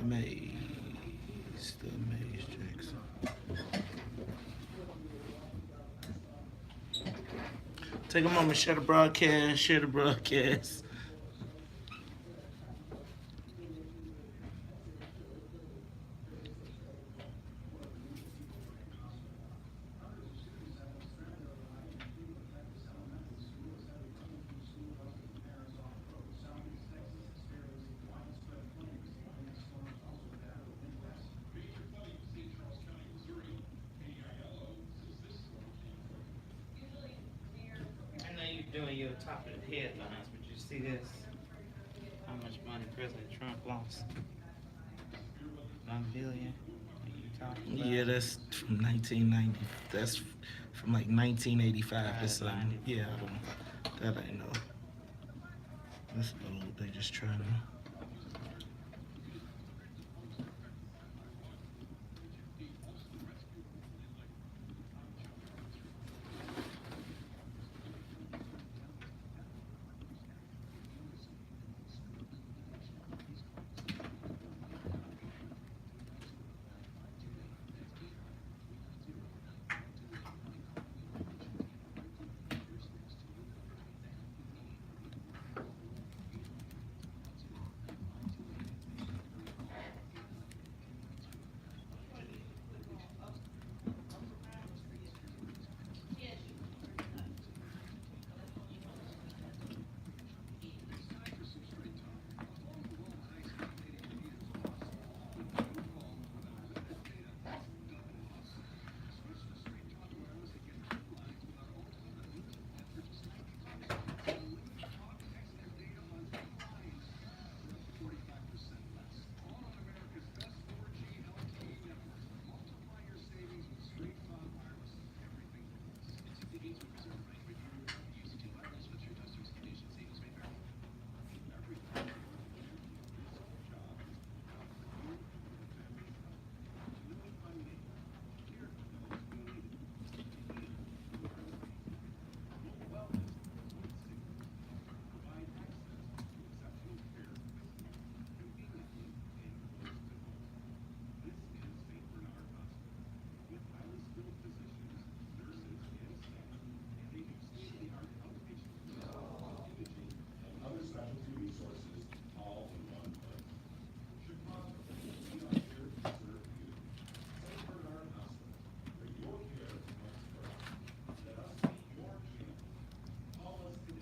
Maze, the Maze Jackson. Take a moment, share the broadcast, share the broadcast. I know you're doing your top of the headlines, but you see this? How much money President Trump lost? 1 billion. Are you talking Yeah, about? that's from 1990. That's from like 1985 to something. 594. Yeah, I don't. That ain't no. That's old. They just trying to.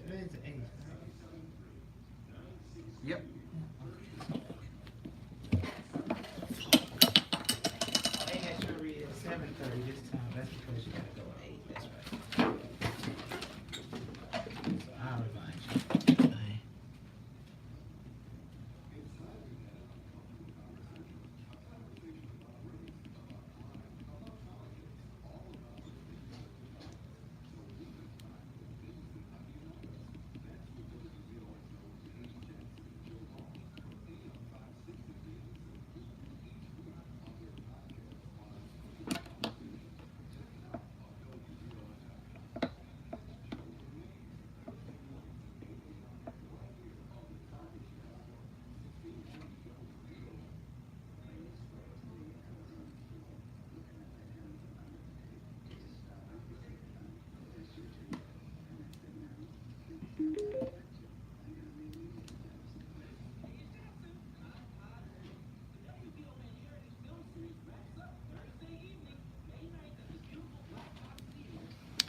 Today's the 8th. Yep. They had you read at 7:30 this time. That's because you gotta go at 8. That's right. So I'll remind you. Hey.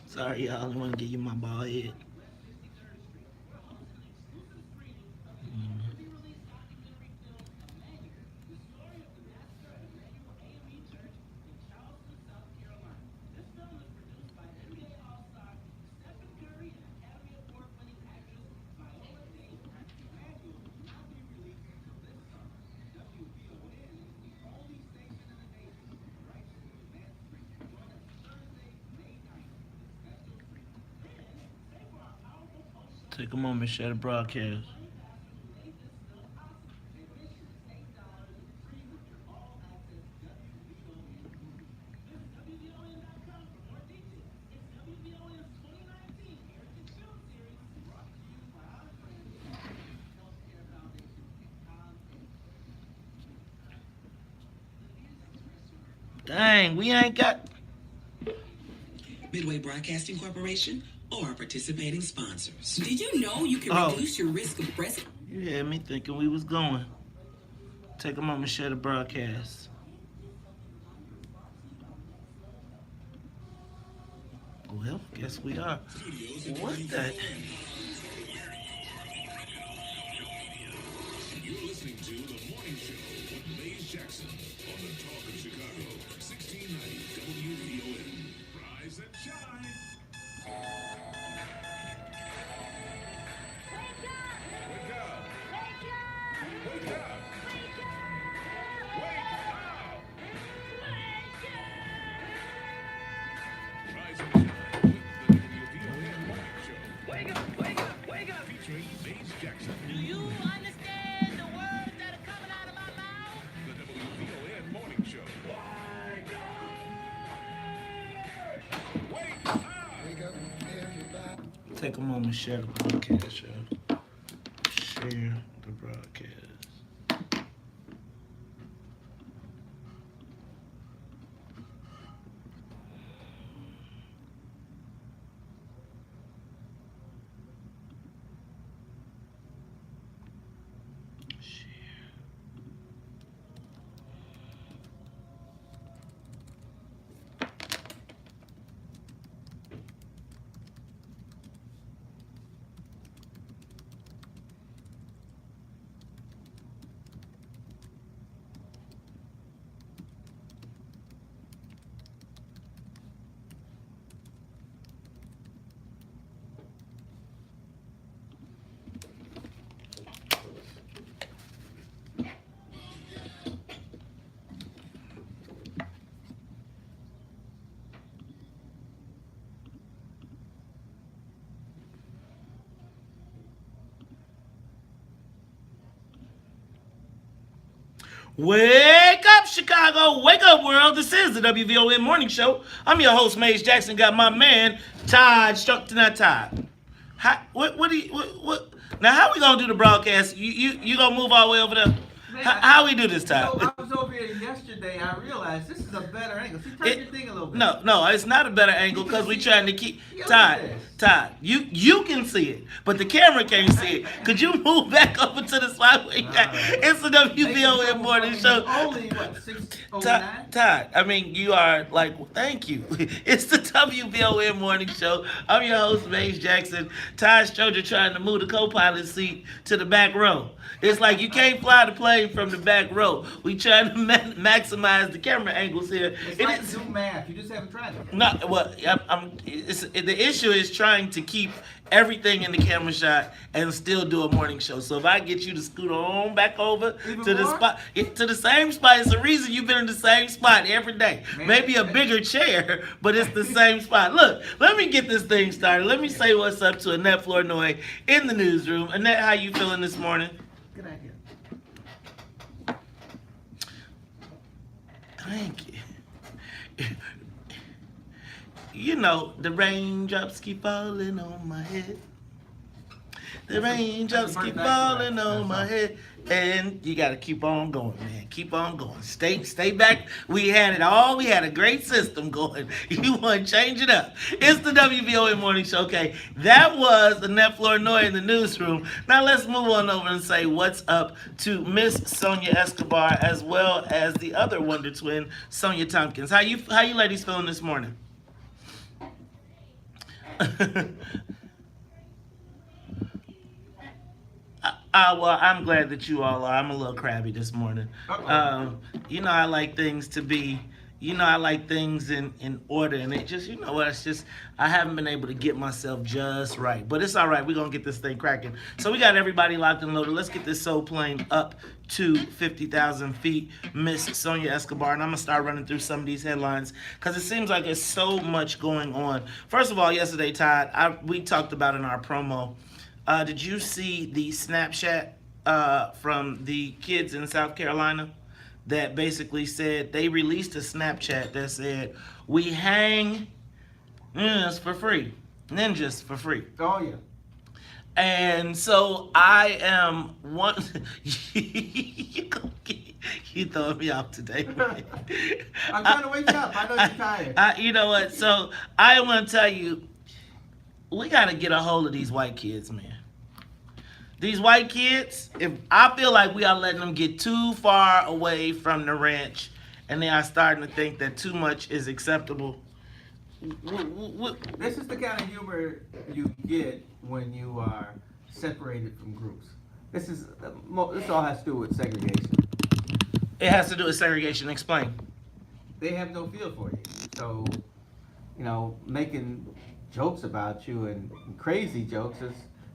Sorry, y'all. I want to give you my ball head. Mm. Take a moment, share the broadcast. Dang, we ain't got. Midway Broadcasting Corporation or participating sponsors. Did you know you can reduce your risk of breast? You had me thinking we was going. Take a moment, share the broadcast. Well, guess we are. What the? You're listening to The Morning Show with Maze Jackson on the Talk of Chicago, 1690 WVON. Rise and shine. Wake up! Wake up! Wake up! Wake up! Rise and shine with the WVON Morning Show. Wake up, wake up, wake up. Featuring Maze Jackson. Do you understand the words that are coming out of my mouth? The WVON Morning Show. Wake up! Take a moment, share the broadcast, yo. Share the broadcast. Wake up, Chicago. Wake up, world. This is the WVON Morning Show. I'm your host, Maze Jackson. Got my man, Todd, struck to that Todd. What? Now, how we going to do the broadcast? You going to move all the way over there? How we do this, Todd? I was over here yesterday. I realized this is a better angle. See, turn your thing a little bit. No, it's not a better angle because we trying to keep Todd. You can see it, but the camera can't see it. Could you move back over to the side where you got? It's the WVON Morning Show. Only what, 6:09? Todd, I mean, you are like, thank you. It's the WVON Morning Show. I'm your host, Maze Jackson. Todd Stroger trying to move the co-pilot seat to the back row. It's like you can't fly the plane from the back row. We trying to maximize the camera angles here. It's like do math. You just haven't tried it. No, well, the issue is trying to keep everything in the camera shot and still do a morning show. So if I get you to scoot on back over to the spot, to the same spot, it's the reason you've been in the same spot every day. Maybe a bigger chair, but it's the same spot. Look, let me get this thing started. Let me say what's up to Annette Flournoy in the newsroom. Annette, how you feeling this morning? Good idea. Thank you. You know, the raindrops keep falling on my head. The raindrops keep falling on my head. And you gotta keep on going, man. Keep on going. Stay back. We had it all. We had a great system going. You want to change it up. It's the WVON Morning Show. Okay, that was Annette Flournoy in the newsroom. Now let's move on over and say what's up to Miss Sonia Escobar as well as the other Wonder Twin, Sonia Tompkins. How you ladies feeling this morning? Well, I'm glad that you all are. I'm a little crabby this morning. You know, I like things to be, I like things in order. And it just, you know what, it's just, I haven't been able to get myself just right. But it's all right. We're going to get this thing cracking. So we got everybody locked and loaded. Let's get this soul plane up to 50,000 feet. Miss Sonia Escobar. And I'm going to start running through some of these headlines because it seems like there's so much going on. First of all, yesterday, Todd, we talked about in our promo. Did you see the Snapchat from the kids in South Carolina that basically said they released a Snapchat that said, we hang ninjas for free. Ninjas for free. Oh, yeah. And so I am one. You throwing me off today. I'm trying to wake you up. I know you're tired. You know what? So I want to tell you, we got to get a hold of these white kids, man. These white kids, if I feel like we are letting them get too far away from the ranch, and they are starting to think that too much is acceptable. This is the kind of humor you get when you are separated from groups. This all has to do with segregation. It has to do with segregation. Explain. They have no feel for you. So, making jokes about you and crazy jokes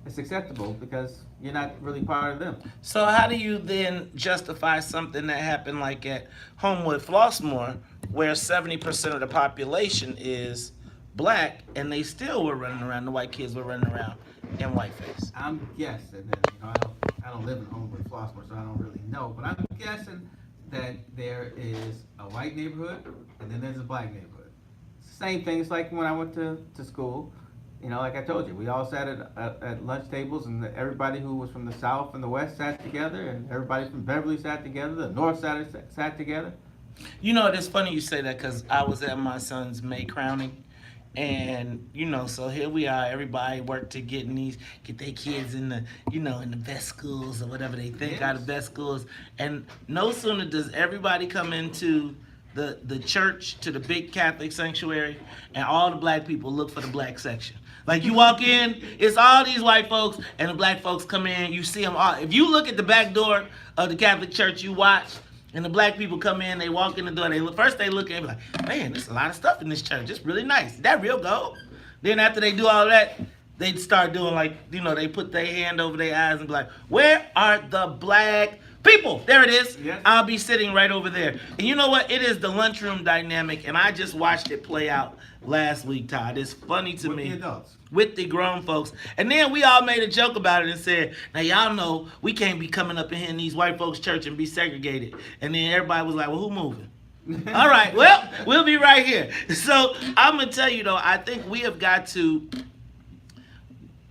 it's acceptable because you're not really part of them. So how do you then justify something that happened like at Homewood Flossmoor, where 70% of the population is black, and they still were running around, the white kids were running around in whiteface? I'm guessing, and I don't live in Homewood Flossmoor, so I don't really know, but I'm guessing that there is a white neighborhood and then there's a black neighborhood. Same thing. It's like when I went to school. Like I told you, we all sat at lunch tables, and everybody who was from the South and the West sat together, and everybody from Beverly sat together, the North sat together. It's funny you say that because I was at my son's May crowning, and so here we are. Everybody worked to get their kids in the in the best schools or whatever they think are the best schools, and no sooner does everybody come into the church, to the big Catholic sanctuary, and all the black people look for the black section. Like, you walk in, it's all these white folks, and the black folks come in, you see them all. If you look at the back door of the Catholic church, you watch, and the black people come in, they walk in the door, first they look at it like, man, there's a lot of stuff in this church. It's really nice. Is that real gold? Then after they do all that, they start doing they put their hand over their eyes and be like, where are the black people? There it is. Yes. I'll be sitting right over there. And you know what? It is the lunchroom dynamic, and I just watched it play out last week, Todd. It's funny to me. With the adults. With the grown folks. And then we all made a joke about it and said, now y'all know we can't be coming up in here in these white folks' church and be segregated. And then everybody was like, well, who moving? All right, well, we'll be right here. So I'm going to tell you, though, I think we have got to...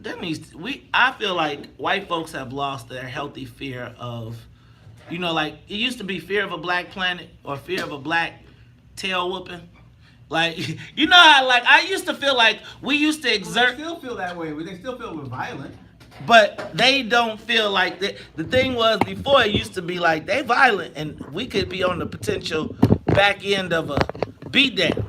I feel like white folks have lost their healthy fear of... it used to be fear of a black planet or fear of a black tail whooping. Like, how, I used to feel like we used to exert... They still feel that way. They still feel we're violent. But they don't feel like... The thing was, before it used to be like, they violent, and we could be on the potential back end of a beatdown.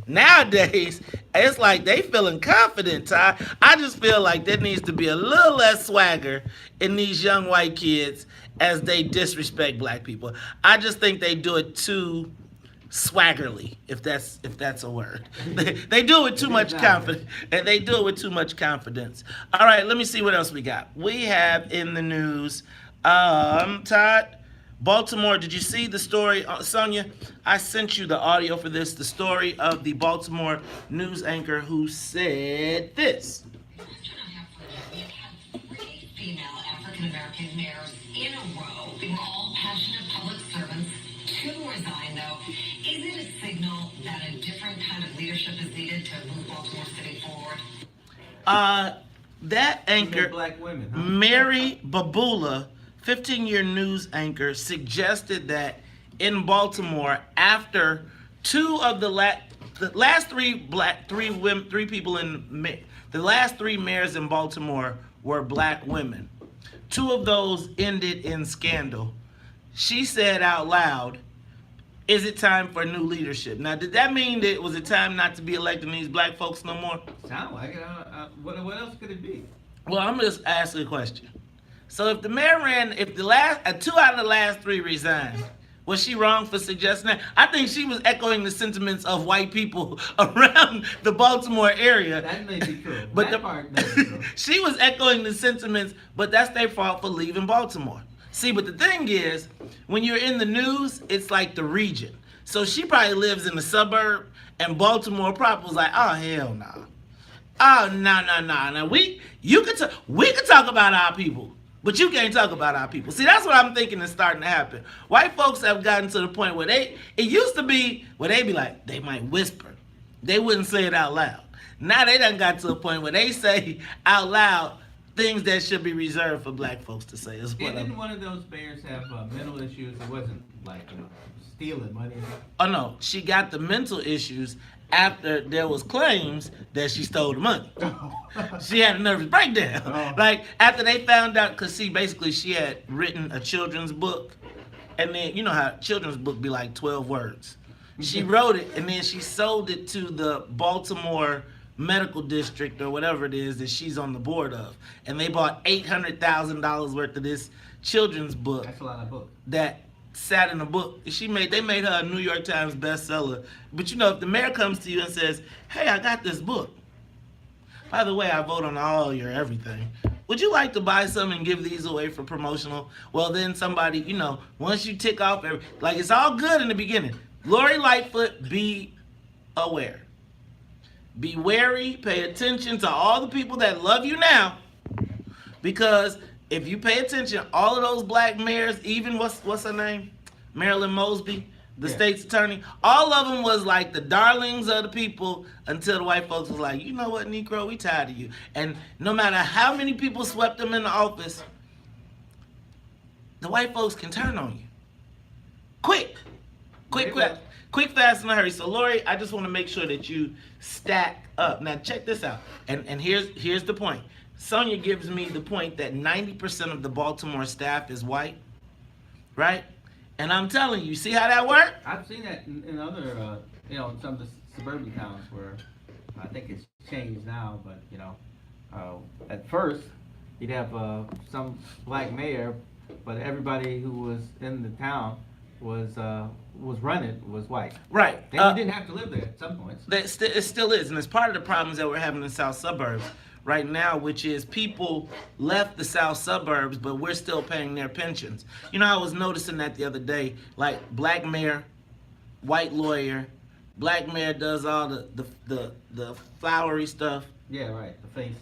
Nowadays, it's like they feeling confident, Ty. I just feel like there needs to be a little less swagger in these young white kids as they disrespect black people. I just think they do it too swaggerly, if that's a word. They do it with too much confidence, and they do it with too much confidence. All right, let me see what else we got. We have in the news, Todd, Baltimore. Did you see the story, Sonia? I sent you the audio for this. The story of the Baltimore news anchor who said this. Female African-American mayors in a row. They were all passionate public servants. Two resign, though. Is it a signal that a different kind of leadership is needed to move Baltimore City forward? That anchor, black women, huh? Mary Babula, 15-year news anchor, suggested that in Baltimore, after two of the last three mayors in Baltimore were black women. Two of those ended in scandal. She said out loud, is it time for new leadership? Now, did that mean that it was a time not to be electing these black folks no more? Sound like it. What else could it be? Well, I'm just asking a question. So if the mayor if the last two out of the last three resigned, was she wrong for suggesting that? I think she was echoing the sentiments of white people around the Baltimore area. That may be true. But that part may be true. She was echoing the sentiments, but that's their fault for leaving Baltimore. See, but the thing is, when you're in the news, it's like the region. So she probably lives in the suburb, and Baltimore proper was like, oh, hell no. Oh, no. We could talk about our people, but you can't talk about our people. See, that's what I'm thinking is starting to happen. White folks have gotten to the point where it used to be where they be like, they might whisper. They wouldn't say it out loud. Now they done got to a point where they say out loud things that should be reserved for black folks to say is what Didn't I'm. one of those mayors have mental issues? It wasn't like stealing money. Oh no, she got the mental issues after there was claims that she stole the money. She had a nervous breakdown. Oh. Like after they found out, cause see, basically she had written a children's book, and then you know how children's book be like 12 words. She wrote it and then she sold it to the Baltimore medical district or whatever it is that she's on the board of, and they bought $800,000 worth of this children's book That's a lot of books. that sat in a book. They made her a New York Times bestseller. But you know, if the mayor comes to you and says, "Hey, I got this book. By the way, I vote on all your everything. Would you like to buy some and give these away for promotional?" Well, then somebody, you know, once you tick off like it's all good in the beginning. Lori Lightfoot, be aware. Be wary, pay attention to all the people that love you now, because if you pay attention, all of those black mayors, even what's her name? Marilyn Mosby, the state's attorney, all of them was like the darlings of the people until the white folks was like, you know what, Negro, we tired of you. And no matter how many people swept them in the office, the white folks can turn on you. Quick, fast, and a hurry. So Lori, I just want to make sure that you stack up. Now check this out. And here's the point. Sonia gives me the point that 90% of the Baltimore staff is white, right? And I'm telling you, see how that worked? I've seen that in other, in some of the suburban towns where I think it's changed now, but at first you'd have some black mayor, but everybody who was in the town was running was white. Right. And you didn't have to live there at some points. It still is, and it's part of the problems that we're having in the south suburbs right now, which is people left the south suburbs, but we're still paying their pensions. You know, I was noticing that the other day, like black mayor, white lawyer, black mayor does all the flowery stuff. Yeah, right. The face.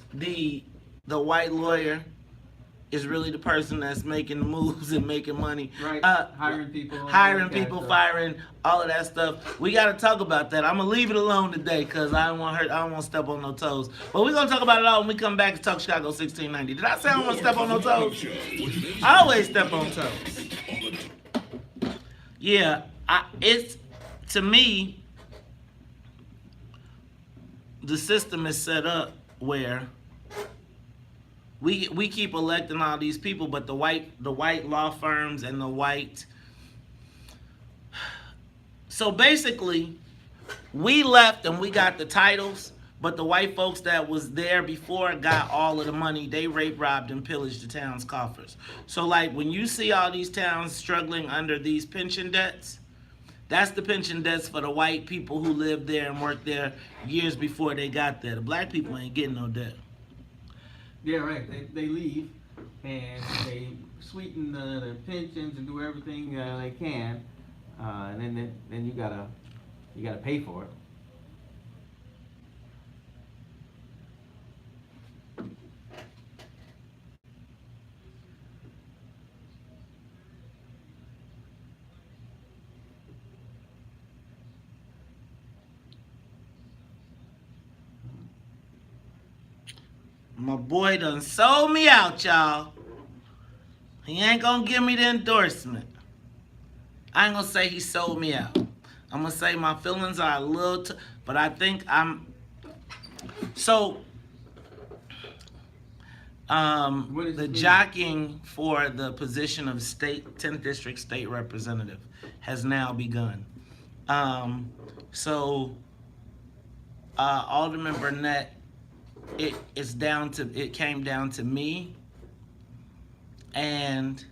The white lawyer is really the person that's making the moves and making money. Right. Hiring people. Firing, all of that stuff. We got to talk about that. I'm gonna leave it alone today because I don't want to step on no toes. But we're gonna talk about it all when we come back to Talk Chicago 1690. Did I say I don't want to step on no toes? I always step on toes. Yeah, it's to me. The system is set up where we keep electing all these people, but the white law firms and the white. So basically, we left and we got the titles, but the white folks that was there before got all of the money. They rape, robbed, and pillaged the town's coffers. So like when you see all these towns struggling under these pension debts, that's the pension debts for the white people who lived there and worked there years before they got there. The black people ain't getting no debt. Yeah, right. They leave and they sweeten their pensions and do everything they can, and then you gotta pay for it. My boy done sold me out, y'all. He ain't gonna give me the endorsement. I ain't gonna say he sold me out. I'm gonna say my feelings are a little, but I think I'm. So, the jockeying for the position of 10th District State Representative has now begun. Alderman Burnett, it came down to me and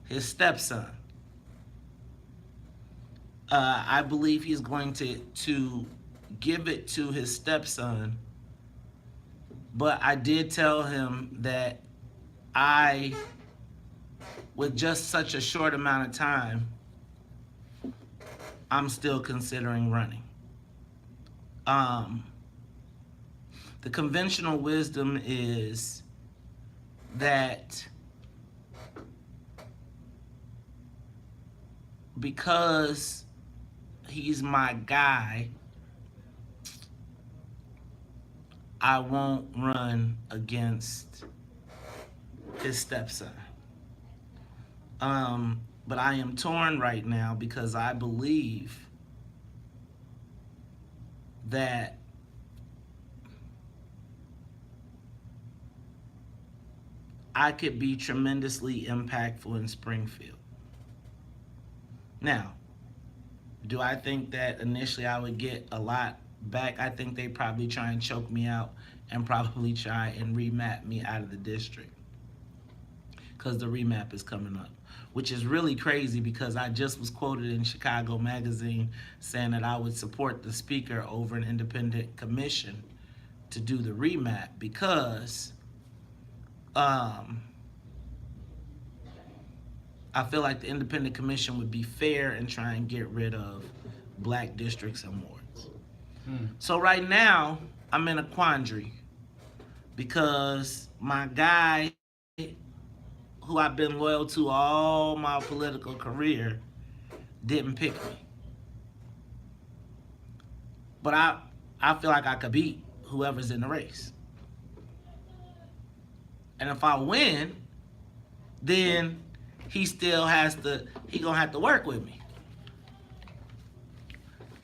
his stepson. I believe he's going to give it to his stepson, but I did tell him that with just such a short amount of time, I'm still considering running. The conventional wisdom is that because he's my guy, I won't run against his stepson. But I am torn right now because I believe that I could be tremendously impactful in Springfield. Now, do I think that initially I would get a lot back? I think they probably try and choke me out and probably try and remap me out of the district because the remap is coming up, which is really crazy because I just was quoted in Chicago Magazine saying that I would support the speaker over an independent commission to do the remap because I feel like the independent commission would be fair and try and get rid of black districts and wards. So right now, I'm in a quandary because my guy who I've been loyal to all my political career didn't pick me. But I feel like I could beat whoever's in the race. And if I win, then he gonna have to work with me.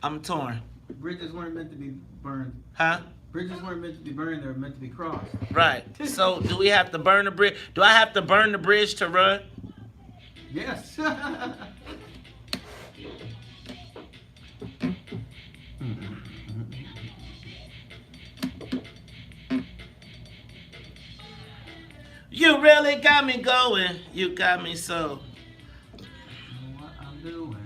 I'm torn. Bridges weren't meant to be burned. Huh? Bridges weren't meant to be burned, they were meant to be crossed. Right. So do we have to burn the bridge? Do I have to burn the bridge to run? Yes. You really got me going. You got me so. What I'm doing.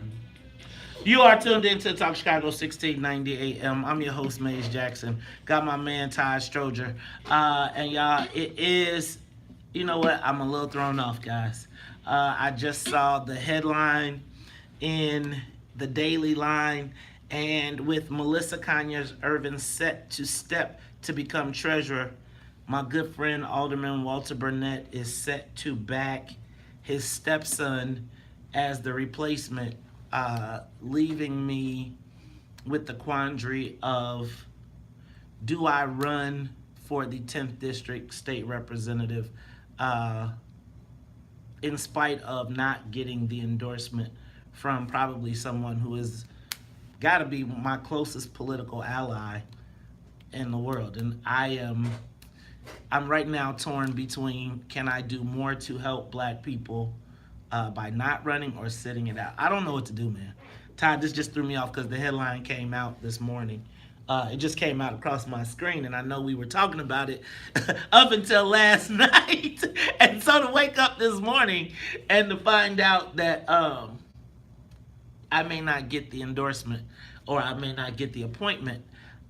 You are tuned into Talk Chicago 1690 AM. I'm your host, Maze Jackson. Got my man, Todd Stroger. And y'all, it is, you know what? I'm a little thrown off, guys. I just saw the headline in the Daily Line, and with Melissa Conyers Irvin set to step to become treasurer, my good friend Alderman Walter Burnett is set to back his stepson as the replacement, leaving me with the quandary of, do I run for the 10th District State Representative in spite of not getting the endorsement from probably someone who has got to be my closest political ally in the world. And I'm right now torn between, can I do more to help black people by not running or sitting it out? I don't know what to do, man. Todd, this just threw me off because the headline came out this morning. It just came out across my screen, and I know we were talking about it up until last night. And so to wake up this morning and to find out that I may not get the endorsement or I may not get the appointment,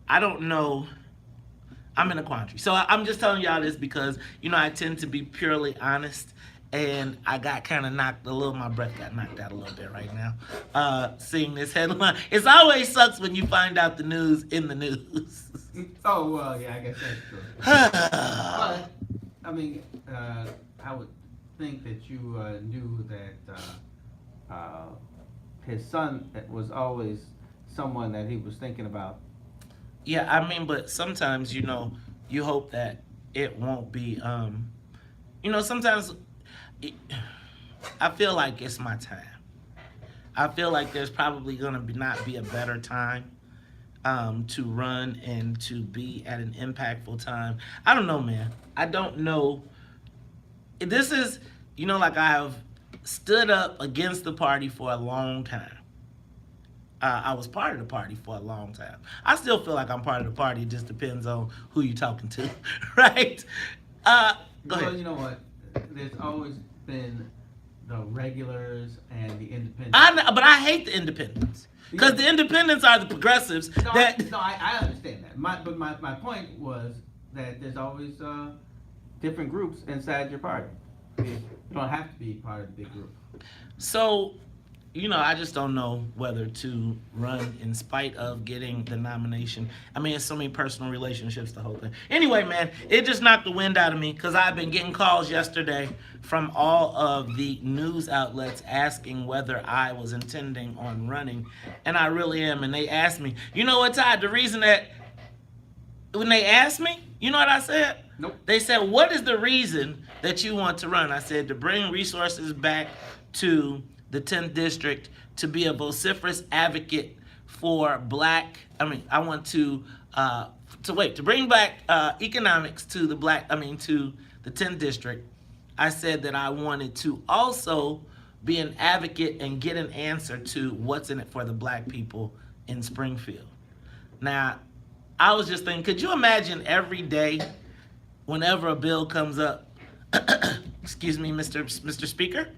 I don't know. I'm in a quandary. So I'm just telling y'all this because, you know, I tend to be purely honest, and I got kind of knocked a little, my breath got knocked out a little bit right now, seeing this headline. It always sucks when you find out the news in the news. Oh, well, yeah, I guess that's true. But, I mean, I would think that you knew that his son was always someone that he was thinking about. Yeah, I mean, but sometimes, you know, you hope that it won't be, you know, sometimes I feel like it's my time. I feel like there's probably going to not be a better time to run and to be at an impactful time. I don't know, man. I don't know. This is, you know, like I have stood up against the party for a long time. I was part of the party for a long time. I still feel like I'm part of the party. It just depends on who you're talking to, right? Go ahead. Well, you know what? There's always been the regulars and the independents. I know, but I hate the independents because the independents are the progressives. I understand that. My point was that there's always different groups inside your party. You don't have to be part of the big group. So, you know, I just don't know whether to run in spite of getting the nomination. I mean, it's so many personal relationships, the whole thing. Anyway, man, it just knocked the wind out of me because I've been getting calls yesterday from all of the news outlets asking whether I was intending on running, and I really am. And they asked me, you know what, Todd, the reason that when they asked me, you know what I said? Nope. They said, what is the reason that you want to run? I said to bring resources back to the 10th district, to be a vociferous advocate for black. I want to bring back economics to the to the 10th district. I said that I wanted to also be an advocate and get an answer to what's in it for the black people in Springfield. Now, I was just thinking, could you imagine every day, whenever a bill comes up, excuse me, Mr. Speaker,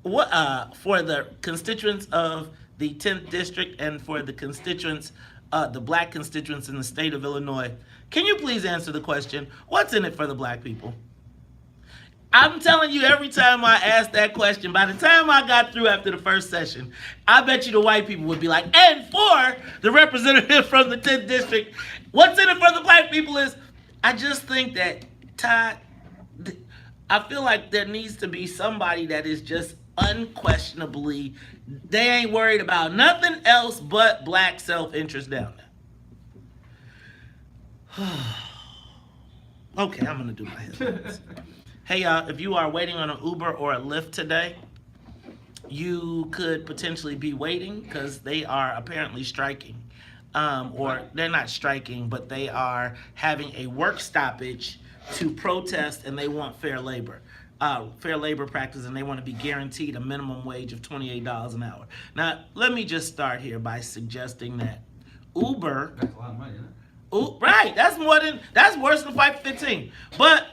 what for the constituents of the 10th district and for the constituents, the black constituents in the state of Illinois, can you please answer the question, what's in it for the black people? I'm telling you, every time I asked that question, by the time I got through after the first session, I bet you the white people would be like, and for the representative from the 10th district, what's in it for the black people is, I just think that, Todd, I feel like there needs to be somebody that is just unquestionably, they ain't worried about nothing else but black self-interest down there. Okay, I'm gonna do my headlines. Hey y'all, if you are waiting on an Uber or a Lyft today, you could potentially be waiting because they are apparently striking. Or they're not striking, but they are having a work stoppage to protest, and they want fair labor practice, and they want to be guaranteed a minimum wage of $28 an hour. Now, let me just start here by suggesting that Uber... That's a lot of money, isn't it? Right, that's worse than 5 to 15. But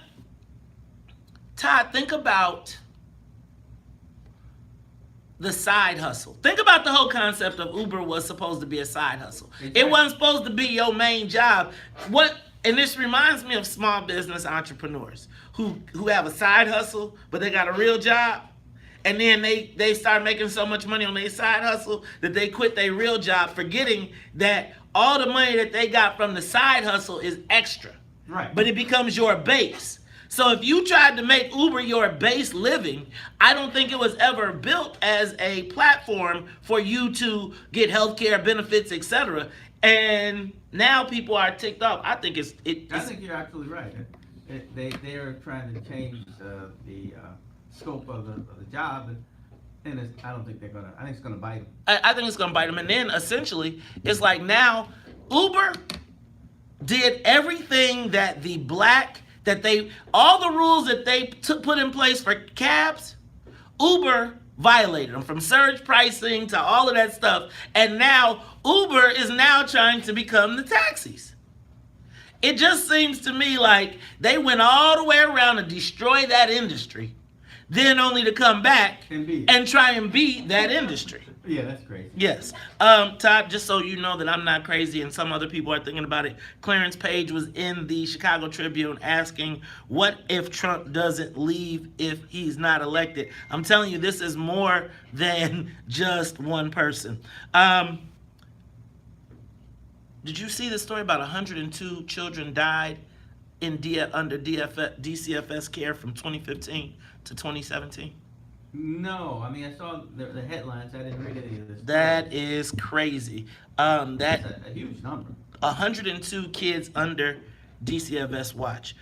Todd, think about the side hustle. Think about the whole concept of Uber was supposed to be a side hustle. Exactly. It wasn't supposed to be your main job. And this reminds me of small business entrepreneurs who have a side hustle, but they got a real job. And then they start making so much money on their side hustle that they quit their real job, forgetting that all the money that they got from the side hustle is extra. Right. But it becomes your base. So if you tried to make Uber your base living, I don't think it was ever built as a platform for you to get healthcare benefits, etc. And now people are ticked off. I think I think you're absolutely right. They are trying to change the scope of the job, and I don't think they're gonna. I think it's gonna bite them. I think it's gonna bite them. And then essentially, it's like now Uber did everything that all the rules that they put in place for cabs, Uber violated them, from surge pricing to all of that stuff. And now Uber is now trying to become the taxis. It just seems to me like they went all the way around to destroy that industry, then only to come back and try and beat that industry. Yeah, that's crazy. Yes. Todd, just so you know that I'm not crazy and some other people are thinking about it, Clarence Page was in the Chicago Tribune asking, what if Trump doesn't leave if he's not elected? I'm telling you, this is more than just one person. Did you see the story about 102 children died under DCFS care from 2015 to 2017? No, I mean, I saw the headlines. I didn't read any of this. That is crazy. That's a huge number. 102 kids under DCFS watch.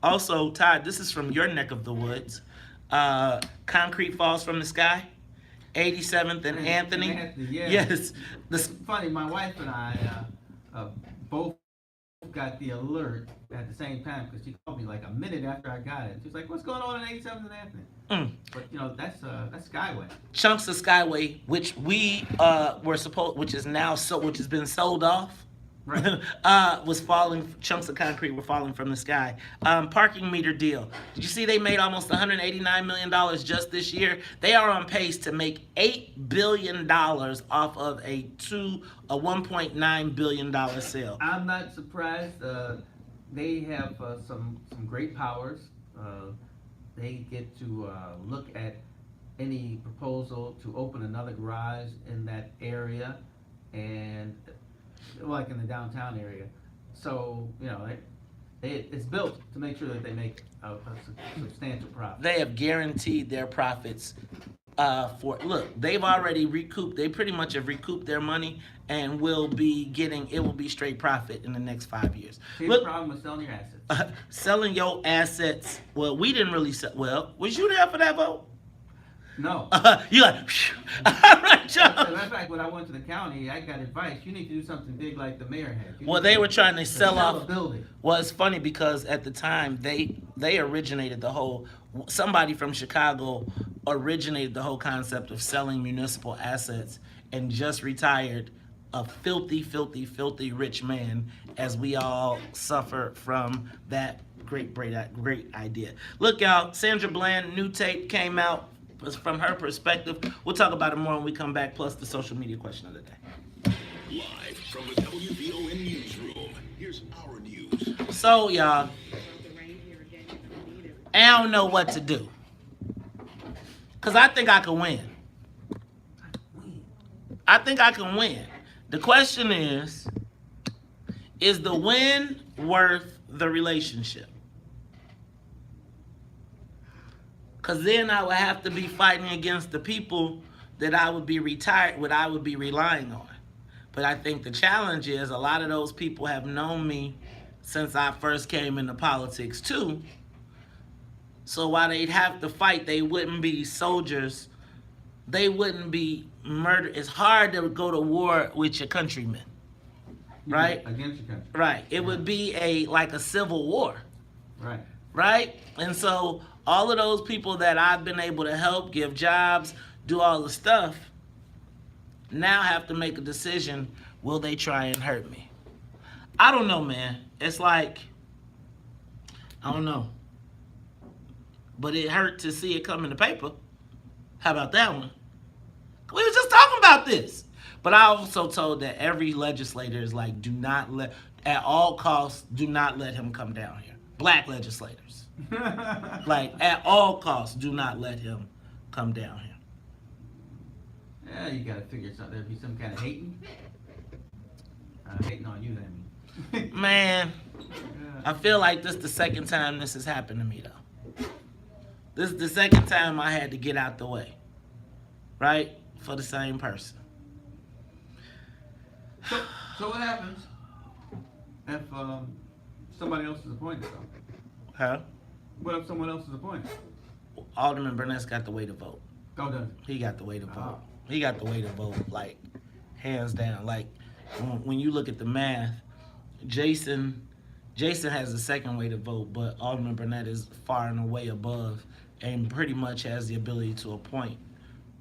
Also, Todd, this is from your neck of the woods. Concrete falls from the sky. 87th and Anthony. Yes. It's funny. My wife and I both got the alert at the same time because she called me like a minute after I got it. She was like, "What's going on in 87th and Anthony?" But that's Skyway. Chunks of Skyway, which which has been sold off. Right. Was falling. Chunks of concrete were falling from the sky. Parking meter deal. Did you see they made almost $189 million just this year? They are on pace to make $8 billion off of a $1.9 billion sale. I'm not surprised. They have some great powers. They get to look at any proposal to open another garage in that area, and like in the downtown area. So, it's built to make sure that they make a substantial profit. They have guaranteed their profits they've already recouped. They pretty much have recouped their money and will be getting. It will be straight profit in the next 5 years. Here's the problem with selling your assets. Selling your assets. Well, we didn't really sell. Well, was you there for that vote? No. You like, all right, As a Joe. matter of fact, when I went to the county, I got advice. You need to do something big like the mayor had. You Well, need they to were trying to sell a off. building. Well, it's funny because at the time they originated the whole. Somebody from Chicago originated the whole concept of selling municipal assets and just retired a filthy, filthy, filthy rich man as we all suffer from that great idea. Look out, Sandra Bland, new tape came out from her perspective. We'll talk about it more when we come back, plus the social media question of the day. Live from the WVON newsroom, here's our news. So, y'all, I don't know what to do. Because I think I can win. I think I can win. The question is the win worth the relationship? Because then I would have to be fighting against the people that I would be relying on. But I think the challenge is a lot of those people have known me since I first came into politics too. So while they'd have to fight, they wouldn't be soldiers. They wouldn't be murdered. It's hard to go to war with your countrymen, right? Against your country. Right. It would be like a civil war. Right. Right? And so all of those people that I've been able to help, give jobs, do all the stuff, now have to make a decision, will they try and hurt me? I don't know, man. It's like, I don't know. But it hurt to see it come in the paper. How about that one? We were just talking about this. But I also told that every legislator is like, at all costs, do not let him come down here. Black legislators. Like, at all costs, do not let him come down here. Yeah, you gotta figure something. There'd be some kind of hating. Hating on you, then. Man, I feel like this is the second time this has happened to me, though. This is the second time I had to get out the way. Right? For the same person. So what happens if somebody else is appointed, though? Huh? What if someone else is appointed? Alderman Burnett's got the way to vote. Go done. He got the way to vote. Oh. He got the way to vote, like, hands down. Like, when you look at the math, Jason has the second way to vote, but Alderman Burnett is far and away above and pretty much has the ability to appoint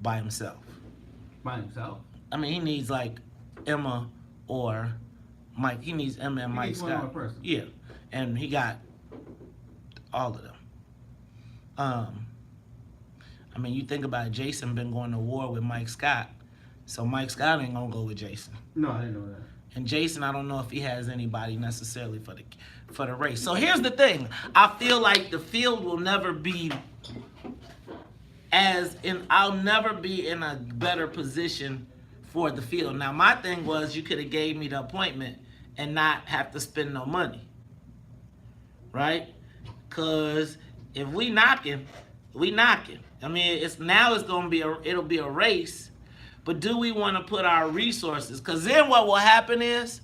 by himself. By himself? I mean, he needs, like, Emma or Mike. He needs Emma and Mike Scott. One more person. Yeah, and he got all of them. I mean, you think about it, Jason been going to war with Mike Scott, so Mike Scott ain't gonna go with Jason. No, I didn't know that. And Jason, I don't know if he has anybody necessarily for the race. So here's the thing: I feel like the field will never be I'll never be in a better position for the field. Now, my thing was you could have gave me the appointment and not have to spend no money, right? Cause if we knocking, we knocking. I mean, it'll be a race, but do we want to put our resources? Cause then what will happen is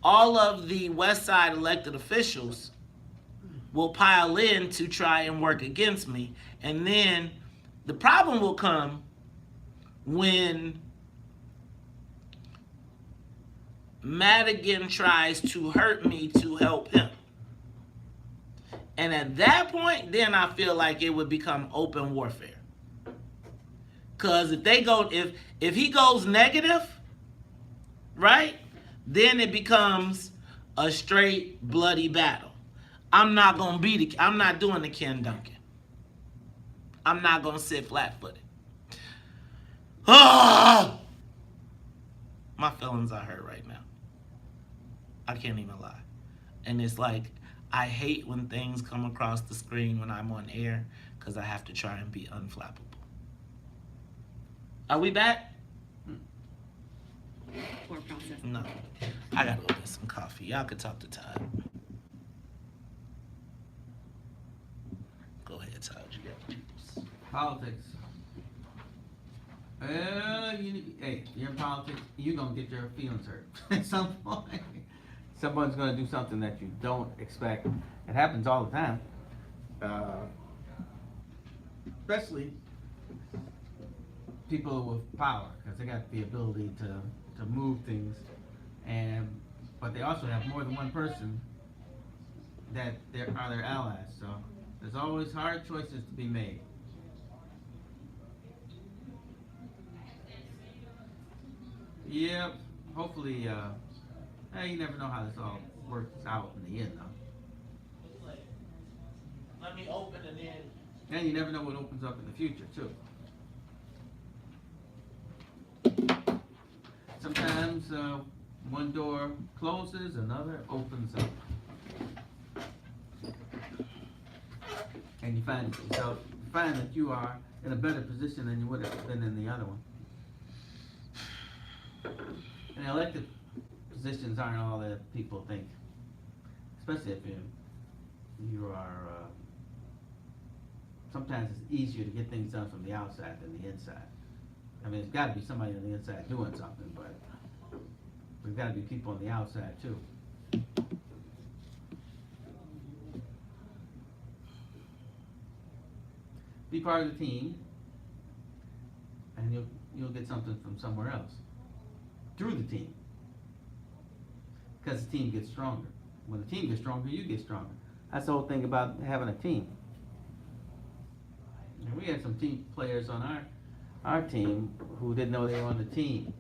all of the West Side elected officials will pile in to try and work against me, and then the problem will come when Madigan tries to hurt me to help him. And at that point, then I feel like it would become open warfare. Cause if he goes negative, right, then it becomes a straight bloody battle. I'm not doing the Ken Duncan. I'm not gonna sit flat-footed. Oh! My feelings are hurt right now. I can't even lie. And it's like, I hate when things come across the screen when I'm on air because I have to try and be unflappable. Are we back? Or process. No. I gotta go get some coffee. Y'all could talk to Todd. Go ahead, Todd. You got the juice. Politics. Hey, you're in politics, you're gonna get your feelings hurt at some point. Someone's gonna do something that you don't expect. It happens all the time. Especially people with power, because they got the ability to move things, but they also have more than one person that are their allies. So there's always hard choices to be made. Yep. Hopefully, you never know how this all works out in the end, though. Let me open it in. And you never know what opens up in the future, too. Sometimes one door closes, another opens up. And you find that you are in a better position than you would have been in the other one. And elected positions aren't all that people think, especially if you are. Sometimes it's easier to get things done from the outside than the inside. I mean, there's got to be somebody on the inside doing something, but there's got to be people on the outside too. Be part of the team, and you'll get something from somewhere else through the team, because the team gets stronger. When the team gets stronger, you get stronger. That's the whole thing about having a team. And we had some team players on our team who didn't know they were on the team.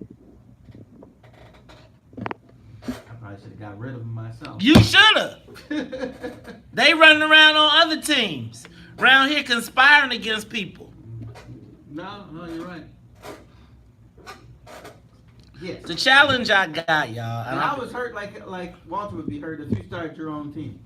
I probably should have got rid of them myself. You should have. They running around on other teams, around here conspiring against people. No, you're right. Yes. The challenge I got, y'all. And I was hurt like Walter would be hurt if you started your own team.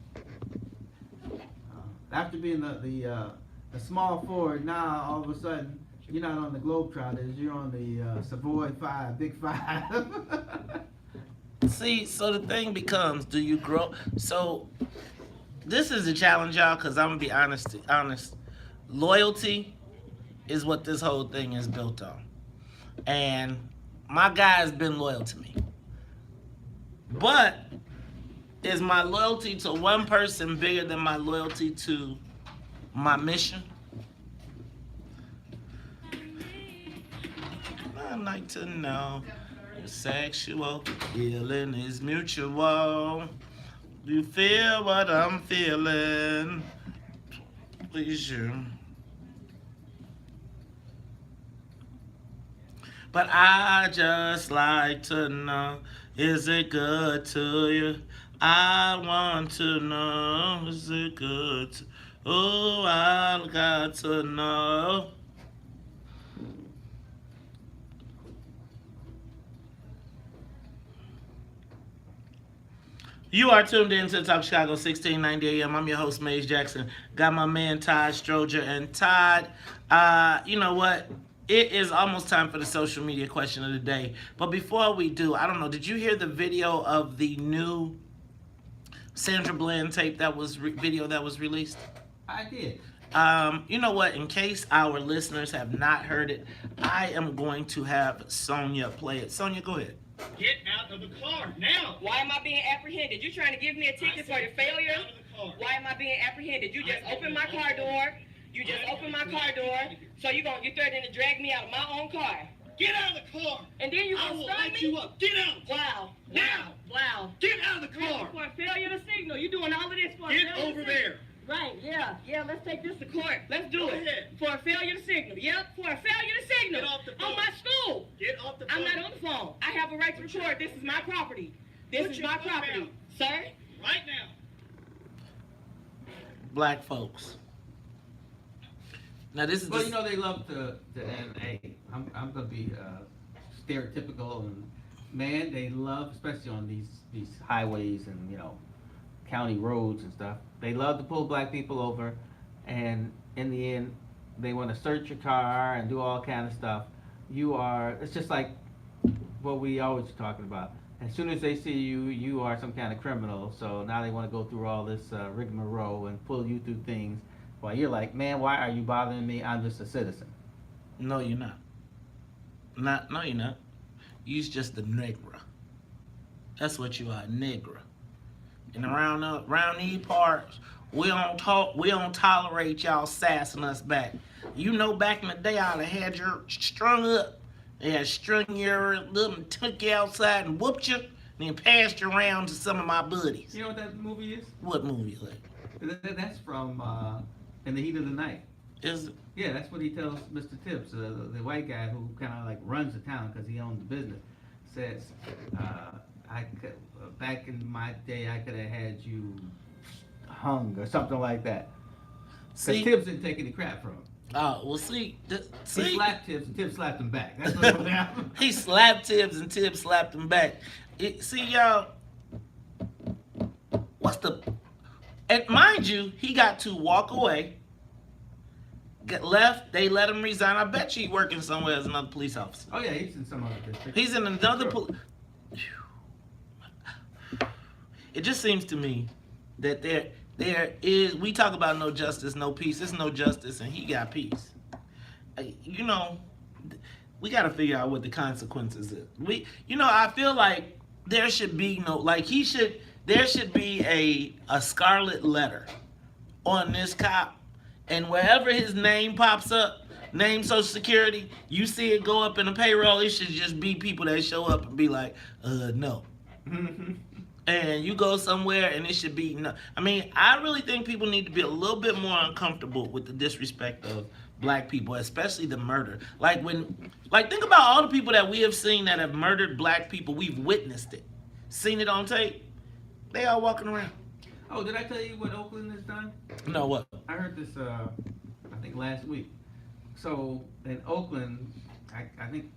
After being the small forward, now all of a sudden you're not on the Globetrotters, you're on the Savoy Five, Big Five. See, so the thing becomes, do you grow? So this is a challenge, y'all, because I'm gonna be honest. Loyalty is what this whole thing is built on, and my guy has been loyal to me. But is my loyalty to one person bigger than my loyalty to my mission? I'd like to know if sexual healing is mutual. You feel what I'm feeling? Please you. But I just like to know, is it good to you? I want to know, is it good to you? Oh, I got to know. You are tuned in to Talk Chicago 1690 AM. I'm your host, Maze Jackson. Got my man Todd Stroger. And Todd, you know what? It is almost time for the social media question of the day. But before we do, I don't know, did you hear the video of the new Sandra Bland tape that was video that was released? I did. You know what? In case our listeners have not heard it, I am going to have Sonia play it. Sonia, go ahead. Get out of the car now! Why am I being apprehended? You trying to give me a ticket for the failure? Get out of the car. Why am I being apprehended? You just opened my car door. You just opened my car door. So you're threatening to drag me out of my own car. Get out of the car! And then you I gonna will stop light me? you up. Get out! Wow. Now! Wow. Get out of the Really, car! for a failure to signal. You doing all of this for a Get failure over to there! Right, yeah, let's take this to court. Let's do Go it. ahead. For a failure to signal. Yep, for a failure to signal. Get off the On phone. my school. Get off the phone. I'm not on the phone. I have a right to record. This is my property. This Put is your my phone property. down. Sir? Right now. Black folks. Now this is Well, the- you know they love to and hey, I'm gonna be stereotypical, and man, they love, especially on these highways and county roads and stuff. They love to pull black people over, and in the end, they want to search your car and do all kind of stuff. It's just like what we always are talking about. As soon as they see you, you are some kind of criminal. So now they want to go through all this rigmarole and pull you through things. While you're like, man, why are you bothering me? I'm just a citizen. No, you're not. Not, no, you're not. You's just a negra. That's what you are, a negra. And around these parts, we don't talk. We don't tolerate y'all sassing us back. You know, back in the day, I'd have had you strung up. They had strung you up and took you outside and whooped you, and then passed you around to some of my buddies. You know what that movie is? What movie is that? That's from In the Heat of the Night. Is it? Yeah, that's what he tells Mr. Tibbs, the white guy who kind of like runs the town because he owns the business. Says, back in my day, I could have had you hung or something like that. Because Tibbs didn't take any crap from him. Oh, well, see. He slapped Tibbs and Tibbs slapped him back. That's what happened. He slapped Tibbs and Tibbs slapped him back. See, y'all, what's the... And mind you, he got to walk away, get left, they let him resign. I bet you he's working somewhere as another police officer. Oh, yeah, he's in some other district. He's in another It just seems to me that there is, we talk about no justice, no peace. There's no justice, and he got peace. You know, we got to figure out what the consequences is. I feel like there should be there should be a scarlet letter on this cop, and wherever his name pops up, name, Social Security, you see it go up in the payroll, it should just be people that show up and be like, no. And you go somewhere and it should be no. I mean, I really think people need to be a little bit more uncomfortable with the disrespect of black people, especially the murder. Think about all the people that we have seen that have murdered black people. We've witnessed it, seen it on tape. They all walking around. Oh, did I tell you what Oakland has done? No, what? I heard this, I think last week. So in Oakland, I think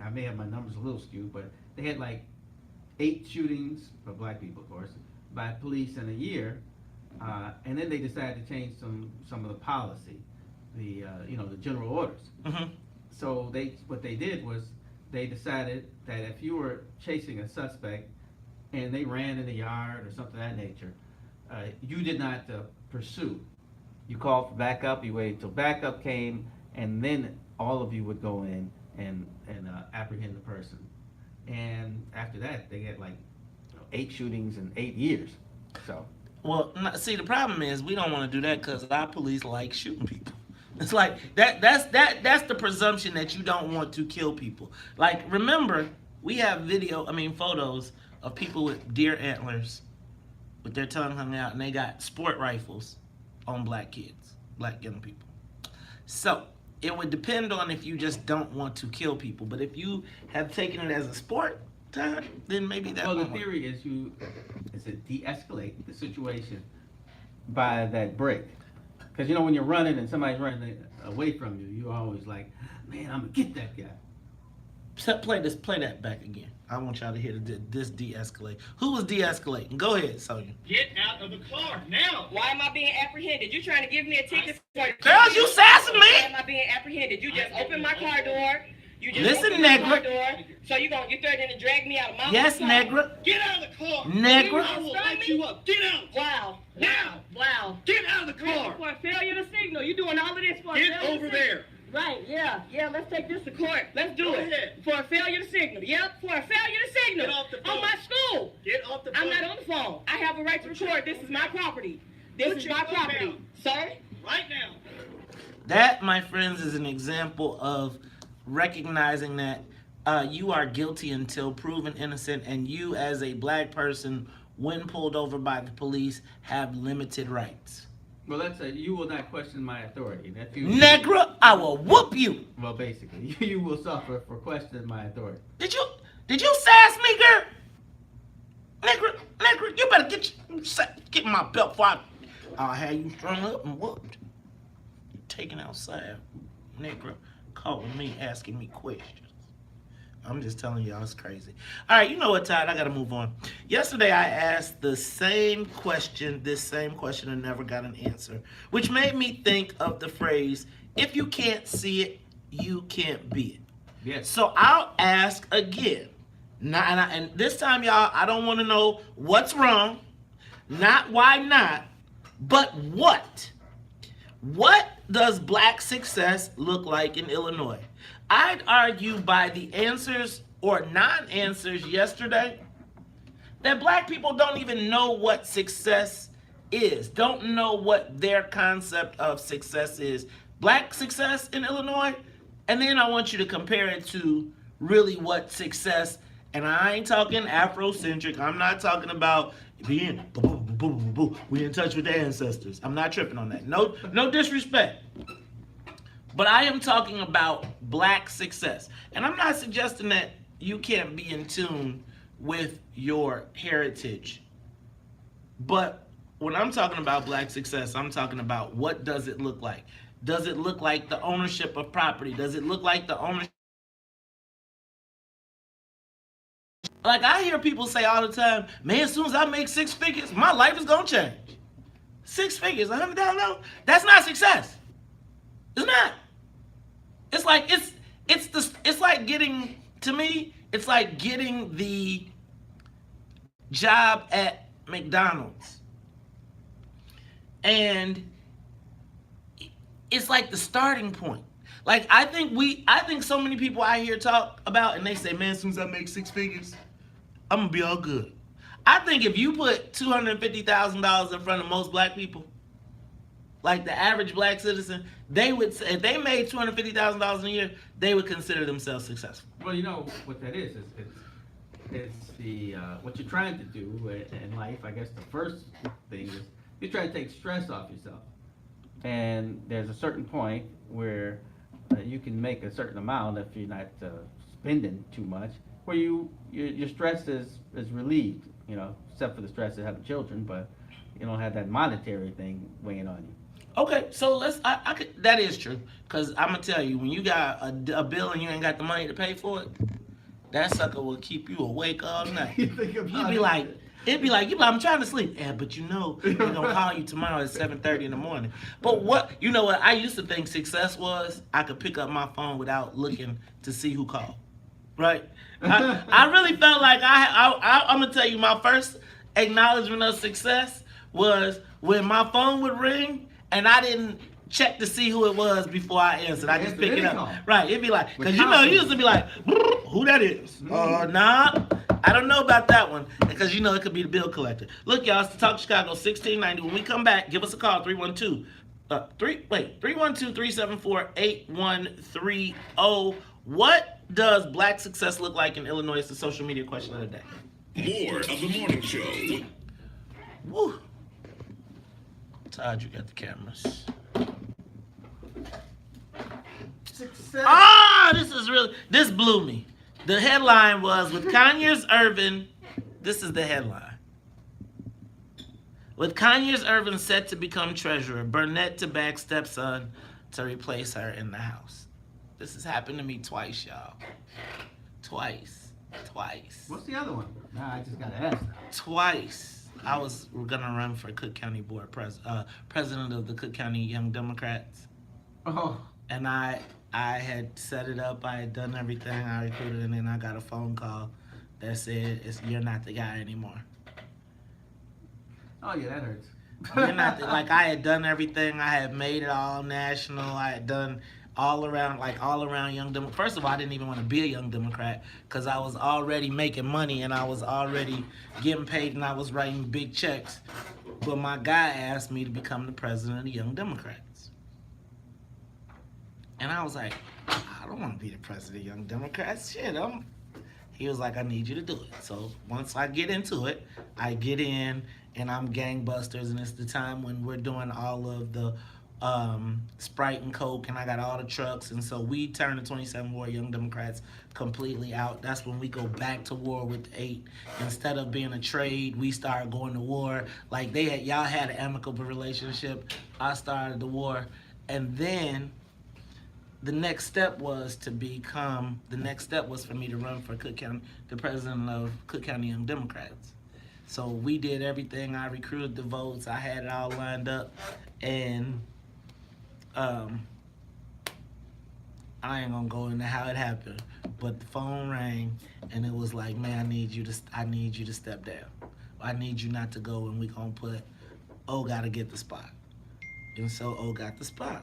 I may have my numbers a little skewed, but they had like 8 shootings for black people, of course, by police in a year, and then they decided to change some of the policy, the general orders. Mm-hmm. So what they did was they decided that if you were chasing a suspect and they ran in the yard or something of that nature, you did not pursue. You called for backup. You waited till backup came, and then all of you would go in and apprehend the person. And after that, they had 8 shootings in 8 years. So. Well, see, the problem is we don't want to do that because our police like shooting people. It's like that's the presumption that you don't want to kill people. Like, remember, we have photos of people with deer antlers with their tongue hung out, and they got sport rifles on black kids, black young people. So it would depend on if you just don't want to kill people. But if you have taken it as a sport time, then maybe that. Well, the theory is to de-escalate the situation by that break. Because when you're running and somebody's running away from you, you're always like, man, I'm gonna get that guy. Play that back again. I want y'all to hear this de-escalate. Who was de-escalating? Go ahead, Sonya. Get out of the car now. Why am I being apprehended? You trying to give me a ticket for... Girls, you sassing me? Why am I being apprehended? You just opened my car door. You just Listen, opened my car Negra. door. So you're threatening to drag me out of my Yes, car? Negra. Get out of the car. Negra. I will light you up. Get out. Wow. Now. Wow. Get out of the car. For a failure to signal. You doing all of this for a Get failure over to there. Right, yeah, let's take this to court. Let's do Go it. ahead. For a failure to signal. Yep, for a failure to signal. Get off the phone. On my school. Get off the phone. I'm not on the phone. I have a right to record. This is my property. This is my property. Sir? Right now. That, my friends, is an example of recognizing that you are guilty until proven innocent, and you as a black person, when pulled over by the police, have limited rights. Well, that's you will not question my authority. That's you. Negra, I will whoop you. Well, basically, you will suffer for questioning my authority. Did you sass me, girl? Negra, you better get my belt before I'll have you strung up and whooped. You taken outside, Negra, calling me, asking me questions. I'm just telling y'all, it's crazy. All right, you know what, Todd? I got to move on. Yesterday, I asked this same question, and never got an answer, which made me think of the phrase, if you can't see it, you can't be it. Yes. So I'll ask again. And this time, y'all, I don't want to know what's wrong, not why not, but what. What does black success look like in Illinois? I'd argue by the answers or non-answers yesterday that black people don't even know what success is, don't know what their concept of success is. Black success in Illinois, and then I want you to compare it to really what success, and I ain't talking Afrocentric, I'm not talking about being we in touch with the ancestors. I'm not tripping on that. No disrespect. But I am talking about black success. And I'm not suggesting that you can't be in tune with your heritage. But when I'm talking about black success, I'm talking about what does it look like? Does it look like the ownership of property? Does it look like the ownership? Like I hear people say all the time, man, as soon as I make 6 figures, my life is gonna change. 6 figures, $100,000? That's not success. It's not. It's like it's like getting, to me, it's like getting the job at McDonald's. And it's like the starting point. Like I think so many people I hear talk about and they say, man, as soon as I make 6 figures, I'm gonna be all good. I think if you put $250,000 in front of most black people, like the average black citizen, they would say, if they made $250,000 a year, they would consider themselves successful. Well, you know what that is it's the what you're trying to do in life. I guess the first thing is you're trying to take stress off yourself, and there's a certain point where you can make a certain amount if you're not spending too much, where your stress is relieved, you know, except for the stress of having children, but you don't have that monetary thing weighing on you. Okay, so I could, that is true, because I'm going to tell you, when you got a bill and you ain't got the money to pay for it, that sucker will keep you awake all night. It'd be like, I'm trying to sleep. Yeah, but you know, they're going to call you tomorrow at 7:30 in the morning. But you know what, I used to think success was, I could pick up my phone without looking to see who called, right? I really felt like I'm going to tell you, my first acknowledgement of success was when my phone would ring and I didn't check to see who it was before I answered. I just pick it up. Right. It'd be like, because you know, you used to be like, who that is? Nah, I don't know about that one. Because you know, it could be the bill collector. Look, y'all, it's the Talk Chicago 1690. When we come back, give us a call, 312-374-8130. What does black success look like in Illinois? It's the social media question of the day. More of the morning show. Woo. Todd, you got the cameras. Success. This blew me. The headline was, with Conyers Irvin, this is the headline. With Conyers Irvin set to become treasurer, Burnett to back stepson to replace her in the House. This has happened to me twice, y'all. Twice. What's the other one? Nah, I just gotta ask now. Twice. I was gonna run for Cook County Board president of the Cook County Young Democrats. Oh. And I had set it up, I had done everything, I recruited, and then I got a phone call that said, you're not the guy anymore. Oh yeah, that hurts. You're not like, I had done everything, I had made it all national, I had done all around Young Democrat. First of all, I didn't even want to be a Young Democrat because I was already making money and I was already getting paid and I was writing big checks. But my guy asked me to become the president of the Young Democrats. And I was like, I don't want to be the president of Young Democrats. Shit, He was like, I need you to do it. So once I get into it, I get in and I'm gangbusters, and it's the time when we're doing all of the Sprite and Coke, and I got all the trucks, and so we turn the 27 Ward Young Democrats completely out. That's when we go back to war with 8. Instead of being a trade, we started going to war. Like y'all had an amicable relationship. I started the war, and then the next step was for me to run for Cook County, the president of Cook County Young Democrats. So we did everything. I recruited the votes. I had it all lined up, and I ain't gonna go into how it happened, but the phone rang and it was like, man, I need you to step down. I need you not to go, and we gonna put gotta get the spot. And so got the spot.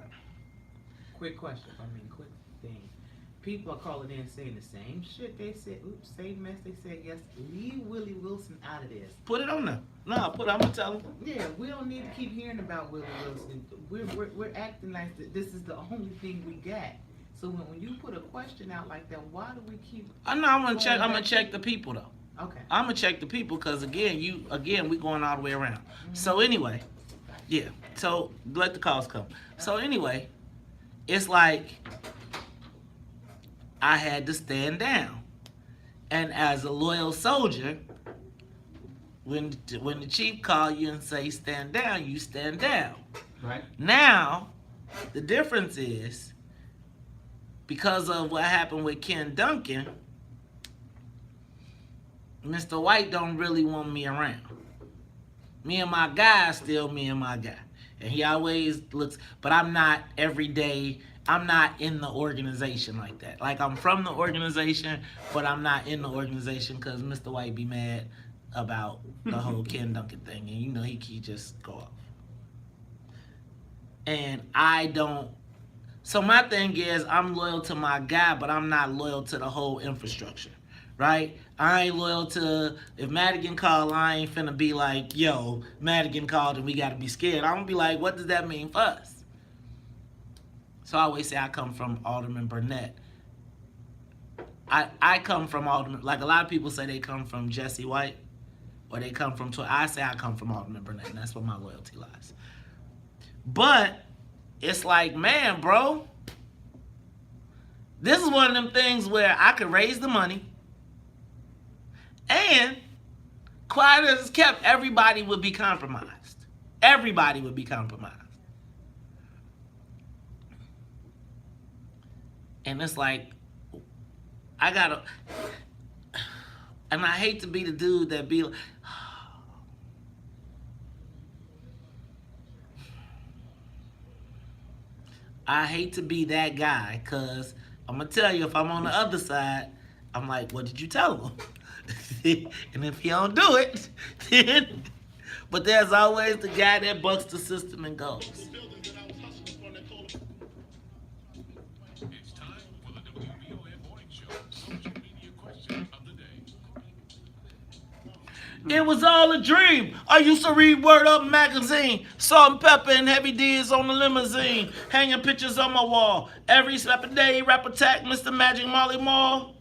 Quick question, quick thing. people are calling in saying the same shit they said. Oops, same mess they said. Yes, leave Willie Wilson out of this. Put it on there. No, I'm gonna tell him. Yeah, we don't need to keep hearing about Willie Wilson. We're acting like this is the only thing we got. So when you put a question out like that, why do we keep? I know. I'm gonna check the people though. Okay. I'm gonna check the people because again, we going all the way around. So anyway, yeah. So let the calls come. So anyway, it's like I had to stand down, and as a loyal soldier, when the chief call you and say stand down, you stand down. Right. Now, the difference is because of what happened with Ken Duncan. Mr. White don't really want me around. Me and my guy still me and my guy. And he always looks, but I'm not every day, I'm not in the organization like that. Like I'm from the organization, but I'm not in the organization because Mr. White be mad about the whole Ken Duncan thing. And you know, he just go off. And I don't, so my thing is I'm loyal to my guy, but I'm not loyal to the whole infrastructure. Right? I ain't loyal to, if Madigan called, I ain't finna be like, yo, Madigan called and we gotta be scared. I'm gonna be like, what does that mean for us? So I always say I come from Alderman Burnett. I come from Alderman, like a lot of people say they come from Jesse White, or they come from, I say I come from Alderman Burnett, and that's where my loyalty lies. But, it's like, man, bro, this is one of them things where I could raise the money, and quiet as it's kept, everybody would be compromised. Everybody would be compromised. And it's like, I gotta, and I hate to be the dude that be like, I hate to be that guy, because I'm going to tell you, if I'm on the other side, I'm like, what did you tell him? And if he don't do it, then, but there's always the guy that bucks the system and goes. It's time for the WVON Morning Show social media question of the day. It was all a dream. I used to read Word Up magazine. Salt and Pepper and Heavy D's on the limousine. Hanging pictures on my wall. Every step of day, rap attack, Mr. Magic Molly Mall.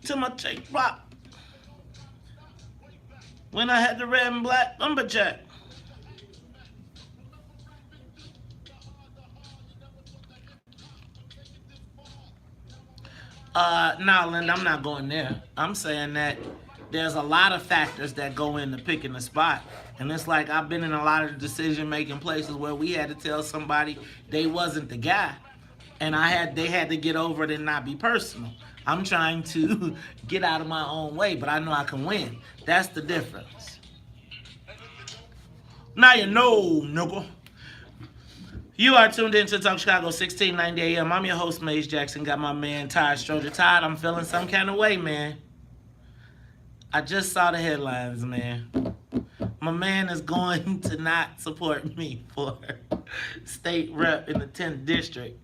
Till my tape rock. When I had the red and black lumberjack. No, Linda, I'm not going there. I'm saying that there's a lot of factors that go into picking a spot. And it's like I've been in a lot of decision-making places where we had to tell somebody they wasn't the guy. And they had to get over it and not be personal. I'm trying to get out of my own way, but I know I can win. That's the difference. Now you know, nigga. You are tuned in to Talk Chicago 1690 AM. I'm your host, Maze Jackson. Got my man, Todd Stroger. Todd, I'm feeling some kind of way, man. I just saw the headlines, man. My man is going to not support me for state rep in the 10th district.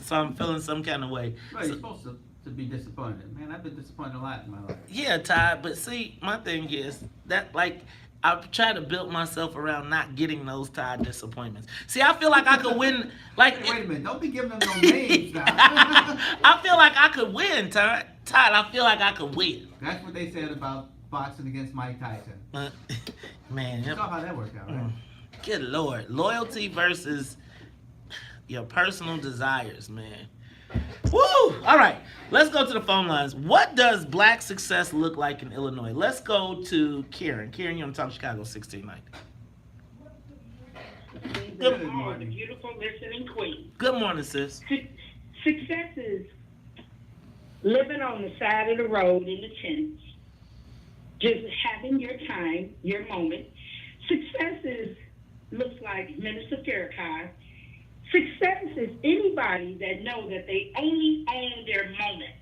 So I'm feeling some kind of way. Well, you're supposed to be disappointed. Man, I've been disappointed a lot in my life. Yeah, Todd, but see, my thing is that, like, I've tried to build myself around not getting those Todd disappointments. See, I feel like I could win. Like, wait a minute, don't be giving them no names now. I feel like I could win, Todd. Todd, I feel like I could win. That's what they said about boxing against Mike Tyson. Man, you saw how that worked out, right? Good Lord. Loyalty versus your personal desires, man. Woo! All right, let's go to the phone lines. What does black success look like in Illinois? Let's go to Karen. Karen, you're on Talk Chicago 1690. Good morning, beautiful listening queen. Good morning, sis. Success is living on the side of the road in the tents, just having your time, your moment. Success looks like Minister Farrakhan. Success is anybody that know that they only own their moment.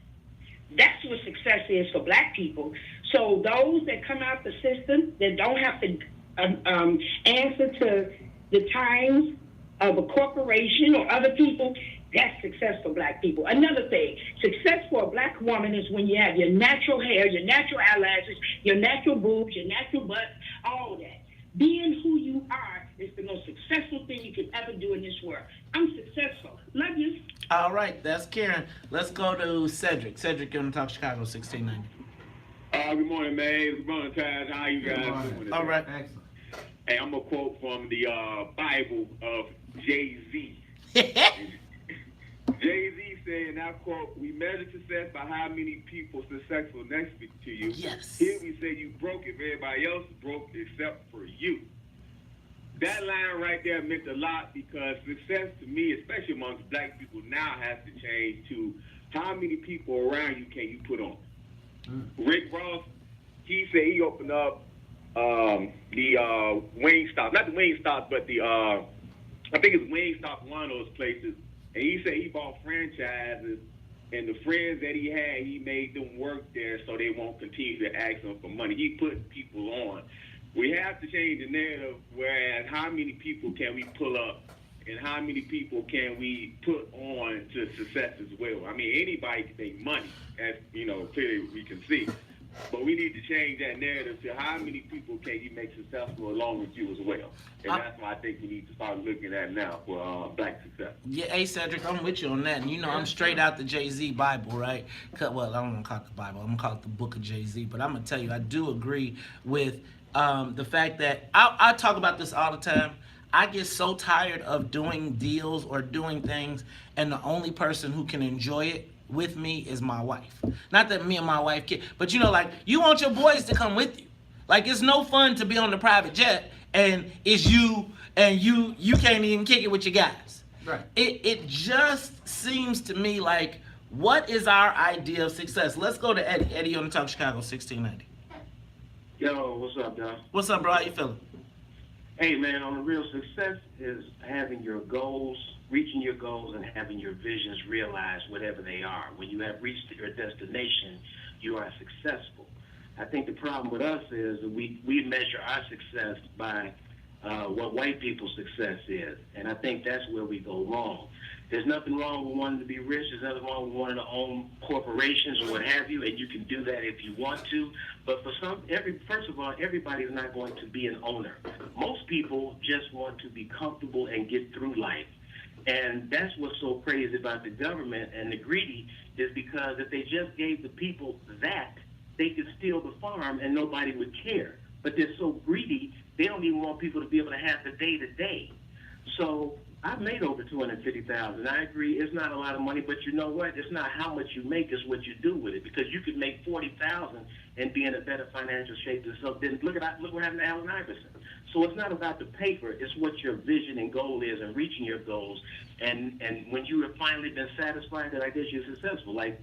That's what success is for black people. So those that come out the system that don't have to answer to the times of a corporation or other people, That's success for black people. Another thing, success for a black woman is when you have your natural hair, your natural eyelashes, your natural boobs, your natural butt, all that. Being who you are is the most successful thing you can ever do in this world. I'm successful. Love you. All right, that's Karen. Let's go to Cedric. Cedric, you're on Talk Chicago 1690. Good morning, man. Good morning, Taz. How you guys doing? All right. Excellent. Hey, I'm gonna quote from the Bible of Jay-Z. Jay-Z said, and I quote, "We measure success by how many people successful next to you. Yes. Here we say you broke if everybody else broke except for you." That line right there meant a lot because success to me, especially amongst black people now, has to change to how many people around you can you put on. Rick Ross, he said he opened up the Wingstop, not the Wingstop, but the I think it's Wingstop, one of those places. And he said he bought franchises, and the friends that he had, he made them work there so they won't continue to ask him for money. He put people on. We have to change the narrative, whereas how many people can we pull up and how many people can we put on to success as well? I mean, anybody can make money, as clearly we can see. But we need to change that narrative to how many people can you make successful along with you as well. And that's why I think we need to start looking at now for black success. Yeah, hey Cedric, I'm with you on that. And I'm straight out the Jay-Z Bible, right? Well, I don't want to call it the Bible. I'm going to call it the book of Jay-Z. But I'm going to tell you, I do agree with the fact that I talk about this all the time. I get so tired of doing deals or doing things, and the only person who can enjoy it with me is my wife. Not that me and my wife can, but you want your boys to come with you. Like, it's no fun to be on the private jet and it's you and you can't even kick it with your guys. Right. It just seems to me like, what is our idea of success? Let's go to Eddie. Eddie on the Talk Chicago 1690. Yo, what's up, Don? What's up, bro? How you feeling? Hey, man, on the real success is having your goals, reaching your goals, and having your visions realized, whatever they are. When you have reached your destination, you are successful. I think the problem with us is that we measure our success by what white people's success is, and I think that's where we go wrong. There's nothing wrong with wanting to be rich. There's nothing wrong with wanting to own corporations or what have you, and you can do that if you want to. But first of all, everybody's not going to be an owner. Most people just want to be comfortable and get through life. And that's what's so crazy about the government and the greedy is because if they just gave the people that, they could steal the farm and nobody would care. But they're so greedy, they don't even want people to be able to have the day-to-day. So I've made over $250,000. I agree, it's not a lot of money, but you know what? It's not how much you make, it's what you do with it. Because you could make $40,000 and be in a better financial shape than so. Then look what happened to Allen Iverson. So it's not about the paper, it's what your vision and goal is and reaching your goals. And when you have finally been satisfied, then I guess you're successful. Like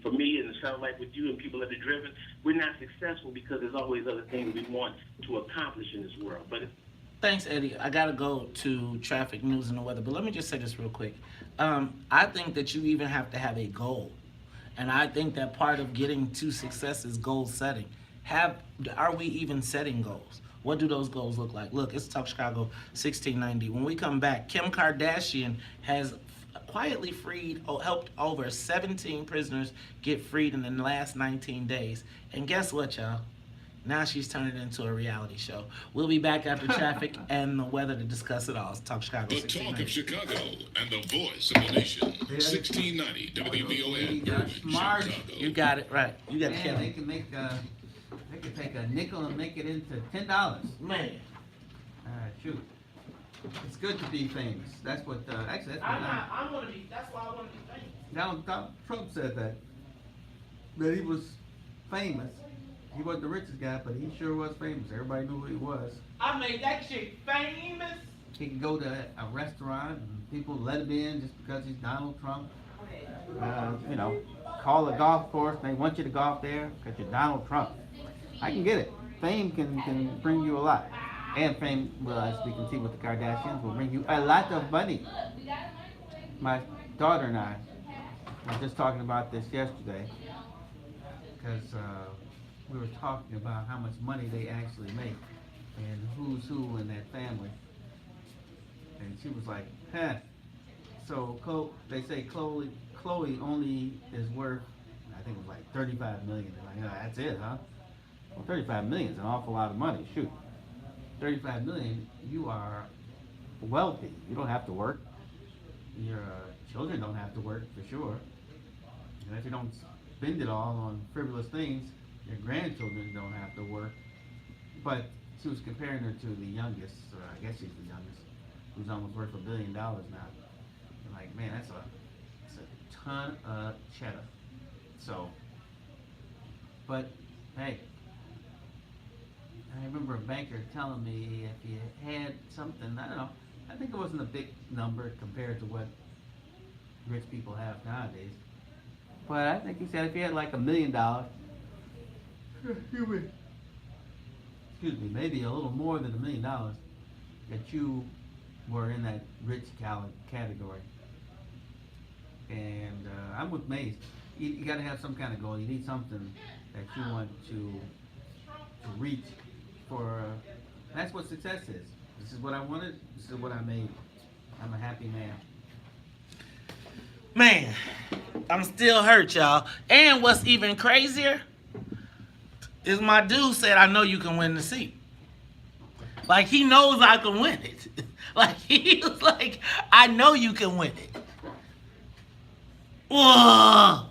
for me, and it sounds like with you and people that are driven, we're not successful because there's always other things we want to accomplish in this world. But Thanks, Eddie. I got to go to traffic, news, and the weather, but let me just say this real quick. I think that you even have to have a goal. And I think that part of getting to success is goal setting. Are we even setting goals? What do those goals look like? Look, it's Talk Chicago 1690. When we come back, Kim Kardashian has quietly helped over 17 prisoners get freed in the last 19 days. And guess what, y'all? Now she's turning it into a reality show. We'll be back after traffic and the weather to discuss it all. It's Talk Chicago. The Talk of Chicago and the voice of the nation. 1690 WVON. Smart. Chicago. You got it right. You got it. They can make they can take a nickel and make it into $10. Man. Shoot. It's good to be famous. That's what actually that's what I want to be. That's why I want to be famous. Donald Trump said that he was famous. He wasn't the richest guy, but he sure was famous. Everybody knew who he was. I made that chick famous. He could go to a restaurant and people let him in just because he's Donald Trump. Call a golf course and they want you to golf there because you're Donald Trump. I can get it. Fame can bring you a lot. And fame, well, as we can see with the Kardashians, will bring you a lot of money. My daughter and I were just talking about this yesterday because we were talking about how much money they actually make and who's who in that family. And she was like, So they say Chloe only is worth, I think it was like 35 million. They're like, oh, that's it, huh? Well, 35 million is an awful lot of money. Shoot, 35 million, you are wealthy. You don't have to work. Your children don't have to work for sure. And if you don't spend it all on frivolous things, your grandchildren don't have to work. But she was comparing her to the youngest, or I guess she's the youngest, who's almost worth $1 billion now. I'm like, man, that's a ton of cheddar. So, but hey, I remember a banker telling me if you had something, I don't know, I think it wasn't a big number compared to what rich people have nowadays. But I think he said if you had like $1 million, excuse me, maybe a little more than $1 million, that you were in that rich category. And I'm amazed. You got to have some kind of goal. You need something that you want to reach for. That's what success is. This is what I wanted. This is what I made. I'm a happy man. Man, I'm still hurt, y'all. And what's even crazier is my dude said, I know you can win the seat. Like, he knows I can win it. Like, he was like, I know you can win it. Whoa.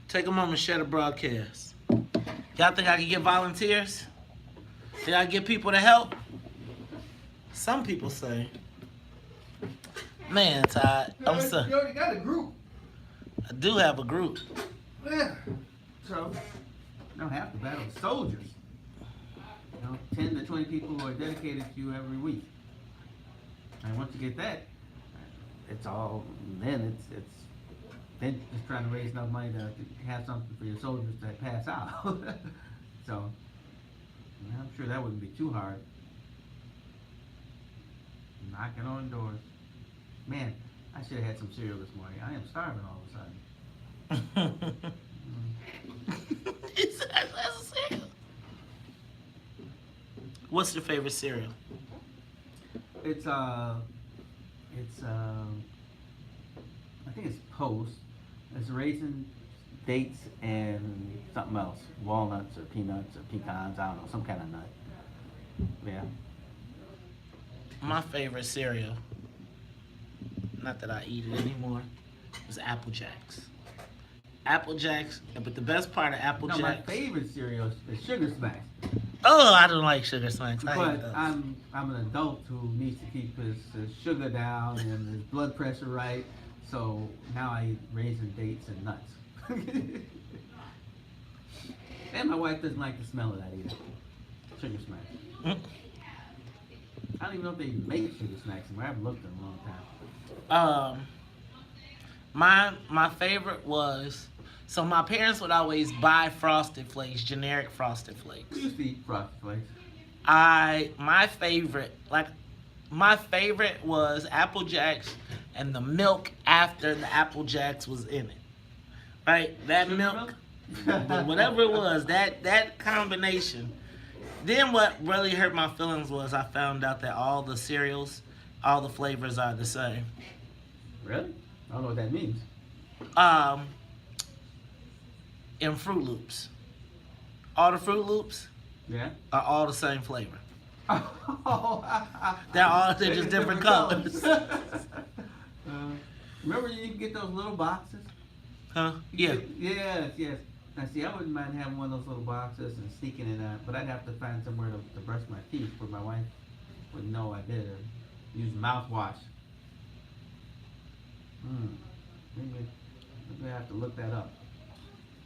Take a moment, share the broadcast. Y'all think I can get volunteers? Think I can get people to help? Some people say. Man, Todd, I'm sorry. You already got a group. I do have a group. Yeah. So, you don't have to battle soldiers. You know, 10 to 20 people who are dedicated to you every week. And once you get that, it's all, then it's then just trying to raise enough money to have something for your soldiers to pass out. So, I'm sure that wouldn't be too hard. Knocking on doors. Man, I should have had some cereal this morning. I am starving all of a sudden. That's a cereal. What's your favorite cereal? It's I think it's Post. It's raisin, dates, and something else. Walnuts or peanuts or pecans, I don't know, some kind of nut. Yeah. My favorite cereal, not that I eat it anymore, is Apple Jacks. Apple Jacks, but the best part of Apple Jacks. My favorite cereal is Sugar Smacks. Oh, I don't like Sugar Smacks. But I'm an adult who needs to keep his sugar down and his blood pressure right. So now I eat raisin, dates, and nuts. And my wife doesn't like the smell of that either. Sugar Smacks. I don't even know if they make Sugar Smacks anymore. I haven't looked in a long time. My favorite was, so my parents would always buy Frosted Flakes, generic Frosted Flakes. We used to eat Frosted Flakes. My favorite was Apple Jacks and the milk after the Apple Jacks was in it. Right? That milk, whatever it was, that combination. Then what really hurt my feelings was I found out that all the cereals, all the flavors are the same. Really? I don't know what that means. In Fruit Loops. All the Fruit Loops are all the same flavor. They're just different colors. Remember you can get those little boxes? Huh? Yeah. Yes. Now see, I wouldn't mind having one of those little boxes and sneaking in that, but I'd have to find somewhere to brush my teeth where my wife wouldn't know I did, or use mouthwash. Maybe I have to look that up.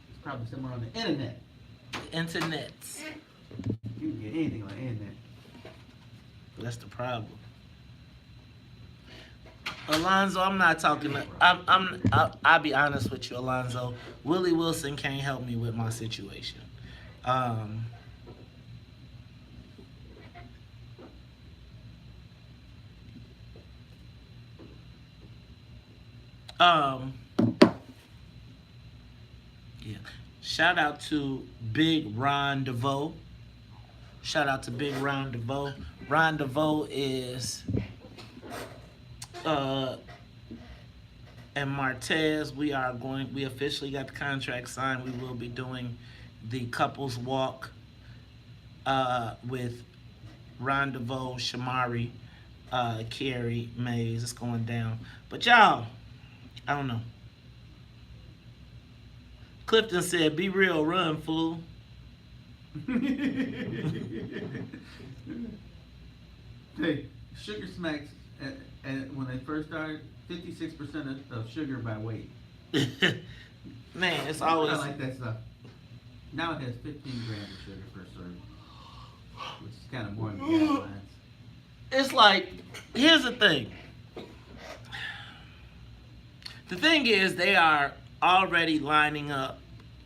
It's probably somewhere on the internet. Internets. You can get anything on the internet. That's the problem. Alonzo, I'm not talking. I'll be honest with you, Alonzo. Willie Wilson can't help me with my situation. Shout out to Big Ron DeVoe. Shout out to Big Ron DeVoe. Ron DeVoe is and Martez. We officially got the contract signed. We will be doing the couples walk with Ron DeVoe, Shamari, Carrie, Mays. It's going down. But y'all, I don't know. Clifton said, "Be real, run, fool." Hey, Sugar Smacks, and when they first started, 56% of sugar by weight. Man, it's always. I like that stuff. Now it has 15 grams of sugar per serving, which is kind of more than the guidelines. It's like, here's the thing. The thing is, they are already lining up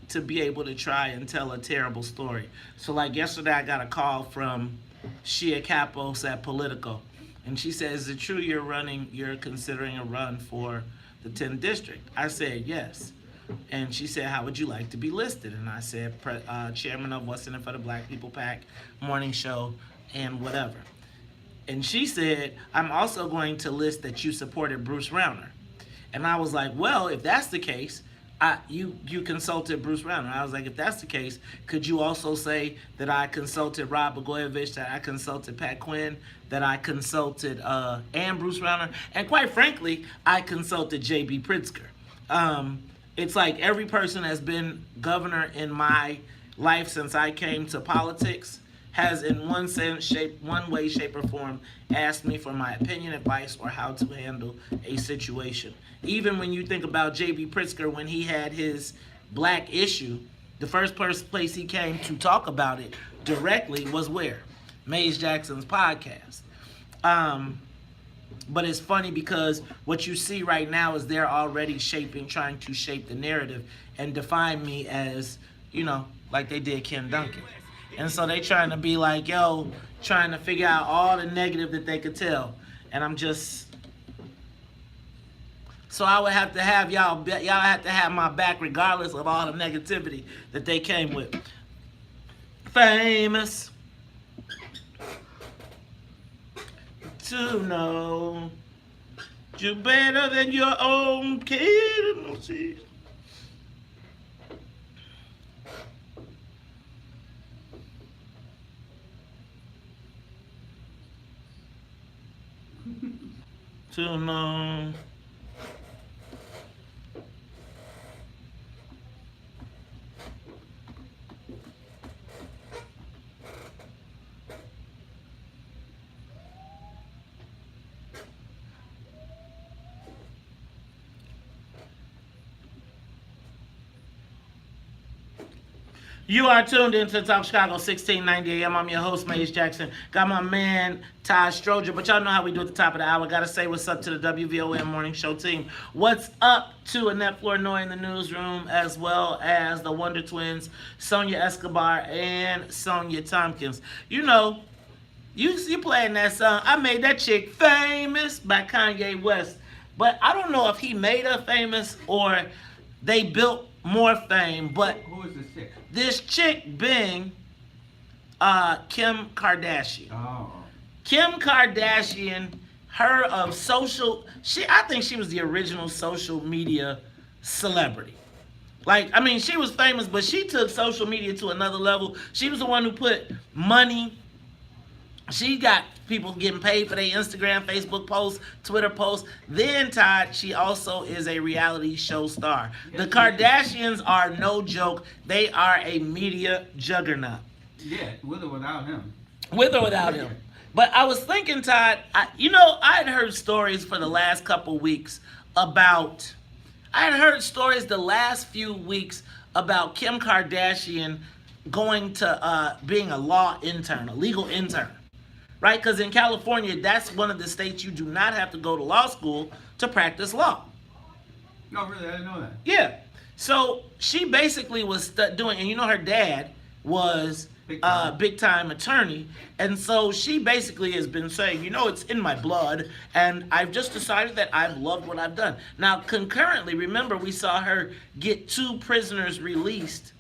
to be able to try and tell a terrible story. So like yesterday I got a call from Shia Kapos at Politico, and she says, "Is it true you're considering a run for the 10th district?" I said, "Yes." And she said, "How would you like to be listed?" And I said, "Chairman of What's in It for the Black People PAC, morning show, and whatever." And she said, "I'm also going to list that you supported Bruce Rauner." And I was like, "Well, if that's the case, you consulted Bruce Rauner." I was like, "If that's the case, could you also say that I consulted Rod Blagojevich, that I consulted Pat Quinn, that I consulted and Bruce Rauner, and quite frankly, I consulted J.B. Pritzker." It's like every person that's been governor in my life since I came to politics has in one way, shape, or form asked me for my opinion, advice, or how to handle a situation. Even when you think about J.B. Pritzker, when he had his black issue, the first place he came to talk about it directly was where? Mays Jackson's podcast. But it's funny because what you see right now is they're already trying to shape the narrative and define me as, like they did Ken Duncan. And so they trying to be like, trying to figure out all the negative that they could tell. And I'm just... So I would have to have y'all have to have my back regardless of all the negativity that they came with. Famous to know you better than your own kid. To know. You are tuned into Talk Chicago 1690 AM. I'm your host, Mays Jackson. Got my man, Ty Stroger. But y'all know how we do at the top of the hour. Got to say what's up to the WVON Morning Show team. What's up to Annette Flournoy in the newsroom, as well as the Wonder Twins, Sonia Escobar and Sonia Tompkins. You playing that song, I Made That Chick Famous by Kanye West. But I don't know if he made her famous or they built more fame. But who is this chick? This chick being Kim Kardashian. Oh. Kim Kardashian, I think she was the original social media celebrity. She was famous, but she took social media to another level. She was the one who put money. She got people getting paid for their Instagram, Facebook posts, Twitter posts. Then, Todd, she also is a reality show star. The Kardashians are no joke. They are a media juggernaut. Yeah, with or without him. With or without him. But I was thinking, Todd, I had heard stories for the last couple weeks about... I had heard stories the last few weeks about Kim Kardashian going to being a legal intern. Right? Because in California, that's one of the states you do not have to go to law school to practice law. No, really? I didn't know that. Yeah. So she basically was doing, and her dad was a big-time attorney. And so she basically has been saying, it's in my blood, and I've just decided that I've loved what I've done. Now, concurrently, remember, we saw her get 2 prisoners released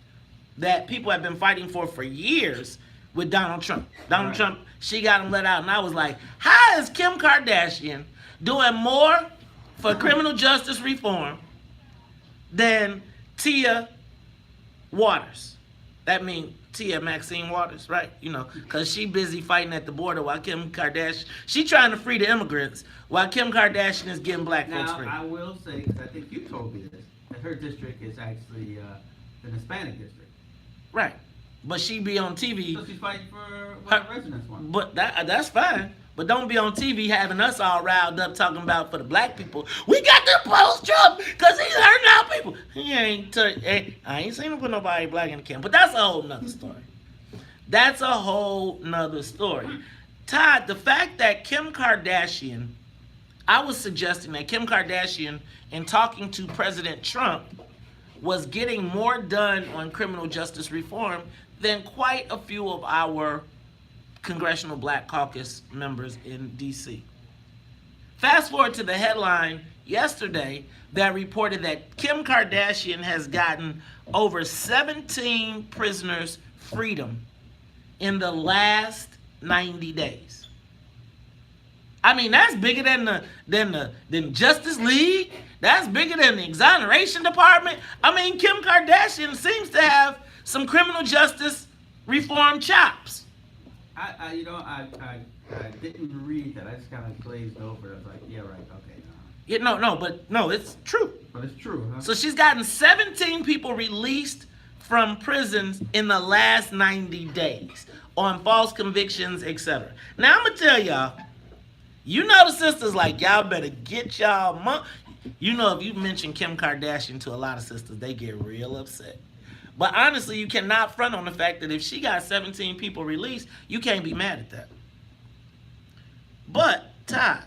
that people have been fighting for years with Donald Trump. Donald Trump, she got him let out, and I was like, how is Kim Kardashian doing more for criminal justice reform than Tia Waters? That means Tia Maxine Waters, right? You know, because she busy fighting at the border while Kim Kardashian, she trying to free the immigrants while Kim Kardashian is getting black folks free. Now, I will say, because I think you told me this, that her district is actually an Hispanic district. Right. But she be on TV. So she's fighting for what the residents want. But that's fine. But don't be on TV having us all riled up talking about for the black people. We got to post Trump because he's hurting our people. He ain't. I ain't seen him put nobody black in the camp. But that's a whole nother story. That's a whole nother story. Todd, the fact that Kim Kardashian, I was suggesting that Kim Kardashian, in talking to President Trump, was getting more done on criminal justice reform than quite a few of our Congressional Black Caucus members in D.C. Fast forward to the headline yesterday that reported that Kim Kardashian has gotten over 17 prisoners freedom in the last 90 days. I mean, that's bigger than Justice League. That's bigger than the Exoneration Department. I mean, Kim Kardashian seems to have some criminal justice reform chops. I didn't read that. I just kind of glazed over it. I was like, yeah, right, okay. Yeah, no, it's true. But it's true, huh? So she's gotten 17 people released from prisons in the last 90 days on false convictions, etc. Now, I'm going to tell y'all, you know the sisters like, y'all better get y'all you know, if you mention Kim Kardashian to a lot of sisters, they get real upset. But honestly, you cannot front on the fact that if she got 17 people released, you can't be mad at that. But, Todd,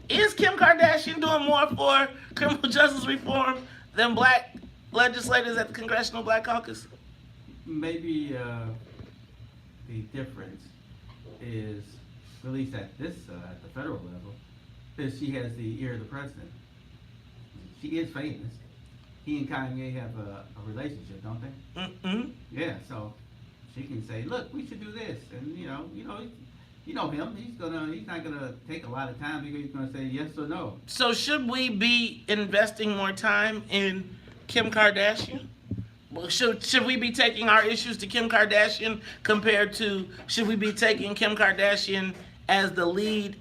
is Kim Kardashian doing more for criminal justice reform than black legislators at the Congressional Black Caucus? Maybe the difference is, at least at this, at the federal level, is she has the ear of the president. She is famous. He and Kanye have a relationship, don't they? Mm-hmm. Yeah, so she can say, "Look, we should do this," and you know him. He's not gonna take a lot of time because he's gonna say yes or no. So should we be investing more time in Kim Kardashian? Well, should we be taking our issues to Kim Kardashian compared to should we be taking Kim Kardashian as the lead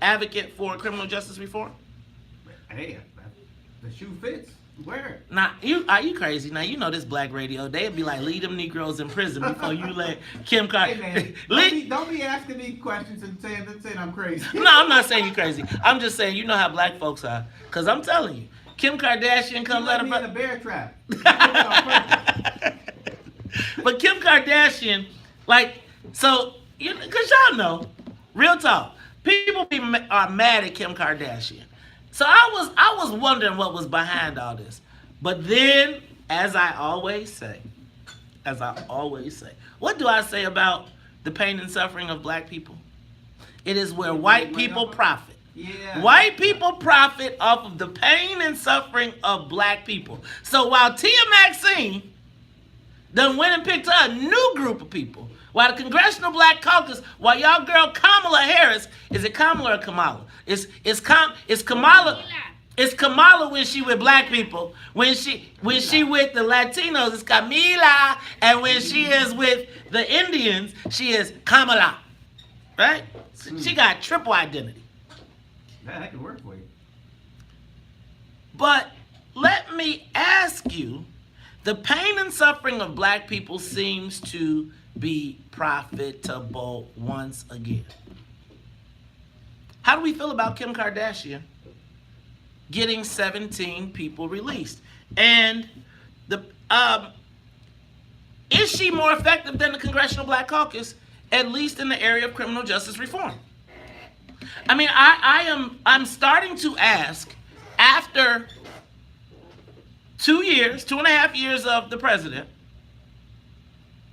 advocate for criminal justice reform? Hey, the shoe fits. Where? Now, are you crazy? Now, you know this black radio. They'd be like, leave them Negroes in prison before you let Kim Kardashian. Hey, don't be asking me questions and saying I'm crazy. No, I'm not saying you're crazy. I'm just saying you know how black folks are. Because I'm telling you, Kim Kardashian come let her... in a bear trap. But Kim Kardashian, because y'all know, real talk, people are mad at Kim Kardashian. So I was wondering what was behind all this. But then, as I always say, what do I say about the pain and suffering of black people? It is where white people profit. Yeah. White people profit off of the pain and suffering of black people. So while Tia Maxine done went and picked her a new group of people, while the Congressional Black Caucus, while y'all girl Kamala Harris, is it Kamala or Kamala? It's Kamala. It's Kamala when she with black people. When she with the Latinos, it's Camila. And when she is with the Indians, she is Kamala. Right? She got triple identity. That could work for you. But let me ask you, the pain and suffering of black people seems to be profitable once again. How do we feel about Kim Kardashian getting 17 people released? And is she more effective than the Congressional Black Caucus, at least in the area of criminal justice reform? I mean, I'm starting to ask, after 2.5 years of the president,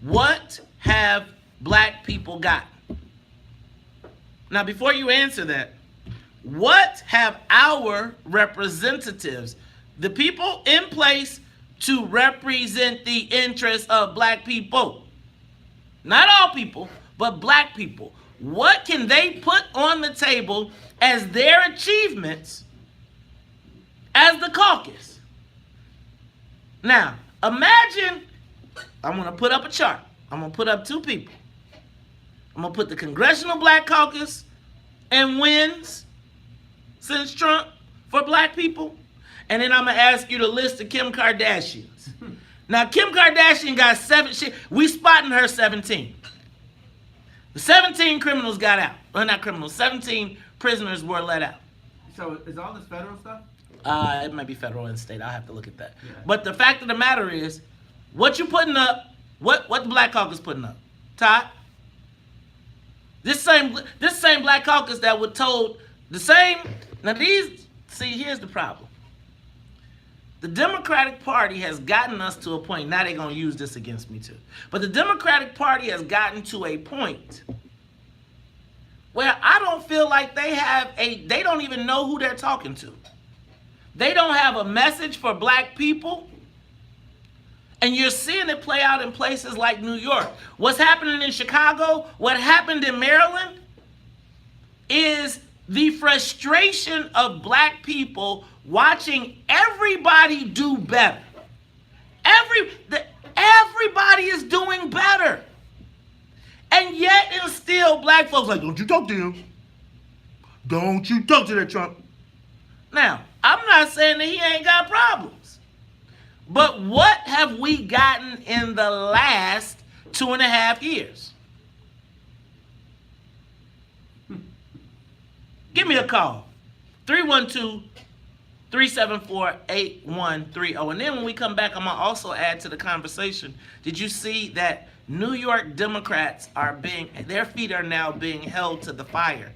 what have black people gotten? Now, before you answer that, what have our representatives, the people in place to represent the interests of black people. Not all people, but black people. What can they put on the table as their achievements as the caucus? Now, imagine, I'm going to put up a chart. I'm going to put up two people. I'm going to put the Congressional Black Caucus and wins since Trump for black people. And then I'm going to ask you to list the Kim Kardashians. Now, Kim Kardashian got we spotting her 17. The 17 criminals got out. Well, not criminals, 17 prisoners were let out. So is all this federal stuff? It might be federal and state. I'll have to look at that. Yeah. But the fact of the matter is, what you putting up, what the Black Caucus putting up? Todd? This same Black Caucus that would told the same. Now here's the problem. The Democratic Party has gotten us to a point, now they're going to use this against me too, but the Democratic Party has gotten to a point where I don't feel like they don't even know who they're talking to. They don't have a message for black people. And you're seeing it play out in places like New York. What's happening in Chicago, what happened in Maryland, is the frustration of black people watching everybody do better. Everybody is doing better. And yet it's still black folks like, don't you talk to him. Don't you talk to that Trump. Now, I'm not saying that he ain't got problems. But what have we gotten in the last 2.5 years? Give me a call. 312-374-8130. And then when we come back, I'm going to also add to the conversation. Did you see that New York Democrats their feet are now being held to the fire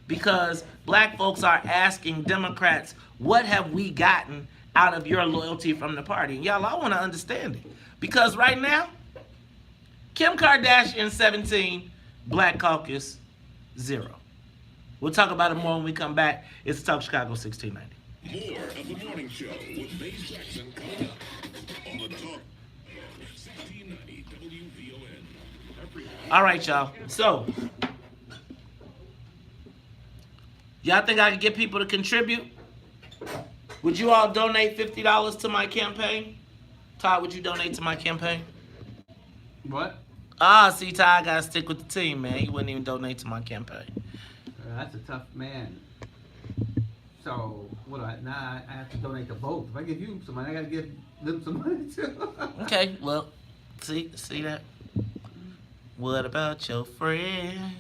because black folks are asking Democrats, what have we gotten out of your loyalty from the party? And y'all, I want to understand it. Because right now, Kim Kardashian, 17, Black Caucus, 0. We'll talk about it more when we come back. It's Talk Chicago 1690. More of the morning show with Maze Jackson coming up on the Talk 1690 WVON. All right, y'all. So, y'all think I can get people to contribute? Would you all donate $50 to my campaign? Todd, would you donate to my campaign? What? See, Todd, I gotta stick with the team, man. He wouldn't even donate to my campaign. That's a tough man. So, what do I have to donate to both. If I give you some money, I gotta give them some money too. Okay, well, see that? What about your friends?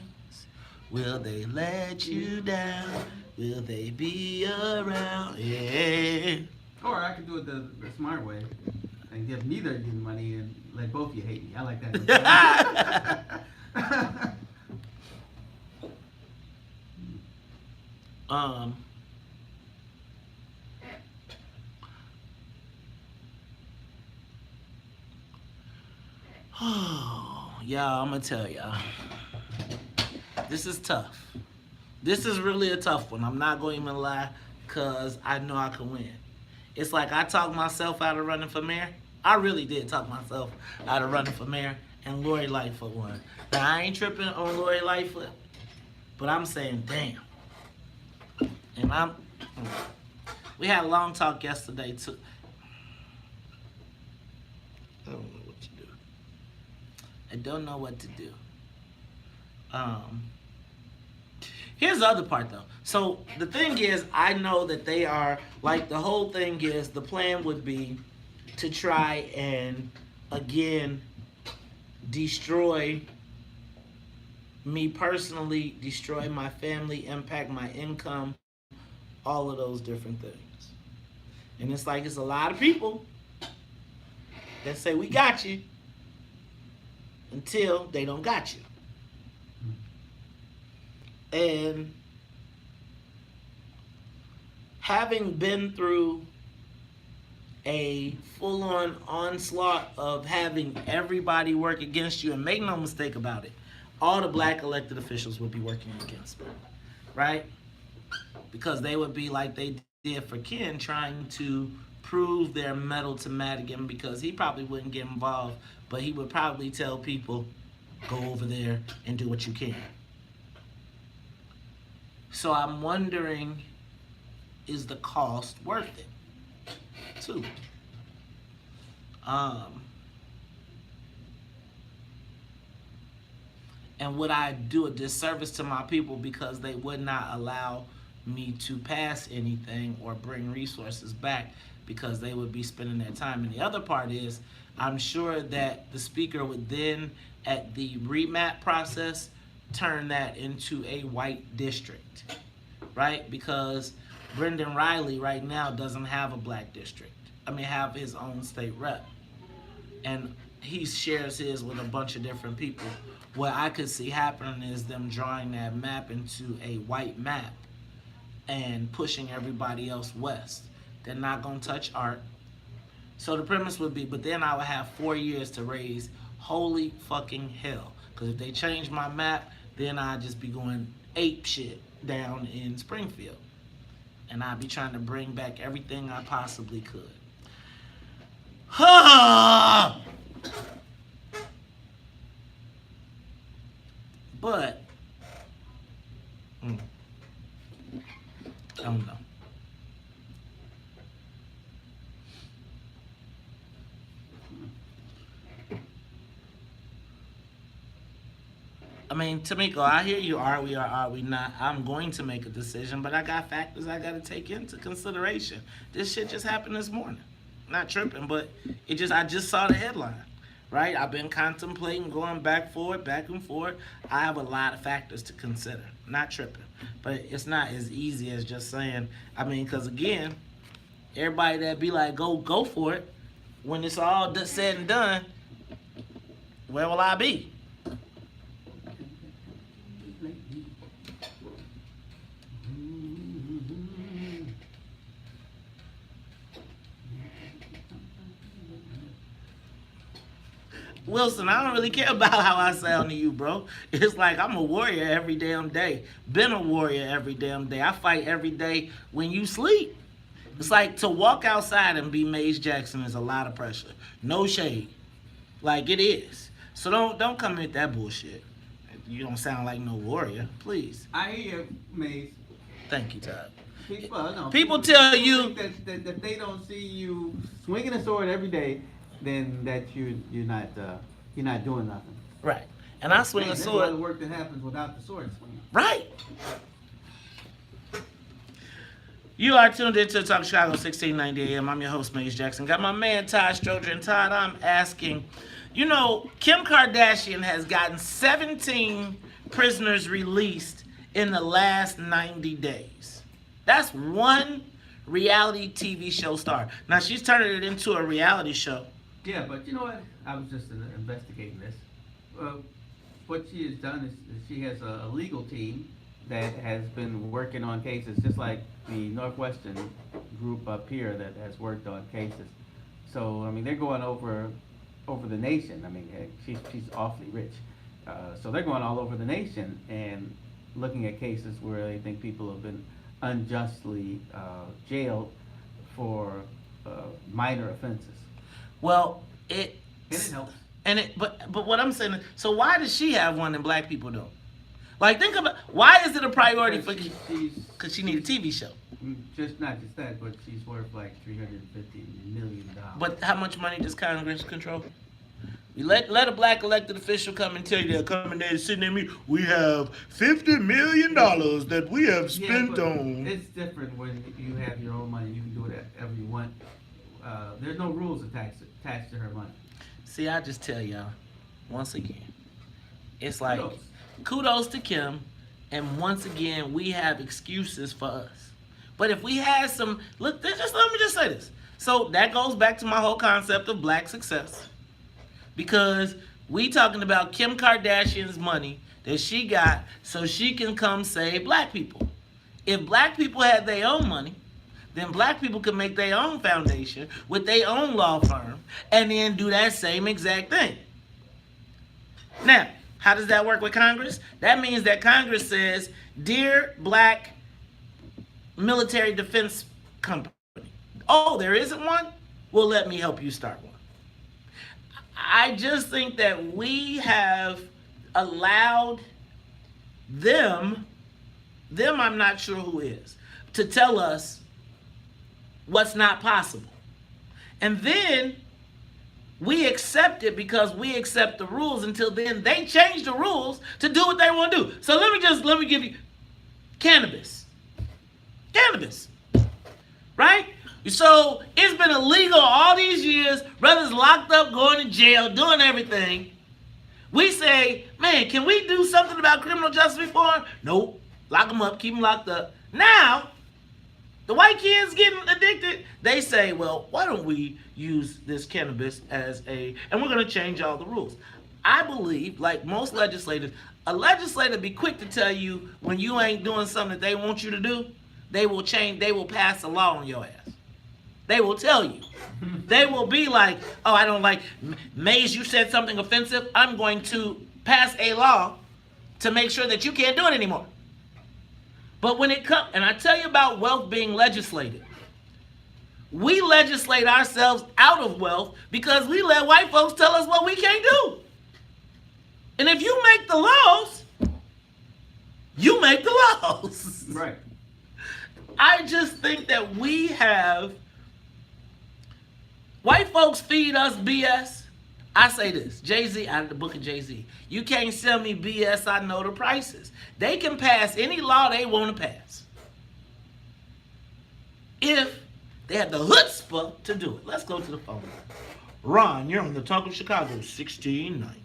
Will they let you down? Will they be around? Yeah. Or I could do it the smart way and give neither of you the money and let both of you hate me. I like that. Y'all, I'm gonna tell y'all. This is tough. This is really a tough one. I'm not going to even lie, because I know I can win. It's like I talked myself out of running for mayor. I really did talk myself out of running for mayor, and Lori Lightfoot won. Now, I ain't tripping on Lori Lightfoot, but I'm saying, damn. And we had a long talk yesterday, too. I don't know what to do. I don't know what to do. Here's the other part, though. So the thing is, I know that they are, like, the whole thing is, the plan would be to try and, again, destroy me personally, destroy my family, impact my income, all of those different things. And it's like, it's a lot of people that say, we got you, until they don't got you. And having been through a full-on onslaught of having everybody work against you, and make no mistake about it, all the black elected officials would be working against me, right? Because they would be like they did for Ken, trying to prove their mettle to Madigan, because he probably wouldn't get involved, but he would probably tell people, go over there and do what you can. So I'm wondering, is the cost worth it? Too. And would I do a disservice to my people because they would not allow me to pass anything or bring resources back because they would be spending their time? And the other part is, I'm sure that the speaker would then, at the remap process, turn that into a white district, right? Because Brendan Riley right now doesn't have a black district. Have his own state rep. And he shares his with a bunch of different people. What I could see happening is them drawing that map into a white map and pushing everybody else west. They're not going to touch art. So the premise would be, but then I would have 4 years to raise holy fucking hell. Because if they change my map, then I'd just be going ape shit down in Springfield. And I'd be trying to bring back everything I possibly could. But I don't know. Tamiko, I hear you. Are we or are we not? I'm going to make a decision, but I got factors I got to take into consideration. This shit just happened this morning. Not tripping, but I just saw the headline, right? I've been contemplating going back and forth. I have a lot of factors to consider. Not tripping, but it's not as easy as just saying, because again, everybody that be like, go for it, when it's all said and done, where will I be? Wilson, I don't really care about how I sound to you, bro. It's like I'm a warrior every damn day. Been a warrior every damn day. I fight every day when you sleep. It's like to walk outside and be Maze Jackson is a lot of pressure. No shade. Like it is. So don't come with that bullshit. You don't sound like no warrior. Please. I hear you, Maze. Thank you, Todd. People tell you that they don't see you swinging a sword every day, then that you're not doing nothing. Right. And I swing a sword. There's a lot of work that happens without the sword swinging. Right. You are tuned into Talk Chicago 1690 AM. I'm your host, Maze Jackson. Got my man Todd Stroger. And Todd, I'm asking, Kim Kardashian has gotten 17 prisoners released in the last 90 days. That's one reality TV show star. Now she's turning it into a reality show. Yeah, but you know what? I was just investigating this. What she has done is she has a legal team that has been working on cases, just like the Northwestern group up here that has worked on cases. So they're going over the nation. She's awfully rich, so they're going all over the nation and looking at cases where they think people have been unjustly jailed for minor offenses. Well, it helps. But what I'm saying is, so why does she have one and black people don't? Like, think about, why is it a priority for? Because she needs a TV show. Not just that, but she's worth like $350 million. But how much money does Congress control? You let a black elected official come and tell you they're coming there and sitting at me. We have $50 million that we have spent on. It's different when you have your own money. You can do whatever you want. There's no rules attached to her money. See, I just tell y'all, once again, it's like kudos to Kim, and once again we have excuses for us. But if we had some, let me just say this. So that goes back to my whole concept of black success. Because we talking about Kim Kardashian's money that she got so she can come save black people. If black people had their own money, then black people could make their own foundation with their own law firm and then do that same exact thing. Now, how does that work with Congress? That means that Congress says, dear black military defense company, Oh, there isn't one? Well, let me help you start one. I just think that we have allowed them I'm not sure who is, to tell us what's not possible. And then we accept it because we accept the rules. Until then, they change the rules to do what they want to do. So let me give you cannabis. Cannabis. Right? So it's been illegal all these years, brothers locked up, going to jail, doing everything. We say, man, can we do something about criminal justice reform? Nope. Lock them up, keep them locked up. Now, the white kids getting addicted, they say, well, why don't we use this cannabis and we're going to change all the rules. I believe, like most legislators, a legislator be quick to tell you when you ain't doing something that they want you to do, they will pass a law on your ass. They will tell you. They will be like, oh, I don't like, Mays, you said something offensive. I'm going to pass a law to make sure that you can't do it anymore. But when it comes, and I tell you about wealth being legislated, we legislate ourselves out of wealth because we let white folks tell us what we can't do. And if you make the laws, you make the laws. Right. I just think that we have, white folks feed us BS. I say this, Jay-Z, out of the book of Jay-Z, you can't sell me BS, I know the prices. They can pass any law they want to pass if they have the chutzpah to do it. Let's go to the phone. Ron, you're on the Talk of Chicago, 1690.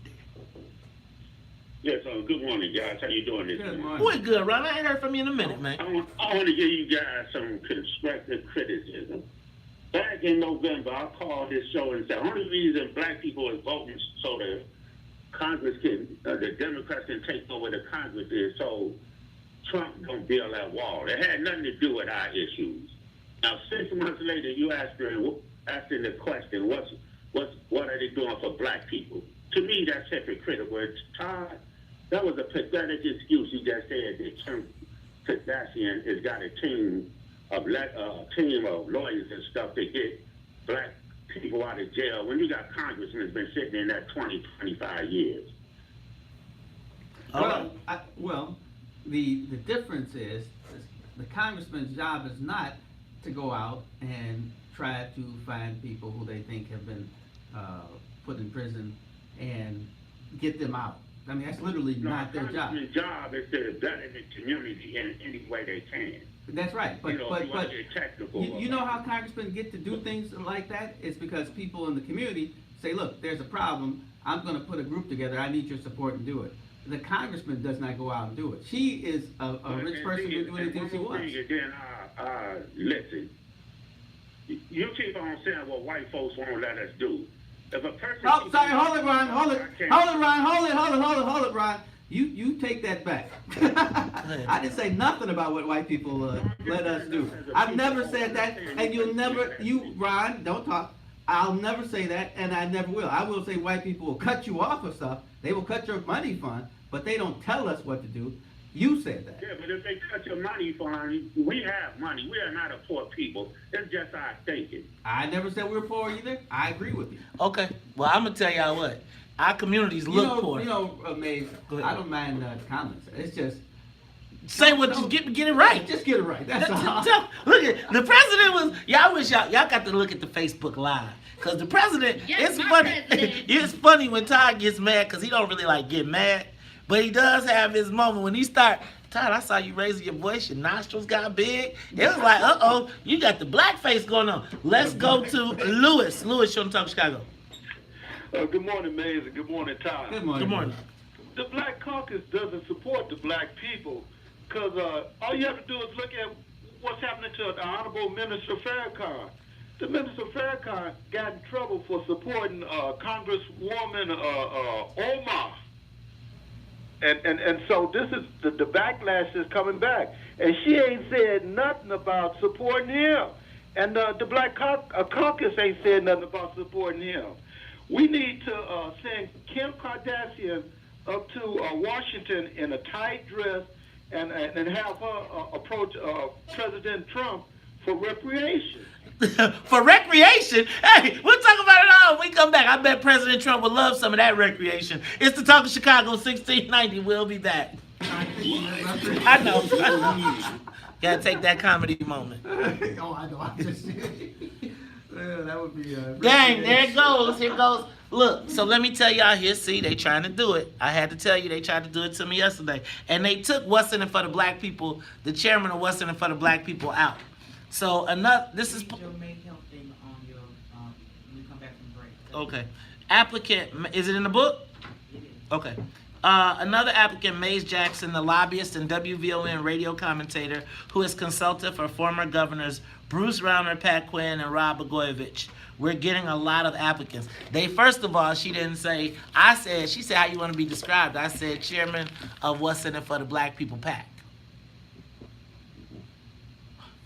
Yes, good morning, guys. How you doing this morning? We're good, Ron. I ain't heard from you in a minute, man. I want to give you guys some constructive criticism. Back in November, I called this show and said, the only reason black people are voting so the Congress can, the Democrats can take over the Congress is so Trump don't build that wall. It had nothing to do with our issues. Now, 6 months later, you asking the question, what are they doing for black people? To me, that's hypocritical. Todd, that was a pathetic excuse you just said that Kardashian has got a team of lawyers and stuff to get black people out of jail when you got congressmen that's been sitting in that 25 years. Well, the difference is the congressman's job is not to go out and try to find people who they think have been put in prison and get them out. I mean, that's literally not their job. The job is to better the community in any way they can. That's right, but you know how congressmen get to do things like that? It's because people in the community say, look, there's a problem. I'm going to put a group together. I need your support and do it. The congressman does not go out and do it. She is a rich person who do anything she wants. Listen, you keep on saying what white folks won't let us do. If a person hold it, Ron. Hold it, Ron. You take that back. I didn't say nothing about what white people let us do. I've never said that, and Ron, don't talk. I'll never say that, and I never will. I will say white people will cut you off of stuff. They will cut your money fund, but they don't tell us what to do. You said that. Yeah, but if they cut your money fund, we have money. We are not a poor people. It's just our thinking. I never said we were poor either. I agree with you. Okay. Well, I'm going to tell y'all what. Our communities look poor. Maeve, I don't mind comments. It's just... Say get it right. Just get it right. That's all. Look at the president was. Y'all got to look at the Facebook Live because the president. Yes, it's funny. president. It's funny when Todd gets mad because he don't really like get mad, but he does have his moment when he start. Todd, I saw you raising your voice. Your nostrils got big. It was like, you got the black face going on. Let's go to Lewis. Lewis, you're on Talk Chicago. Good morning, Mays, and good morning, Todd. Good morning. Good morning. The Black Caucus doesn't support the black people because all you have to do is look at what's happening to the Honorable Minister Farrakhan. The Minister Farrakhan got in trouble for supporting Congresswoman Omar. And so this is the backlash is coming back. And she ain't said nothing about supporting him. And the Black Caucus ain't said nothing about supporting him. We need to send Kim Kardashian up to Washington in a tight dress and have her approach President Trump for recreation. For recreation? Hey, we'll talk about it all when we come back. I bet President Trump would love some of that recreation. It's the Talk of Chicago 1690. We'll be back. I know. Gotta take that comedy moment. Oh, I know. I'm just that would be dang, there it goes. Here goes. Look, so let me tell y'all here, see, they trying to do it. I had to tell you, they tried to do it to me yesterday. And they took What's in it for the Black People, the chairman of What's in it for the Black People out. So this is Your main health thing on your when we come back from break. okay. Applicant, is it in the book? Okay. Another applicant, Mays Jackson, the lobbyist and WVON radio commentator who is consultant for former governors Bruce Rauner, Pat Quinn, and Rod Blagojevich. We're getting a lot of applicants. First of all, she didn't say, she said, how you want to be described? I said, chairman of What's in it for the Black People PAC.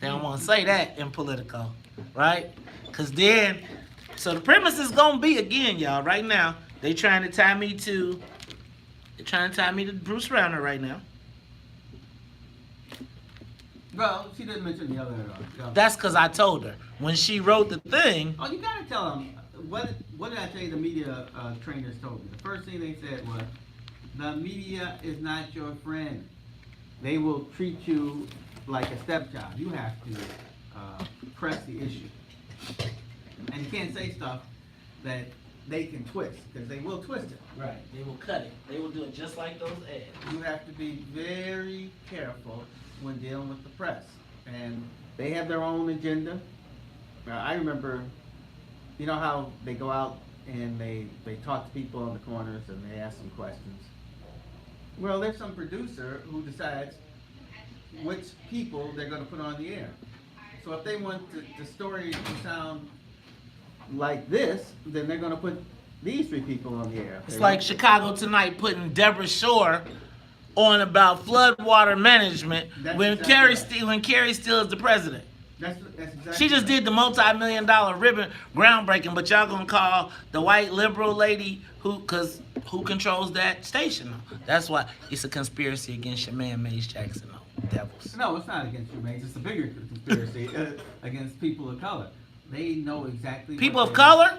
They don't want to say that in Politico, right? Because then, so the premise is going to be, again, y'all, right now, they're trying to tie me to Bruce Rauner right now. Well, she didn't mention the other. That's because I told her. When she wrote the thing. Oh, you got to tell them. What did I tell you the media trainers told me? The first thing they said was, the media is not your friend. They will treat you like a stepchild. You have to press the issue. And you can't say stuff that they can twist, because they will twist it. Right. They will cut it. They will do it just like those ads. You have to be very careful when dealing with the press. And they have their own agenda. I remember, you know how they go out and they talk to people on the corners and they ask them questions. Well, there's some producer who decides which people they're going to put on the air. So if they want the story to sound like this, then they're going to put these three people on the air. It's like Chicago Tonight putting Deborah Shore on about floodwater management when Carrie Steele is the president. That's exactly she just did the multi-million-dollar ribbon groundbreaking, but y'all gonna call the white liberal lady who controls that station? That's why it's a conspiracy against your man Mays Jackson. Devils. No, it's not against your Mays. It's a bigger conspiracy against people of color. They know exactly. People of color?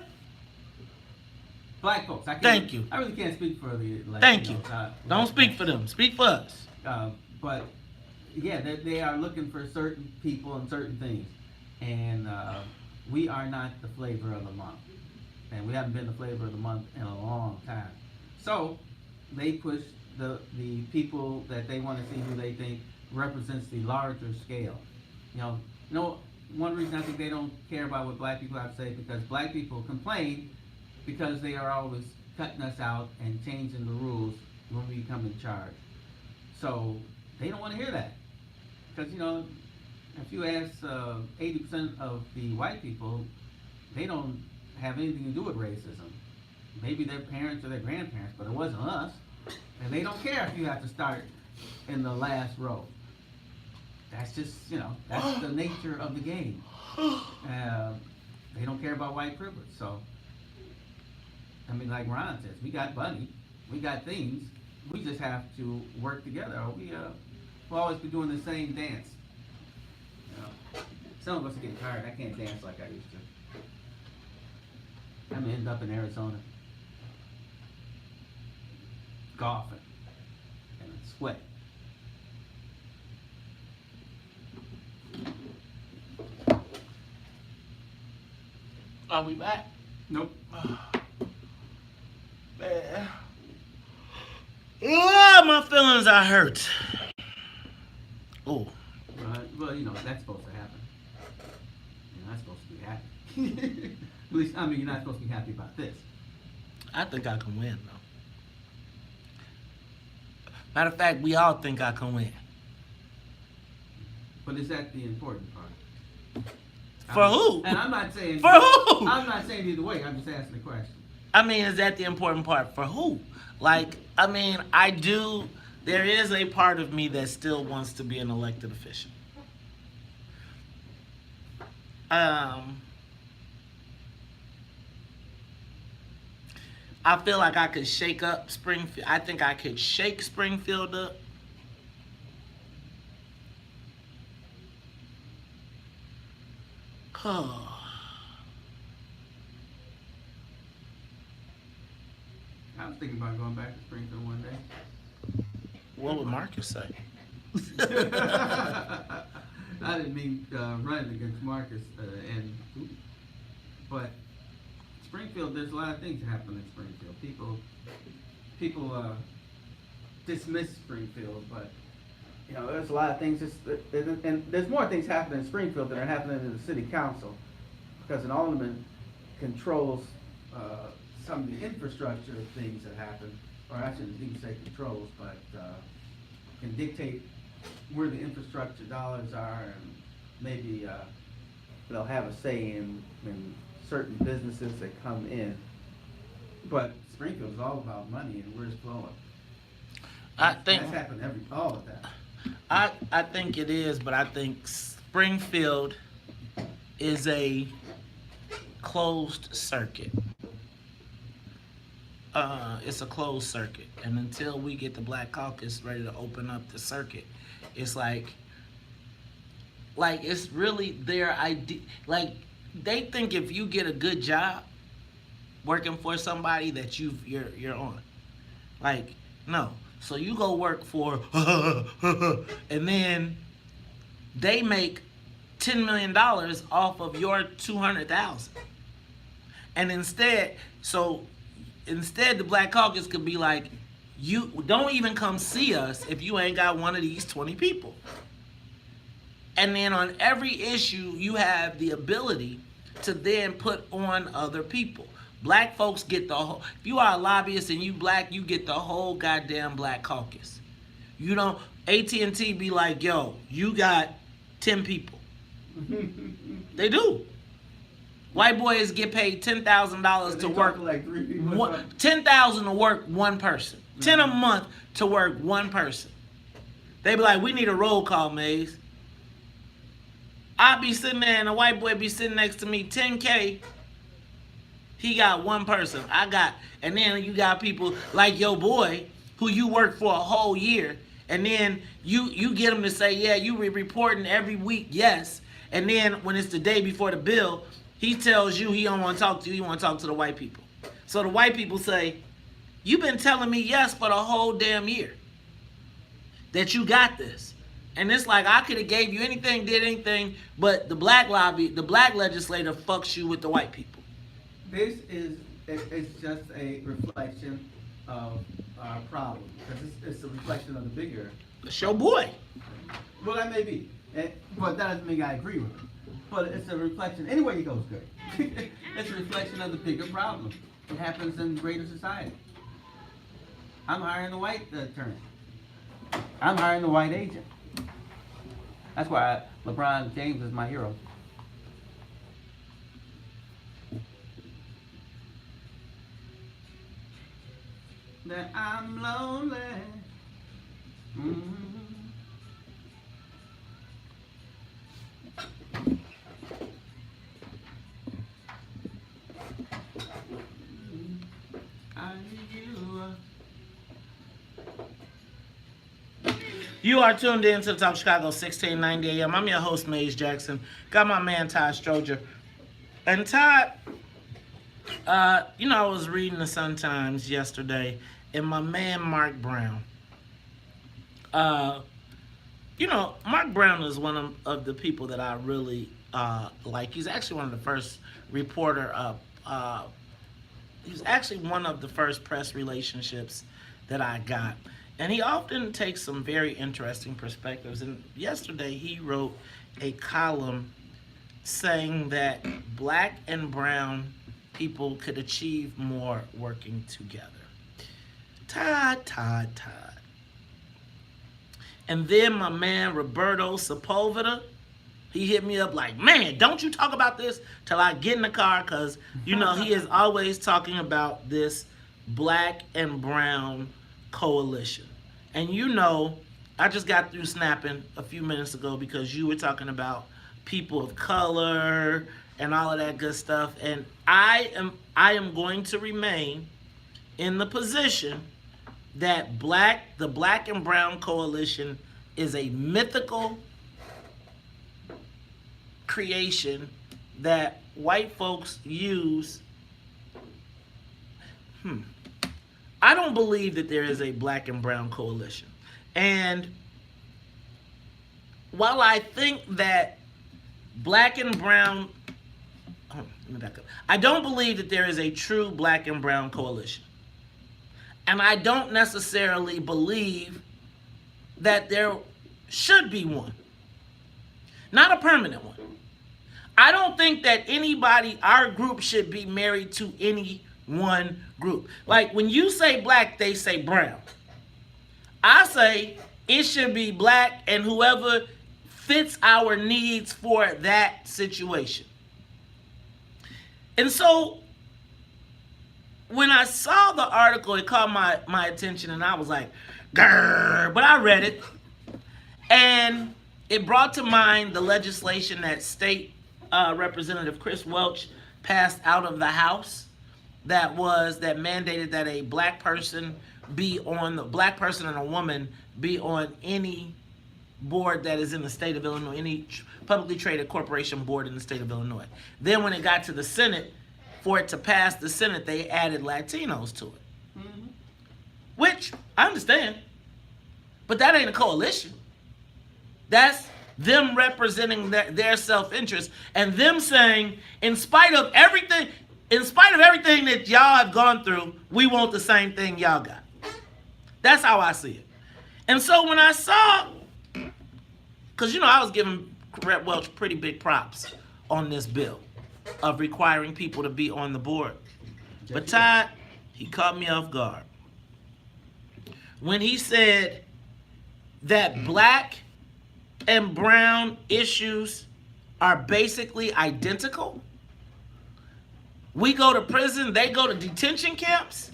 Black folks. Thank you. I really can't speak for the Latinos. Thank you. Don't speak for them. Speak for us. But yeah, they are looking for certain people and certain things, and we are not the flavor of the month, and we haven't been the flavor of the month in a long time. So they push the people that they want to see who they think represents the larger scale. You know, one reason I think they don't care about what black people have to say, because black people complain because they are always cutting us out and changing the rules when we come in charge. So they don't want to hear that. Because, if you ask 80% of the white people, they don't have anything to do with racism. Maybe their parents or their grandparents, but it wasn't us. And they don't care if you have to start in the last row. That's just, that's the nature of the game. They don't care about white privilege. So, like Ron says, we got money, we got things, we just have to work together. We'll always be doing the same dance. Some of us are getting tired. I can't dance like I used to. I'm gonna end up in Arizona, golfing and sweating. Are we back? Nope. Man. Oh, my feelings are hurt. Oh. Well, that's supposed to happen. You're not supposed to be happy. At least, you're not supposed to be happy about this. I think I can win, though. Matter of fact, we all think I can win. But is that the important part? For who? And I'm not saying... For who? I'm not saying either way. I'm just asking the question. Is that the important part? For who? There is a part of me that still wants to be an elected official. I feel like I could shake up Springfield. I think I could shake Springfield up. I was thinking about going back to Springfield one day. What would Marcus say? I didn't mean running against Marcus, but Springfield. There's a lot of things that happen in Springfield. People dismiss Springfield, but there's a lot of things. And there's more things happening in Springfield than are happening in the city council, because an alderman controls some of the infrastructure of things that happen, or I shouldn't even say controls, but can dictate where the infrastructure dollars are, and maybe they'll have a say in certain businesses that come in. But Springfield is all about money and where it's flowing. I think that's happened all of that. I think it is, but I think Springfield is a closed circuit. It's a closed circuit, and until we get the Black Caucus ready to open up the circuit, it's like it's really their idea. Like, they think if you get a good job working for somebody that you're on. Like, no. So you go work for and then they make $10 million off of your $200,000. And instead the Black Caucus could be like, you don't even come see us if you ain't got one of these 20 people. And then on every issue, you have the ability to then put on other people. Black folks get the whole, if you are a lobbyist and you black, you get the whole goddamn Black Caucus. You don't, AT&T be like, yo, you got 10 people. They do. White boys get paid $10,000 to work, like $10,000 to work one person. $10 a month to work one person. They be like, we need a roll call, Maze. I be sitting there and a white boy be sitting next to me, $10K. He got one person. And then you got people like your boy who you work for a whole year, and then you get him to say, yeah, you reporting every week, yes. And then when it's the day before the bill, he tells you he don't want to talk to you, he want to talk to the white people. So the white people say, you've been telling me yes for the whole damn year that you got this. And it's like, I could have gave you anything, did anything, but the black legislator fucks you with the white people. This is, it's just a reflection of our problem, because it's a reflection of the bigger. It's your boy. Well, that may be, but that doesn't mean I agree with it. But it's a reflection, anywhere you go is good. It's a reflection of the bigger problem. It happens in greater society. I'm hiring the white attorney. I'm hiring the white agent. That's why LeBron James is my hero. That I'm lonely. Mm-hmm. I need you. You are tuned in to the Talk Chicago 1690 AM. I'm your host, Maze Jackson. Got my man, Todd Stroger. And Todd, I was reading the Sun-Times yesterday, and my man, Mark Brown. Mark Brown is one of the people that I really like. He's actually one of the first he's actually one of the first press relationships that I got. And he often takes some very interesting perspectives. And yesterday he wrote a column saying that black and brown people could achieve more working together. Todd. And then my man Roberto Sepulveda, he hit me up like, man, don't you talk about this till I get in the car, because, he is always talking about this black and brown coalition. And I just got through snapping a few minutes ago because you were talking about people of color and all of that good stuff. And I am going to remain in the position that the black and brown coalition is a mythical creation that white folks use. I don't believe that there is a black and brown coalition. And while I think that black and brown, let me back up. I don't believe that there is a true black and brown coalition. And I don't necessarily believe that there should be one. Not a permanent one. I don't think that our group should be married to any one group. Like when you say black, they say brown. I say it should be black and whoever fits our needs for that situation. And so when I saw the article, it caught my attention and I was like, grrr, but I read it. And it brought to mind the legislation that State Representative Chris Welch passed out of the House that mandated that a black person and a woman be on any board that is in the state of Illinois, any publicly traded corporation board in the state of Illinois. Then when it got to the Senate, for it to pass the Senate, they added Latinos to it. Which I understand, but that ain't a coalition. That's them representing their self-interest and them saying, in spite of everything that y'all have gone through, we want the same thing y'all got. That's how I see it. And so when I saw, because I was giving Rep. Welch pretty big props on this bill of requiring people to be on the board. But Todd, he caught me off guard when he said that black and brown issues are basically identical. We go to prison, they go to detention camps.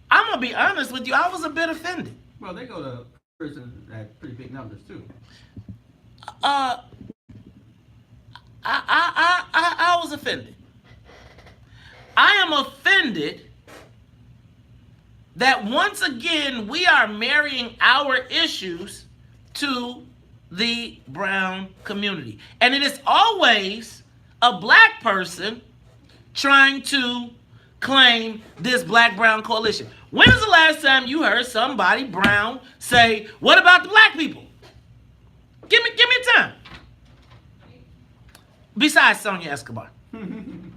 I'm going to be honest with you, I was a bit offended. Well, they go to prison at pretty big numbers, too. I was offended. I am offended that once again we are marrying our issues to the brown community. And it is always a black person trying to claim this black-brown coalition. When is the last time you heard somebody brown say, what about the black people? Give me a time. Besides Sonia Escobar. And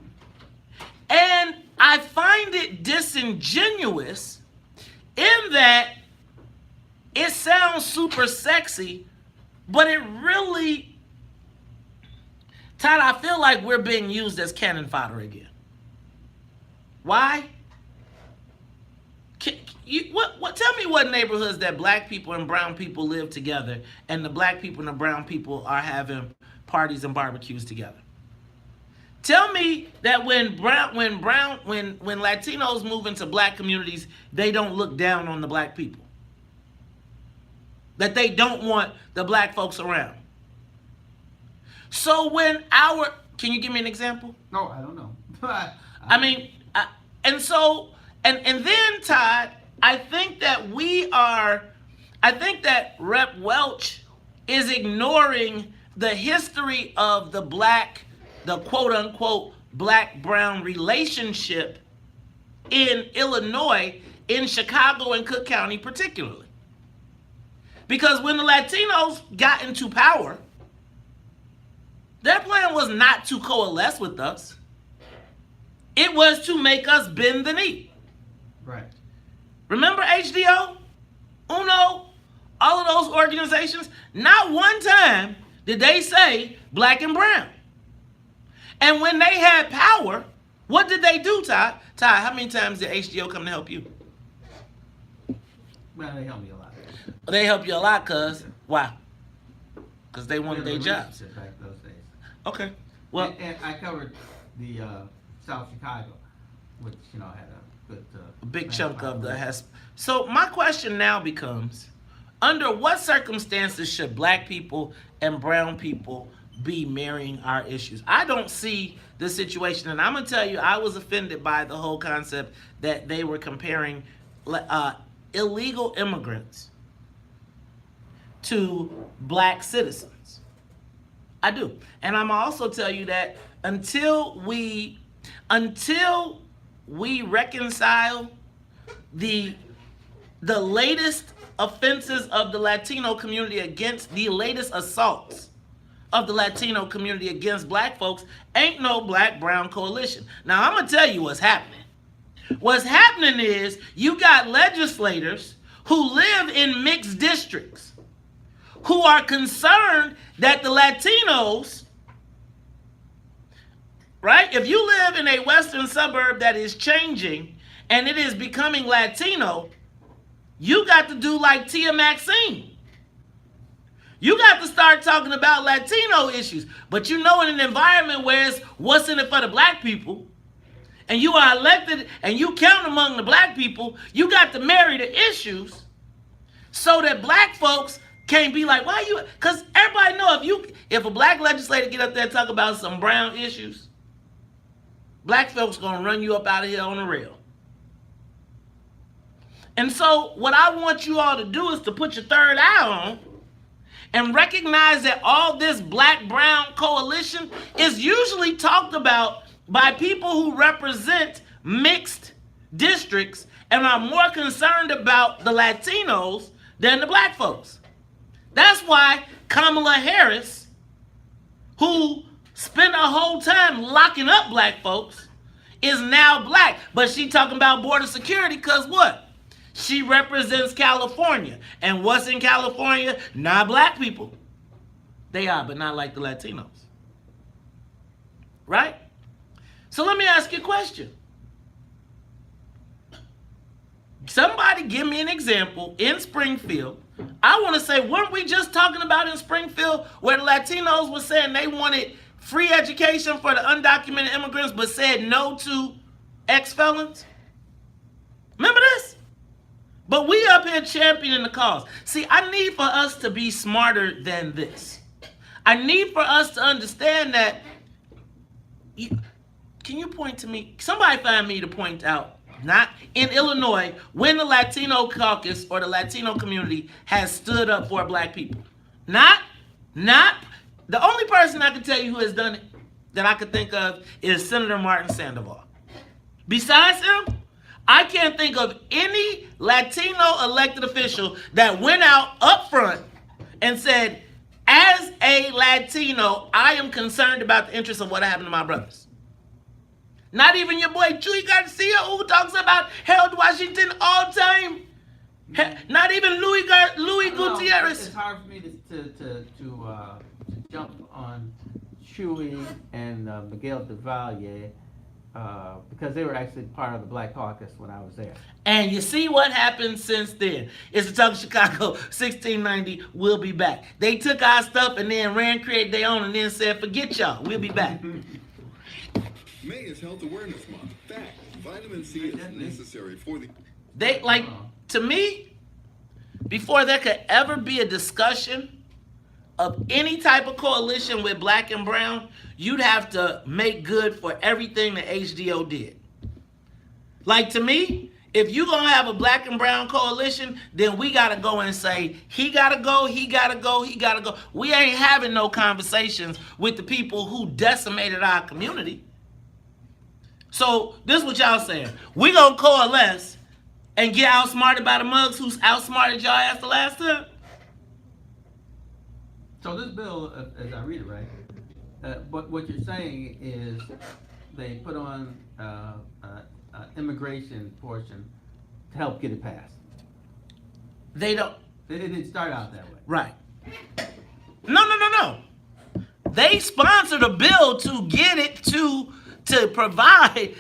I find it disingenuous in that it sounds super sexy, but it really, Todd, I feel like we're being used as cannon fodder again. Why? Tell me what neighborhoods that black people and brown people live together and the black people and the brown people are having parties and barbecues together. Tell me that when Latinos move into black communities, they don't look down on the black people. That they don't want the black folks around. So can you give me an example? No, I don't know. And then Todd, I think that Rep. Welch is ignoring the history of the quote unquote black-brown relationship in Illinois, in Chicago and Cook County particularly. Because when the Latinos got into power, their plan was not to coalesce with us. It was to make us bend the knee. Right. Remember HDO? UNO? All of those organizations? Not one time did they say black and brown. And when they had power, what did they do, Todd? Todd, how many times did HDO come to help you? Well, they helped me a lot. They help you a lot, cuz. Why? Because they wanted their jobs. Back those days. Okay. Well, and I covered the South Chicago, which had a good big chunk of the has. So my question now becomes, under what circumstances should black people and brown people be marrying our issues? I don't see the situation, and I'm gonna tell you, I was offended by the whole concept that they were comparing illegal immigrants to black citizens. I do. And I'm also tell you that until we reconcile the latest offenses of the Latino community against the latest assaults of the Latino community against black folks, ain't no black-brown coalition. Now, I'm going to tell you what's happening. What's happening is you got legislators who live in mixed districts who are concerned that the Latinos, right? If you live in a western suburb that is changing and it is becoming Latino, you got to do like Tia Maxine. You got to start talking about Latino issues. But you know, in an environment where it's what's in it for the black people, and you are elected and you count among the black people, you got to marry the issues so that black folks can't be like, why you? Because everybody know if a black legislator get up there and talk about some brown issues, black folks gonna run you up out of here on the rail. And so what I want you all to do is to put your third eye on and recognize that all this black-brown coalition is usually talked about by people who represent mixed districts and are more concerned about the Latinos than the black folks. That's why Kamala Harris, who spent a whole time locking up black folks, is now black. But she talking about border security because what? She represents California. And what's in California? Not black people. They are, but not like the Latinos. Right? So let me ask you a question. Somebody give me an example in Springfield. I want to say, weren't we just talking about in Springfield where the Latinos were saying they wanted free education for the undocumented immigrants but said no to ex-felons? Remember this? But we up here championing the cause. See, I need for us to be smarter than this. I need for us to understand that. Can you point to me? Somebody find me to point out, not in Illinois, when the Latino caucus or the Latino community has stood up for black people. Not the only person I can tell you who has done it that I could think of is Senator Martin Sandoval. Besides him, I can't think of any Latino elected official that went out up front and said, as a Latino, I am concerned about the interests of what happened to my brothers. Not even your boy Chuy Garcia, who talks about Harold Washington all the time. Not even Louis Gutierrez. It's hard for me to jump on Chuy and Miguel de Valle because they were actually part of the Black Caucus when I was there. And you see what happened since then. It's the Talk of Chicago, 1690, we'll be back. They took our stuff and then created their own and then said, forget y'all, we'll be back. May is Health Awareness Month. Fact, vitamin C is necessary for the... To me, before there could ever be a discussion of any type of coalition with black and brown, you'd have to make good for everything that HDO did. Like, to me, if you're going to have a black and brown coalition, then we got to go and say, he got to go, he got to go, he got to go. We ain't having no conversations with the people who decimated our community. So this is what y'all saying. We going to coalesce and get outsmarted by the mugs who's outsmarted y'all ass the last time? So this bill, as I read it right, but what you're saying is they put on immigration portion to help get it passed. They don't. They didn't start out that way. Right. No. They sponsored a bill to get it to provide.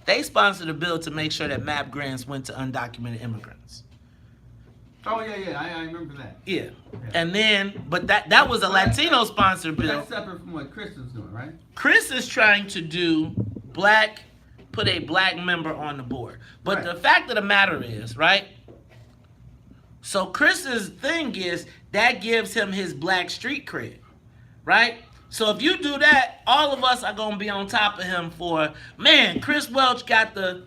They sponsored a bill to make sure that MAP grants went to undocumented immigrants. Oh yeah, I remember that. Yeah. And then, but that was a Latino sponsored bill. That's separate from what Chris is doing, right? Chris is trying to do put a black member on the board. But the fact of the matter is, right? So Chris's thing is that gives him his black street cred, right? So if you do that, all of us are gonna be on top of him for, man, Chris Welch demanded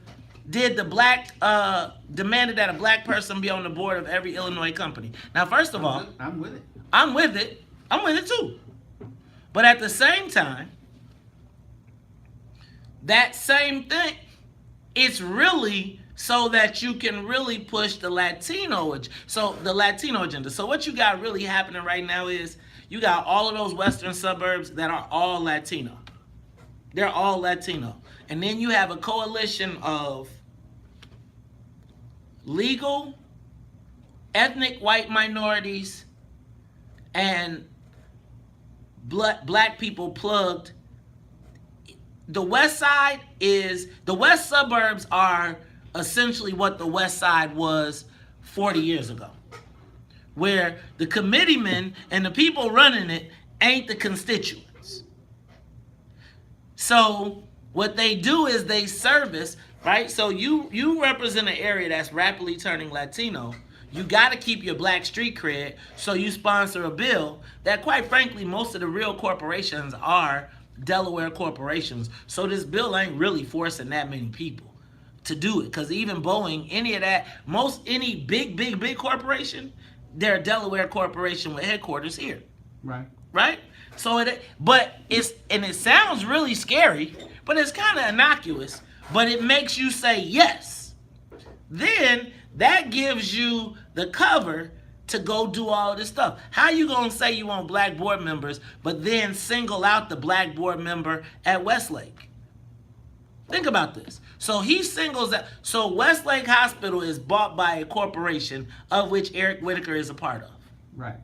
that a black person be on the board of every Illinois company. Now, first of all, I'm with it. I'm with it too. But at the same time, that same thing, it's really so that you can really push the Latino agenda. So what you got really happening right now is you got all of those western suburbs that are all Latino. They're all Latino. And then you have a coalition of legal, ethnic white minorities, and black people plugged. The west suburbs are essentially what the west side was 40 years ago, where the committeemen and the people running it ain't the constituents. So what they do is they service, right? So you represent an area that's rapidly turning Latino. You got to keep your black street cred, so you sponsor a bill that, quite frankly, most of the real corporations are Delaware corporations. So this bill ain't really forcing that many people to do it, because even Boeing, any big corporation, they're a Delaware corporation with headquarters here. Right? So it sounds really scary, but it's kind of innocuous, but it makes you say yes. Then that gives you the cover to go do all this stuff. How you gonna say you want black board members, but then single out the black board member at Westlake? Think about this. So he singles out. So Westlake Hospital is bought by a corporation of which Eric Whitaker is a part of. Right.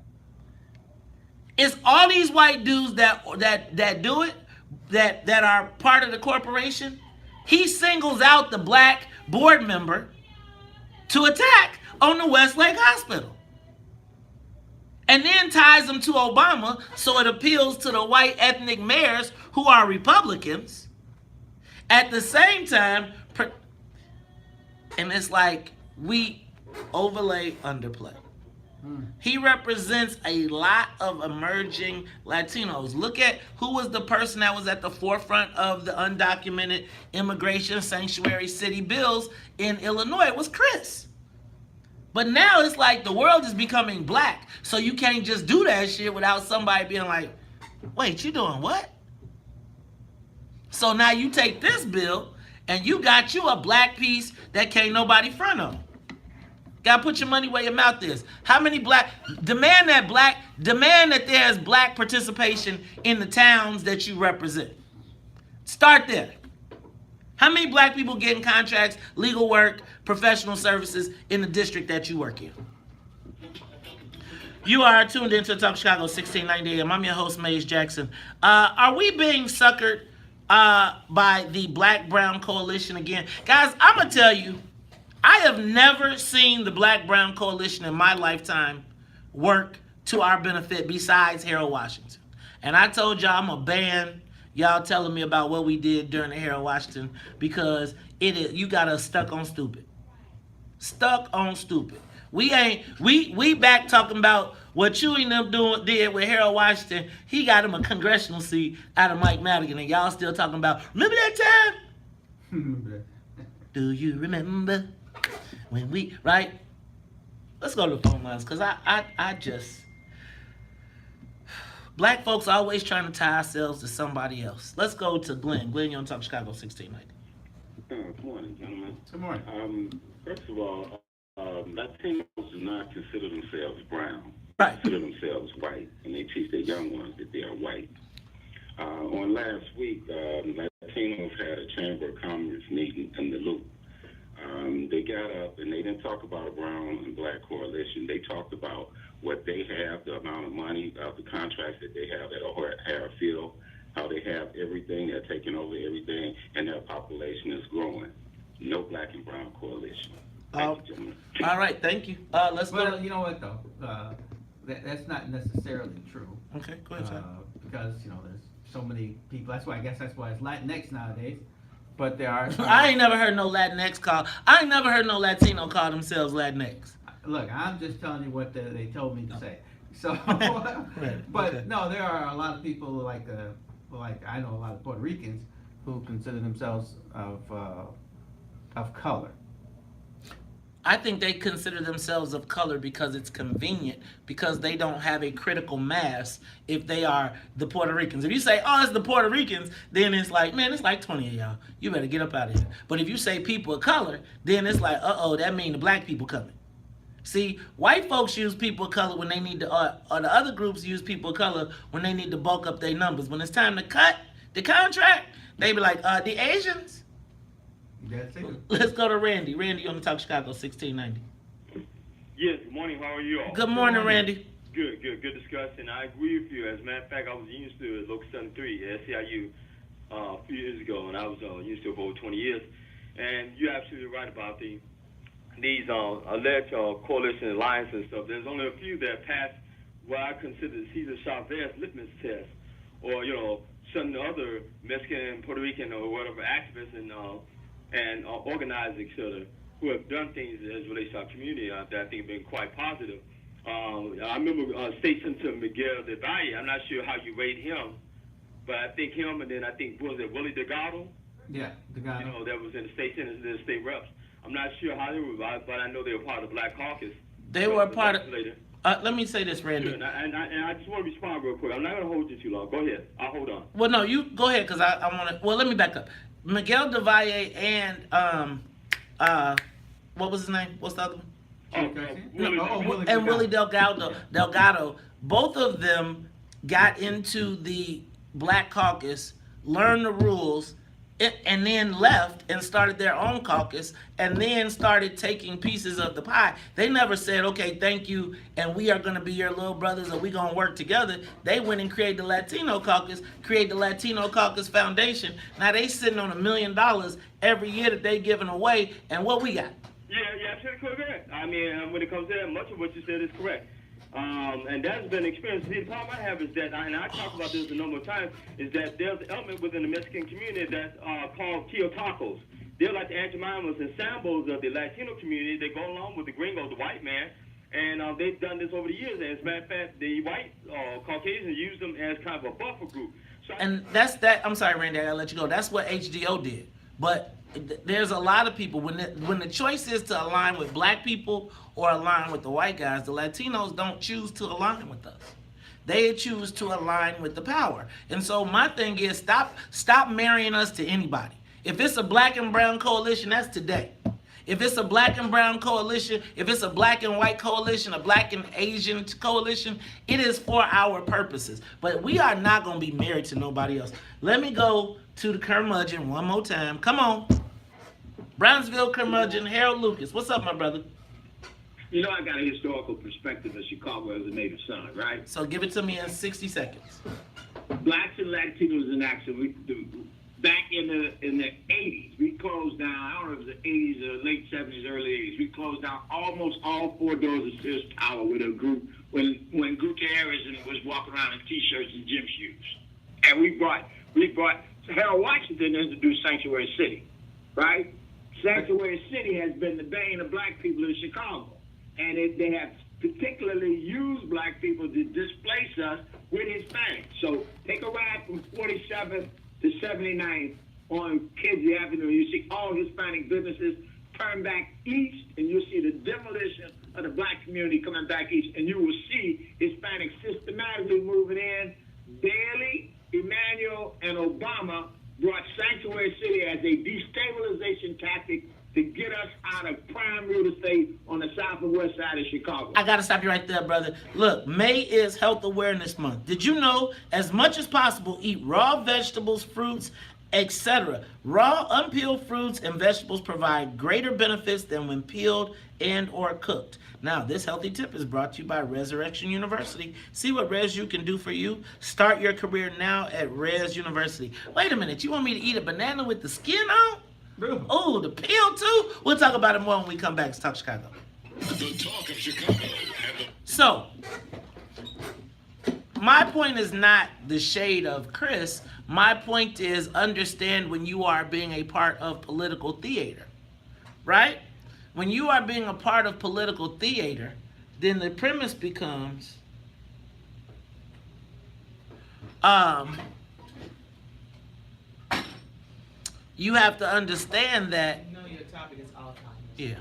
It's all these white dudes that do it, that are part of the corporation. He singles out the black board member to attack on the Westlake Hospital. And then ties them to Obama, so it appeals to the white ethnic mayors who are Republicans. At the same time, and it's like we overlay, underplay. He represents a lot of emerging Latinos. Look at who was the person that was at the forefront of the undocumented immigration sanctuary city bills in Illinois. It was Chris. But now it's like the world is becoming black, so you can't just do that shit without somebody being like, wait, you doing what? So now you take this bill and you got you a black piece that can't nobody front on. Gotta put your money where your mouth is. How many demand that there's black participation in the towns that you represent. Start there. How many black people getting contracts, legal work, professional services in the district that you work in? You are tuned into Talk Chicago 1690 AM. I'm your host, Maze Jackson. Are we being suckered by the Black-Brown Coalition again? Guys, I'm going to tell you, I have never seen the Black-Brown Coalition in my lifetime work to our benefit besides Harold Washington. And I told y'all I'm going to ban y'all telling me about what we did during the Harold Washington, because you got us stuck on stupid. Stuck on stupid. We back talking about what Chewy and them did with Harold Washington. He got him a congressional seat out of Mike Madigan, and y'all still talking about, remember that time? Do you remember when right? Let's go to the phone lines, because I just... Black folks always trying to tie ourselves to somebody else. Let's go to Glenn. Glenn, you're on Talk Chicago 1690. Good morning, gentlemen. Good morning. First of all, Latinos do not consider themselves brown. Right. They consider themselves white, and they teach their young ones that they are white. On last week, Latinos had a Chamber of Commerce meeting in the Loop. They got up and they didn't talk about a brown and black coalition. They talked about what they have, the amount of money, the contracts that they have at O'Hare Field, how they have everything, they're taking over everything, and their population is growing. No black and brown coalition. Thank you, gentlemen. All right, thank you. Let's go. Well, you know what, though? That's not necessarily true. Okay, go ahead, Chad. Because, there's so many people. That's why it's Latinx nowadays. But there are... I ain't never heard no Latinx I ain't never heard no Latino call themselves Latinx. Look, I'm just telling you what they told me to say. So, right. But okay. No, there are a lot of people like I know a lot of Puerto Ricans who consider themselves of color. I think they consider themselves of color because it's convenient, because they don't have a critical mass if they are the Puerto Ricans. If you say, oh, it's the Puerto Ricans, then it's like, man, it's like 20 of y'all. You better get up out of here. But if you say people of color, then it's like, uh-oh, that means the black people coming. See, white folks use people of color when they need to, or the other groups use people of color when they need to bulk up their numbers. When it's time to cut the contract, they be like, the Asians? Let's go to Randy. Randy on the Talk Chicago 1690. Yes, good morning. How are you all? Good morning, Randy. Good discussion. I agree with you. As a matter of fact, I was used to Local 73 at SEIU a few years ago, and I was used to it for over 20 years. And you're absolutely right about these alleged coalition alliance and stuff. There's only a few that pass what I consider the Cesar Chavez litmus test, or some other Mexican, Puerto Rican, or whatever activists and organizers, etc., who have done things as relates to our community that I think have been quite positive. I remember State Senator Miguel de Valle. I'm not sure how you rate him, but I think him, and then I think, was it Willie Delgado? Yeah, Delgado. That was in the state senate, the state reps. I'm not sure how they were, but I know they were part of the Black Caucus. They were part of. Let me say this, Randy. Sure, and I just want to respond real quick. I'm not going to hold you too long. Go ahead. I'll hold on. Well, no, you go ahead, because I want to. Well, let me back up. Miguel de Valle and what was his name? What's the other one? Willie Delgado. Both of them got into the Black Caucus, learned the rules, and then left and started their own caucus, and then started taking pieces of the pie. They never said, okay, thank you, and we are going to be your little brothers, or we going to work together. They went and created the Latino Caucus, created the Latino Caucus Foundation. Now they sitting on $1 million every year that they giving away, and what we got? Yeah, absolutely correct. I mean, when it comes to that, much of what you said is correct. And that's been experienced. See, the problem I have is that, and I talk about this a number of times, is that there's an element within the Mexican community that's called Tío Tacos. They're like the Antimamas and Sambos of the Latino community. They go along with the gringo, the white man, and they've done this over the years. And as a matter of fact, the white Caucasians use them as kind of a buffer group. So and that's that. I'm sorry, Randy, I gotta let you go. That's what HDO did. But there's a lot of people, when the choice is to align with black people or align with the white guys, the Latinos don't choose to align with us. They choose to align with the power. And so my thing is, stop marrying us to anybody. If it's a black and brown coalition, that's today. If it's a black and brown coalition, if it's a black and white coalition, a black and Asian coalition, it is for our purposes. But we are not going to be married to nobody else. Let me go to the curmudgeon one more time. Come on. Brownsville curmudgeon, Harold Lucas. What's up, my brother? You know, I got a historical perspective of Chicago as a native son, right? So give it to me in 60 seconds. Blacks and Latinos in action. Back in the 80s, we closed down, I don't know if it was the 80s or late 70s, early 80s, we closed down almost all 4 doors of Sears Tower with a group, when Gutierrez was walking around in T-shirts and gym shoes. And we brought Harold Washington introduced Sanctuary City, right? Sanctuary City has been the bane of black people in Chicago. And they have particularly used black people to displace us with Hispanics. So take a ride from 47th to 79th on Kedzie Avenue. You see all Hispanic businesses turn back east, and you'll see the demolition of the black community coming back east. And you will see Hispanics systematically moving in. Daley, Emanuel, and Obama brought Sanctuary City as a destabilization tactic to get us out of prime real estate on the south and west side of Chicago. I gotta stop you right there, brother. Look, May is Health Awareness Month. Did you know, as much as possible, eat raw vegetables, fruits, etc. Raw, unpeeled fruits and vegetables provide greater benefits than when peeled and or cooked. Now, this healthy tip is brought to you by Resurrection University. See what Res U can do for you? Start your career now at Res University. Wait a minute, you want me to eat a banana with the skin on? Oh, the peel too? We'll talk about it more when we come back to Talk Chicago. The Talk of Chicago. So, my point is not the shade of Chris. My point is understand when you are being a part of political theater, right? When you are being a part of political theater, then the premise becomes, you have to understand that. You know your topic is Alzheimer's. Yeah.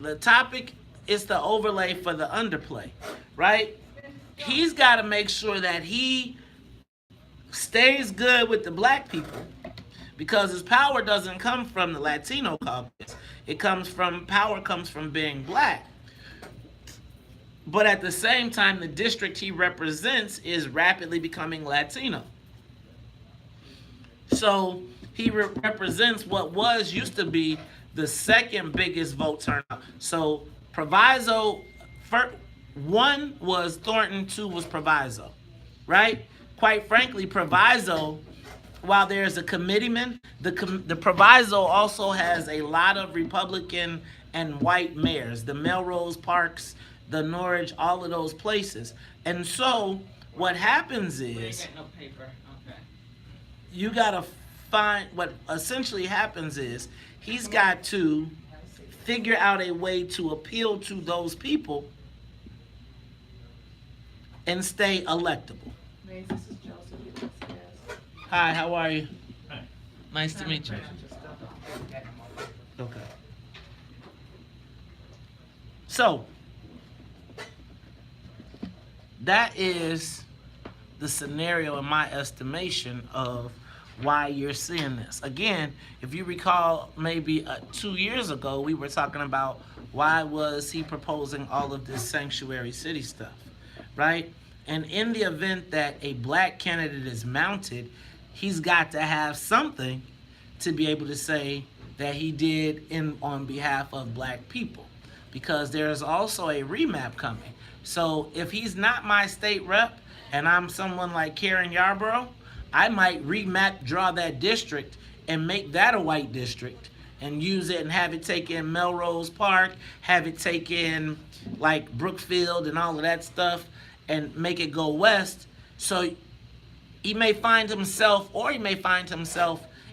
The topic is the overlay for the underplay, right? He's got to make sure that he stays good with the black people because his power doesn't come from the Latino caucus. Power comes from being black. But at the same time, the district he represents is rapidly becoming Latino. So he represents what used to be the second biggest vote turnout. So Proviso, one was Thornton, two was Proviso, right? Quite frankly, Proviso, while there's a committeeman, the Proviso also has a lot of Republican and white mayors, the Melrose Parks, the Norwich, all of those places. And so what happens is you gotta find, what essentially happens is he's got to figure out a way to appeal to those people and stay electable. Maze, this is Joseph. Hi, how are you? Hi. Nice to meet you. Okay. So, that is the scenario in my estimation of why you're seeing this. Again, if you recall, maybe 2 years ago, we were talking about why was he proposing all of this sanctuary city stuff, right? And in the event that a black candidate is mounted, he's got to have something to be able to say that he did on behalf of black people, because there's also a remap coming. So if he's not my state rep and I'm someone like Karen Yarborough, I might draw that district and make that a white district and use it and have it take in Melrose Park, have it take in like Brookfield and all of that stuff and make it go west. So he may find himself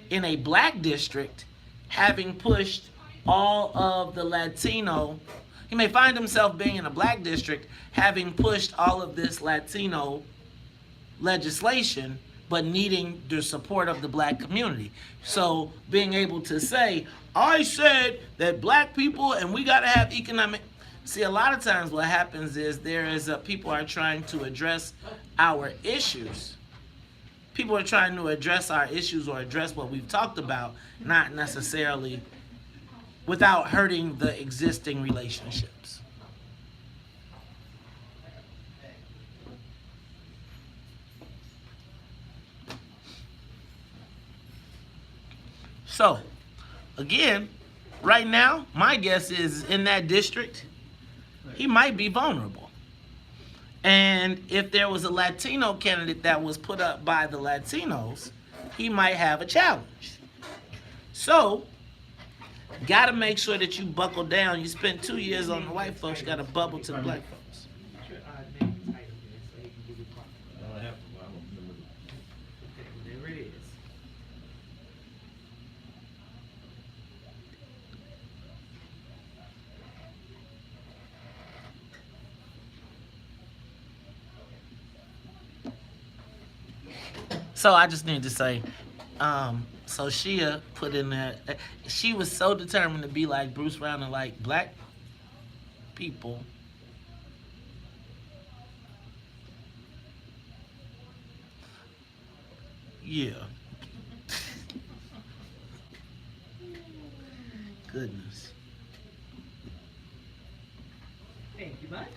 in a black district having pushed all of the Latino. He may find himself being in a black district having pushed all of this Latino legislation, but needing the support of the black community. So being able to say, I said that black people and we gotta have economic. See, a lot of times what happens is people are trying to address our issues. People are trying to address our issues or address what we've talked about, not necessarily without hurting the existing relationships. So, again, right now, my guess is in that district, he might be vulnerable. And if there was a Latino candidate that was put up by the Latinos, he might have a challenge. So, gotta make sure that you buckle down. You spent 2 years on the white folks, you gotta bubble to the black folks. There it is. So I just need to say, so Shia put in there, she was so determined to be like Bruce Brown and like black people. Yeah. Goodness. Thank you much.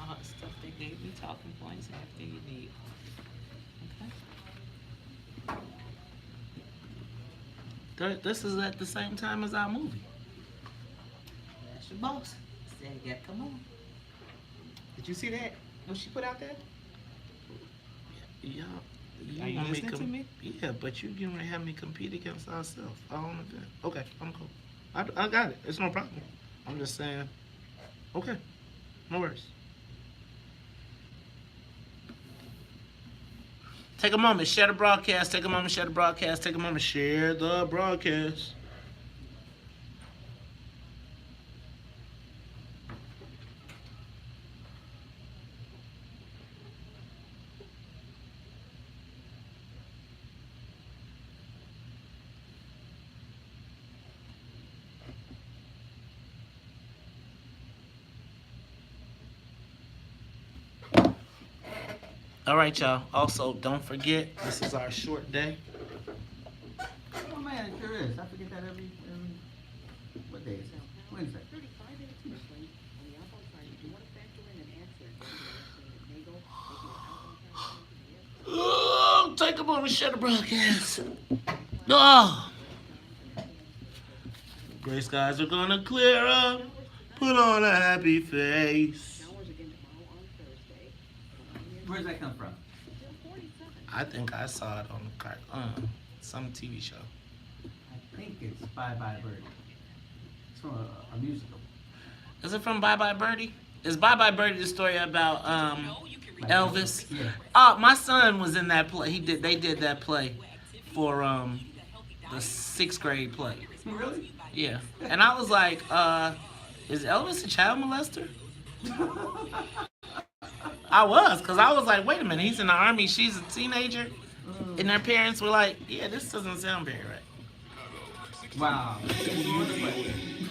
All the stuff they gave me, talking points, and everything you need. Okay. This is at the same time as our movie. That's your boss. Said, yeah, come on. Did you see that? What she put out there? Yeah. Are you listening to me? Yeah, but you gonna have me compete against ourselves. Okay, I'm cool. I got it. It's no problem. I'm just saying. Okay, no worries. Take a moment, share the broadcast. Take a moment, share the broadcast. Take a moment, share the broadcast. All right, y'all. Also, don't forget, this is our short day. Oh man, it sure is. I forget that every what day is it? Wednesday. Oh, take a moment, shut the broadcast. Oh. Gray skies are gonna clear up. Put on a happy face. Where's that come from? I think I saw it on some TV show. I think it's Bye Bye Birdie. It's from a musical. Is it from Bye Bye Birdie? Is Bye Bye Birdie the story about Elvis? Yeah. My son was in that play. They did that play for the 6th grade play. Really? Yeah. And I was like, is Elvis a child molester? I was, because I was like, wait a minute, he's in the army, she's a teenager. And their parents were like, yeah, this doesn't sound very right. Wow.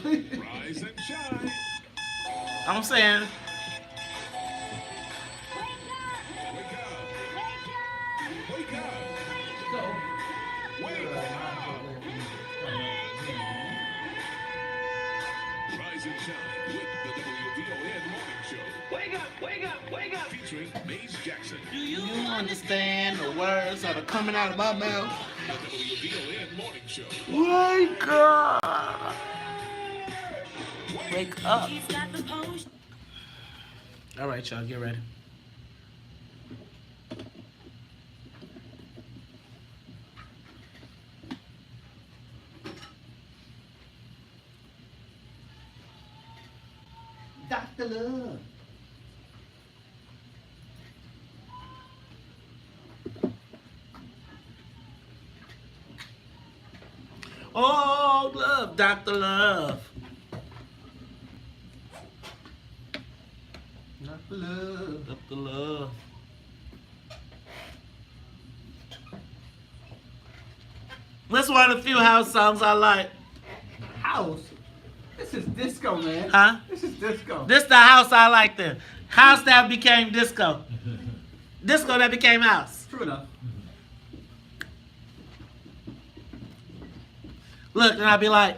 Rise and shine. I'm saying, Wake up. Rise and shine with the WVON Morning Show. Wake up, wake up, wake up. Featuring Maze Jackson. do you understand the words that are coming out of my mouth? The WVON Morning Show. Wake up. Wake up. All right, y'all, get ready. Dr. Love. Oh, love, Dr. Love. Dr. Love. Dr. Love. What's one of the few house songs I like? House? This is disco, man. Huh? This is disco. This the house I like then. House that became disco. Disco that became house. True enough. Look, and I'll be like,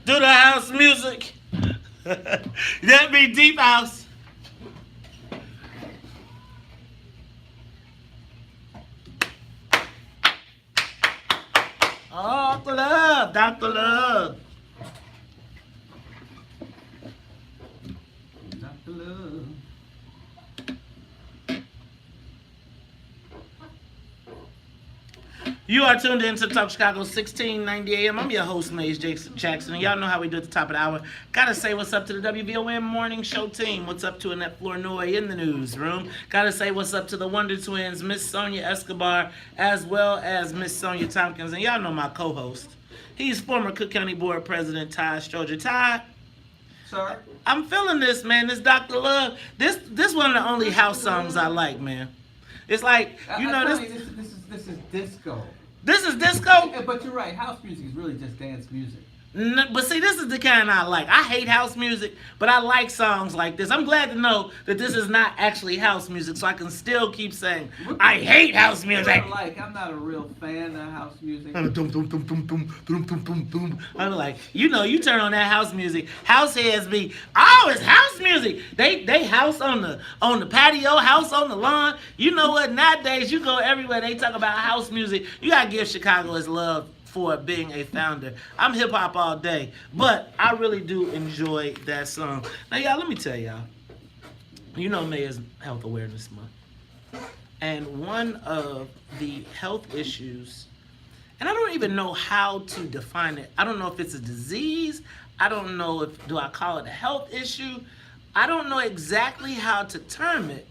do the house music. That'd be deep house. Oh, Dr. Love, Dr. Love. Dr. Love. You are tuned in to Talk Chicago 1690 AM. I'm your host, Maze Jackson. And y'all know how we do at the top of the hour. Gotta say what's up to the WVON Morning Show team. What's up to Annette Flournoy in the newsroom. Gotta say what's up to the Wonder Twins, Miss Sonia Escobar, as well as Miss Sonia Tompkins. And y'all know my co-host. He's former Cook County Board President Ty Stroger. Ty, Sir? I'm feeling this, man. This Dr. Love. This one of the only house songs I like, man. It's like, you know, this is disco. This is disco? Yeah, but you're right. House music is really just dance music. But see, this is the kind I like. I hate house music, but I like songs like this. I'm glad to know that this is not actually house music, so I can still keep saying, I hate house music. I'm not a real fan of house music. I'm like, you know, you turn on that house music, house heads be, oh, it's house music. They house on the patio, house on the lawn. You know what? Nowadays, you go everywhere, they talk about house music. You gotta give Chicago its love for being a founder. I'm hip hop all day, but I really do enjoy that song. Now, y'all, let me tell y'all. You know, May is Health Awareness Month, and one of the health issues, and I don't even know how to define it. I don't know if it's a disease. I don't know if do I call it a health issue. I don't know exactly how to term it,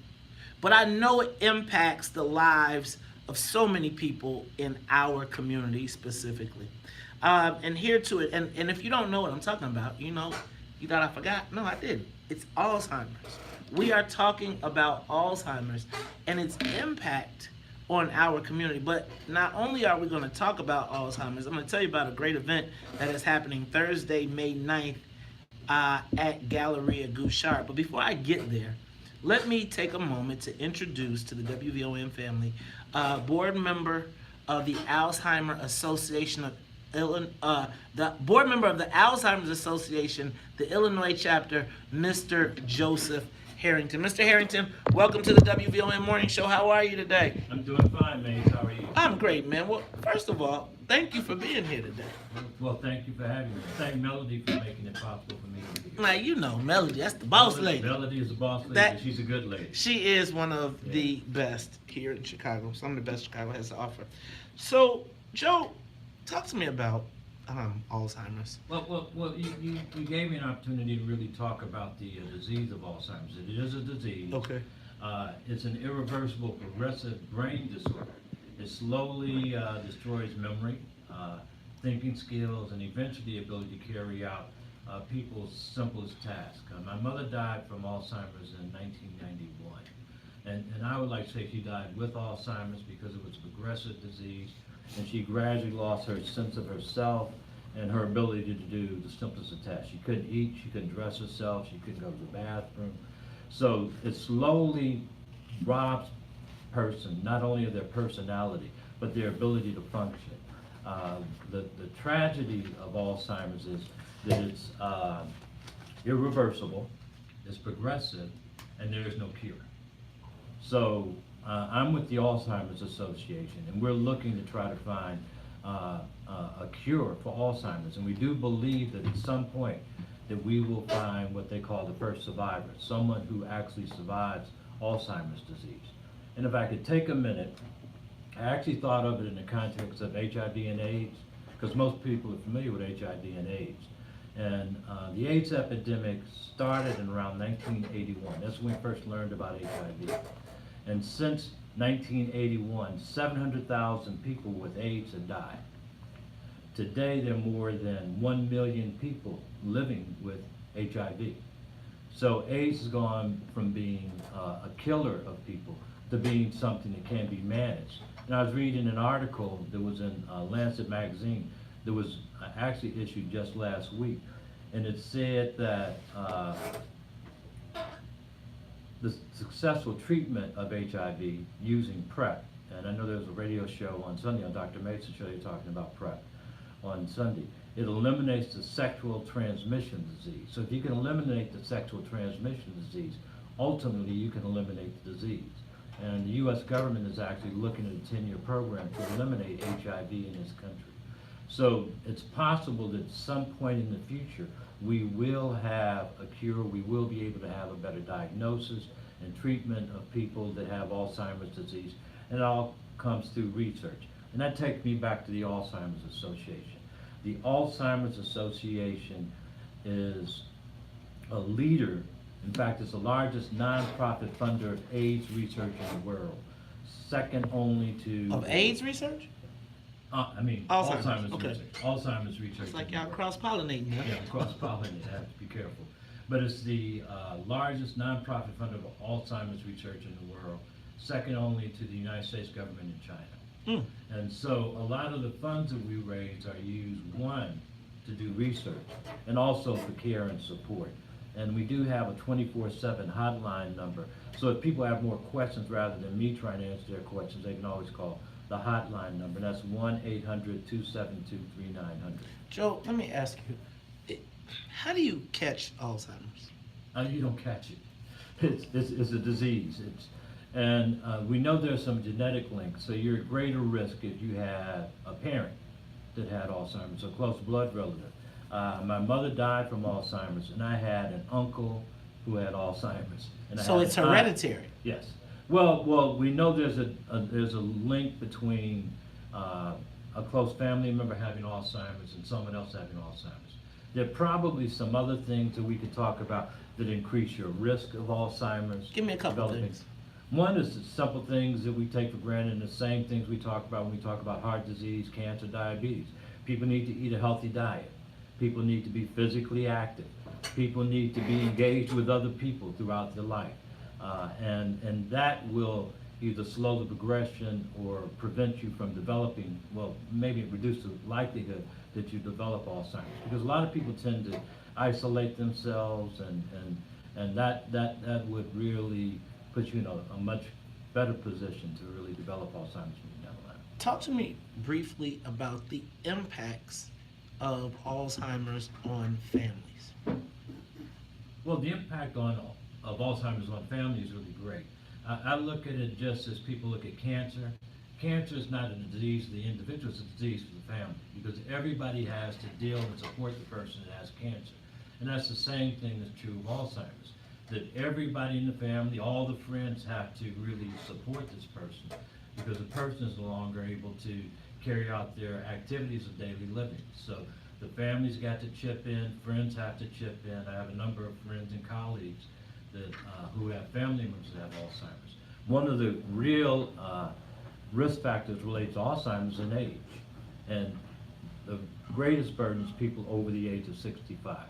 but I know it impacts the lives of so many people in our community specifically. And here to it, and if you don't know what I'm talking about, you know, you thought I forgot? No, I didn't. It's Alzheimer's. We are talking about Alzheimer's and its impact on our community. But not only are we going to talk about Alzheimer's, I'm going to tell you about a great event that is happening Thursday, May 9th at Galleria Gouchard. But before I get there, let me take a moment to introduce to the WVON family, board member of the Alzheimer Association of the board member of the Alzheimer's Association, the Illinois chapter, Mr. Joseph Harrington. Mr. Harrington, welcome to the WVON Morning Show. How are you today? I'm doing fine, Maze. How are you? I'm great, man. Well, first of all, thank you for being here today. Well, thank you for having me. Thank Melody for making it possible for me to be here. Now, you know Melody, that's the boss lady. Melody is the boss lady, That- she's a good lady. She is one of the best here in Chicago. Some of the best Chicago has to offer. So, Joe, talk to me about Alzheimer's. Well, you gave me an opportunity to really talk about the disease of Alzheimer's. It is a disease. Okay. It's an irreversible progressive brain disorder. It slowly destroys memory, thinking skills, and eventually the ability to carry out people's simplest tasks. My mother died from Alzheimer's in 1991. And I would like to say she died with Alzheimer's because it was a progressive disease, and she gradually lost her sense of herself and her ability to do the simplest of tasks. She couldn't eat, she couldn't dress herself, she couldn't go to the bathroom. So it slowly robs person not only of their personality, but their ability to function. The tragedy of Alzheimer's is that it's irreversible, it's progressive, and there is no cure. So I'm with the Alzheimer's Association, and we're looking to try to find a cure for Alzheimer's. And we do believe that at some point that we will find what they call the first survivor, someone who actually survives Alzheimer's disease. And if I could take a minute, I actually thought of it in the context of HIV and AIDS, because most people are familiar with HIV and AIDS. And the AIDS epidemic started in around 1981. That's when we first learned about HIV. And since 1981, 700,000 people with AIDS have died. Today, there are more than 1 million people living with HIV. So AIDS has gone from being a killer of people to being something that can be managed. And I was reading an article that was in Lancet magazine that was actually issued just last week, and it said that the successful treatment of HIV using PrEP, and I know there's a radio show on Sunday on Dr. Mason's show, you're talking about PrEP on Sunday. It eliminates the sexual transmission disease. So if you can eliminate the sexual transmission disease, ultimately you can eliminate the disease. And the U.S. government is actually looking at a 10-year program to eliminate HIV in this country. So it's possible that at some point in the future, we will have a cure, we will be able to have a better diagnosis and treatment of people that have Alzheimer's disease, and it all comes through research. And that takes me back to the Alzheimer's Association. The Alzheimer's Association is a leader. In fact, it's the largest nonprofit funder of AIDS research in the world, second only to... Of AIDS research? Alzheimer's okay. research. Alzheimer's research. It's like y'all cross-pollinating, man. Yeah, cross-pollinating, I have to be careful. But it's the largest nonprofit funder of Alzheimer's research in the world, second only to the United States government and China. And so a lot of the funds that we raise are used, one, to do research, and also for care and support. And we do have a 24/7 hotline number. So if people have more questions, rather than me trying to answer their questions, they can always call the hotline number. And that's 1-800-272-3900. Joe, let me ask you, how do you catch Alzheimer's? You don't catch it. It's a disease. And we know there's some genetic links, so you're at greater risk if you have a parent that had Alzheimer's, a close blood relative. My mother died from Alzheimer's, and I had an uncle who had Alzheimer's. And So it's hereditary? Yes. Well, we know there's a link between a close family member having Alzheimer's and someone else having Alzheimer's. There are probably some other things that we could talk about that increase your risk of Alzheimer's. Give me a couple things. One is the simple things that we take for granted, and the same things we talk about when we talk about heart disease, cancer, diabetes. People need to eat a healthy diet. People need to be physically active. People need to be engaged with other people throughout their life. And that will either slow the progression or prevent you from developing, well, maybe reduce the likelihood that you develop Alzheimer's. Because a lot of people tend to isolate themselves and And that would really put you in a much better position to really develop Alzheimer's when you're down the line. Talk to me briefly about the impacts of Alzheimer's on families. Well, the impact of Alzheimer's on families is really great. I look at it just as people look at cancer. Cancer is not a disease of the individual, it's a disease for the family, because everybody has to deal and support the person that has cancer. And that's the same thing that's true of Alzheimer's, that everybody in the family, all the friends have to really support this person, because the person is no longer able to carry out their activities of daily living. So the family's got to chip in, friends have to chip in. I have a number of friends and colleagues that who have family members that have Alzheimer's. One of the real risk factors related to Alzheimer's is age. And the greatest burden is people over the age of 65.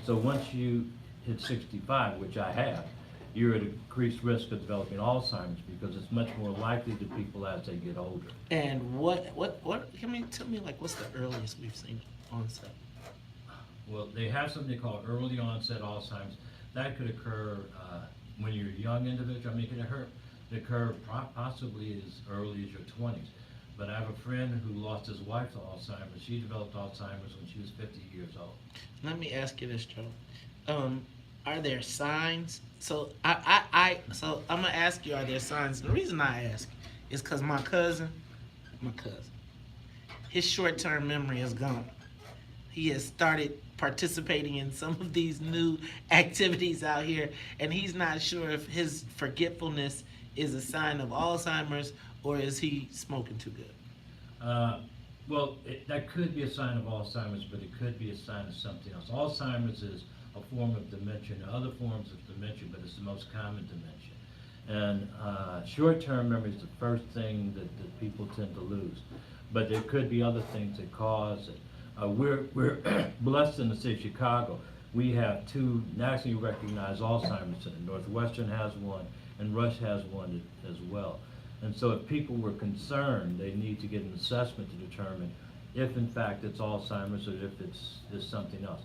So once you hit 65, which I have, you're at increased risk of developing Alzheimer's because it's much more likely to people as they get older. And tell me like what's the earliest we've seen onset? Well, they have something they call early onset Alzheimer's. That could occur when you're a young individual. I mean, it could occur possibly as early as your 20s. But I have a friend who lost his wife to Alzheimer's. She developed Alzheimer's when she was 50 years old. Let me ask you this, Joe. Are there signs? So so I'm gonna ask you, are there signs? The reason I ask is because my cousin, his short-term memory is gone. He has started participating in some of these new activities out here, and he's not sure if his forgetfulness is a sign of Alzheimer's or is he smoking too good? Well, that could be a sign of Alzheimer's, but it could be a sign of something else. Alzheimer's is a form of dementia. There are other forms of dementia, but it's the most common dementia. And short-term memory is the first thing that people tend to lose. But there could be other things that cause it. We're blessed in the city of Chicago. We have 2 nationally recognized Alzheimer's centers. Northwestern has one, and Rush has one as well. And so if people were concerned, they need to get an assessment to determine if in fact it's Alzheimer's or if it's something else.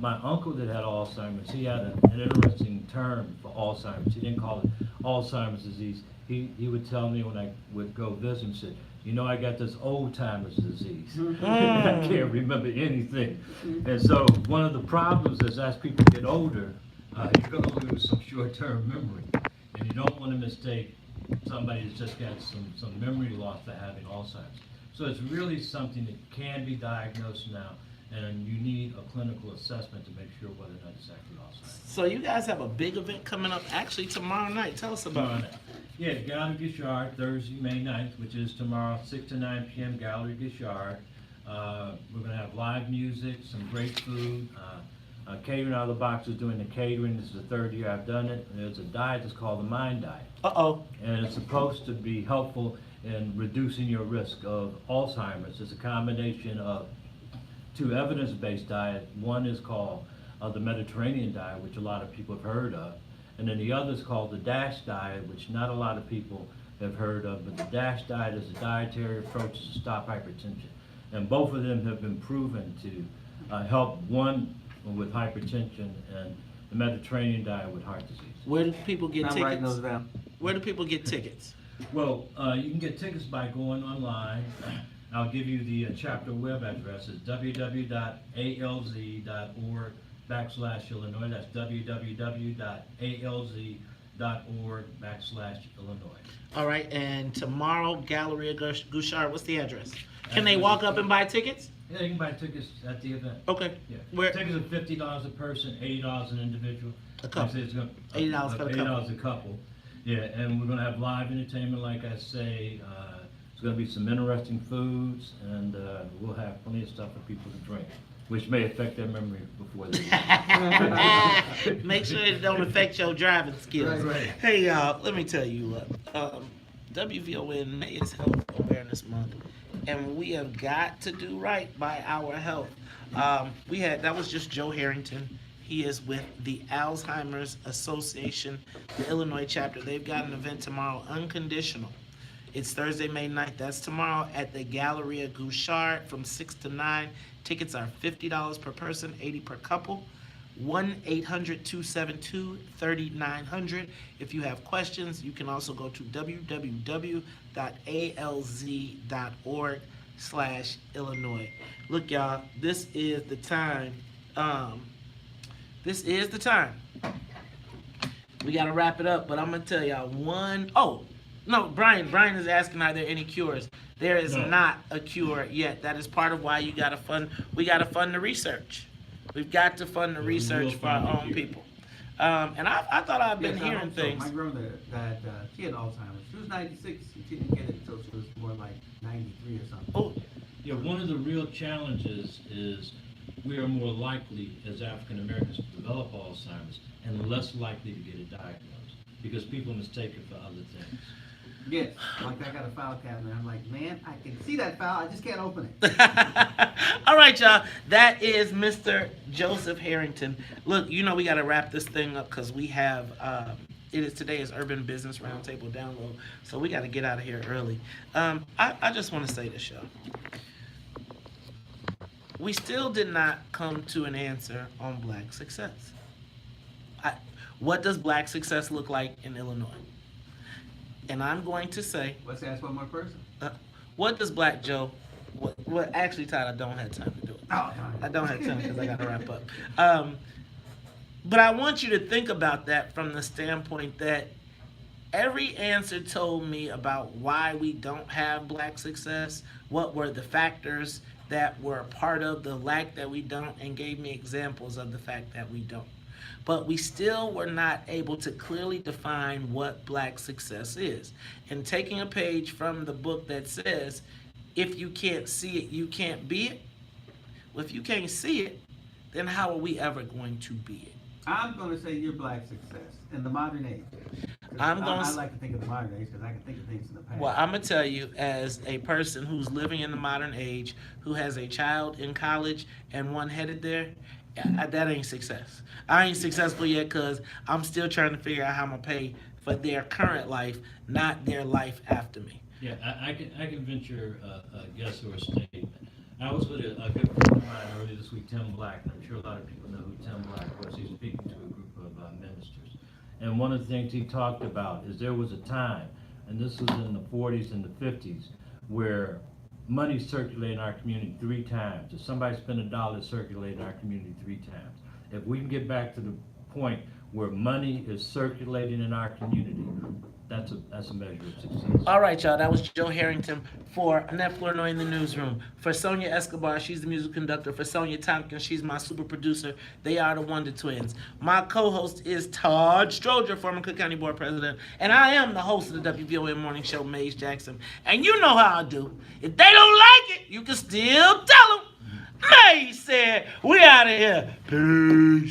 My uncle that had Alzheimer's, he had an interesting term for Alzheimer's. He didn't call it Alzheimer's disease. He would tell me when I would go visit and said, you know, I got this old timer's disease. I can't remember anything. And so one of the problems is as people get older, you're going to lose some short-term memory. And you don't want to mistake somebody that's just got some memory loss for having Alzheimer's. So it's really something that can be diagnosed now, and you need a clinical assessment to make sure whether or not it's actually Alzheimer's. So you guys have a big event coming up actually tomorrow night. Tell us about it. Yeah, Gallery Guichard, Thursday, May 9th, which is tomorrow, 6 to 9 p.m., Gallery Guichard. We're going to have live music, some great food. Catering Out of the Box is doing the catering. This is the 3rd year I've done it. There's a diet that's called the Mind Diet. Uh-oh. And it's supposed to be helpful in reducing your risk of Alzheimer's. It's a combination of 2 evidence-based diets. One is called the Mediterranean diet, which a lot of people have heard of. And then the other is called the DASH diet, which not a lot of people have heard of. But the DASH diet is a dietary approach to stop hypertension. And both of them have been proven to help, one with hypertension and the Mediterranean diet with heart disease. Where do people get tickets? I'm writing those down. Where do people get tickets? Well, you can get tickets by going online. I'll give you the chapter web address. It's www.alz.org/Illinois. That's www.alz.org/Illinois. All right, and tomorrow, Galleria Guichard, what's the address? Can they walk up and buy tickets? Yeah, you can buy tickets at the event. Okay. Yeah. Where? Tickets are $50 a person, $80 an individual. A couple. $80 for the couple. $80 a couple. Yeah, and we're going to have live entertainment, like I say. There's going to be some interesting foods, and we'll have plenty of stuff for people to drink, which may affect their memory before they leave. Make sure it don't affect your driving skills. Right. Hey, y'all, let me tell you what. WVON May is Health Awareness Month, and we have got to do right by our health. That was just Joe Harrington. He is with the Alzheimer's Association, the Illinois chapter. They've got an event tomorrow, Unconditional. It's Thursday, May 9th. That's tomorrow at the Galleria Guichard from 6 to 9. Tickets are $50 per person, $80 per couple. 1-800-272-3900. If you have questions, you can also go to www.alz.org/Illinois. Look, y'all, this is the time. This is the time. We got to wrap it up, but I'm going to tell y'all Brian is asking, are there any cures? There is not a cure yet. That is part of why we got to fund the research. We've got to fund the research for our own people. And I thought I've been hearing things. My grandmother, she had Alzheimer's. She was 96. She didn't get it until she was more like 93 or something. Oh. Yeah, one of the real challenges is we are more likely as African Americans to develop Alzheimer's and less likely to get it diagnosed because people mistake it for other things. Yes, like I got a file cabinet. I'm like, man, I can see that file. I just can't open it. All right, y'all. That is Mr. Joseph Harrington. Look, we got to wrap this thing up because we have, today is Urban Business Roundtable download, so we got to get out of here early. I just want to say this, y'all. We still did not come to an answer on black success. What does black success look like in Illinois? And I'm going to say... Let's ask one more person. What does Black Joe... Actually, Todd, I don't have time to do it. Oh, I don't have time because I got to wrap up. But I want you to think about that from the standpoint that every answer told me about why we don't have black success, what were the factors that were part of the lack that we don't, and gave me examples of the fact that we don't. But we still were not able to clearly define what black success is. And taking a page from the book that says, if you can't see it, you can't be it. Well, if you can't see it, then how are we ever going to be it? I'm going to say you're black success in the modern age. I like to think of the modern age because I can think of things in the past. Well, I'm going to tell you, as a person who's living in the modern age, who has a child in college and one headed there, that ain't success. I ain't successful yet because I'm still trying to figure out how I'm going to pay for their current life, not their life after me. Yeah, I can venture a guess or a statement. I was with a good friend of mine earlier this week, Tim Black, and I'm sure a lot of people know who Tim Black was. He's speaking to a group of ministers. And one of the things he talked about is there was a time, and this was in the 40s and the 50s, where money circulated in our community 3 times. If somebody spent $1, it circulated in our community 3 times. If we can get back to the point where money is circulating in our community, that's a measure of success. All right, y'all. That was Joe Harrington for Annette Flournoy in the newsroom. For Sonia Escobar, she's the music conductor. For Sonia Tompkins, she's my super producer. They are the Wonder Twins. My co-host is Todd Stroger, former Cook County Board President. And I am the host of the WVON Morning Show, Maze Jackson. And you know how I do. If they don't like it, you can still tell them. Maze said, we out of here. Peace.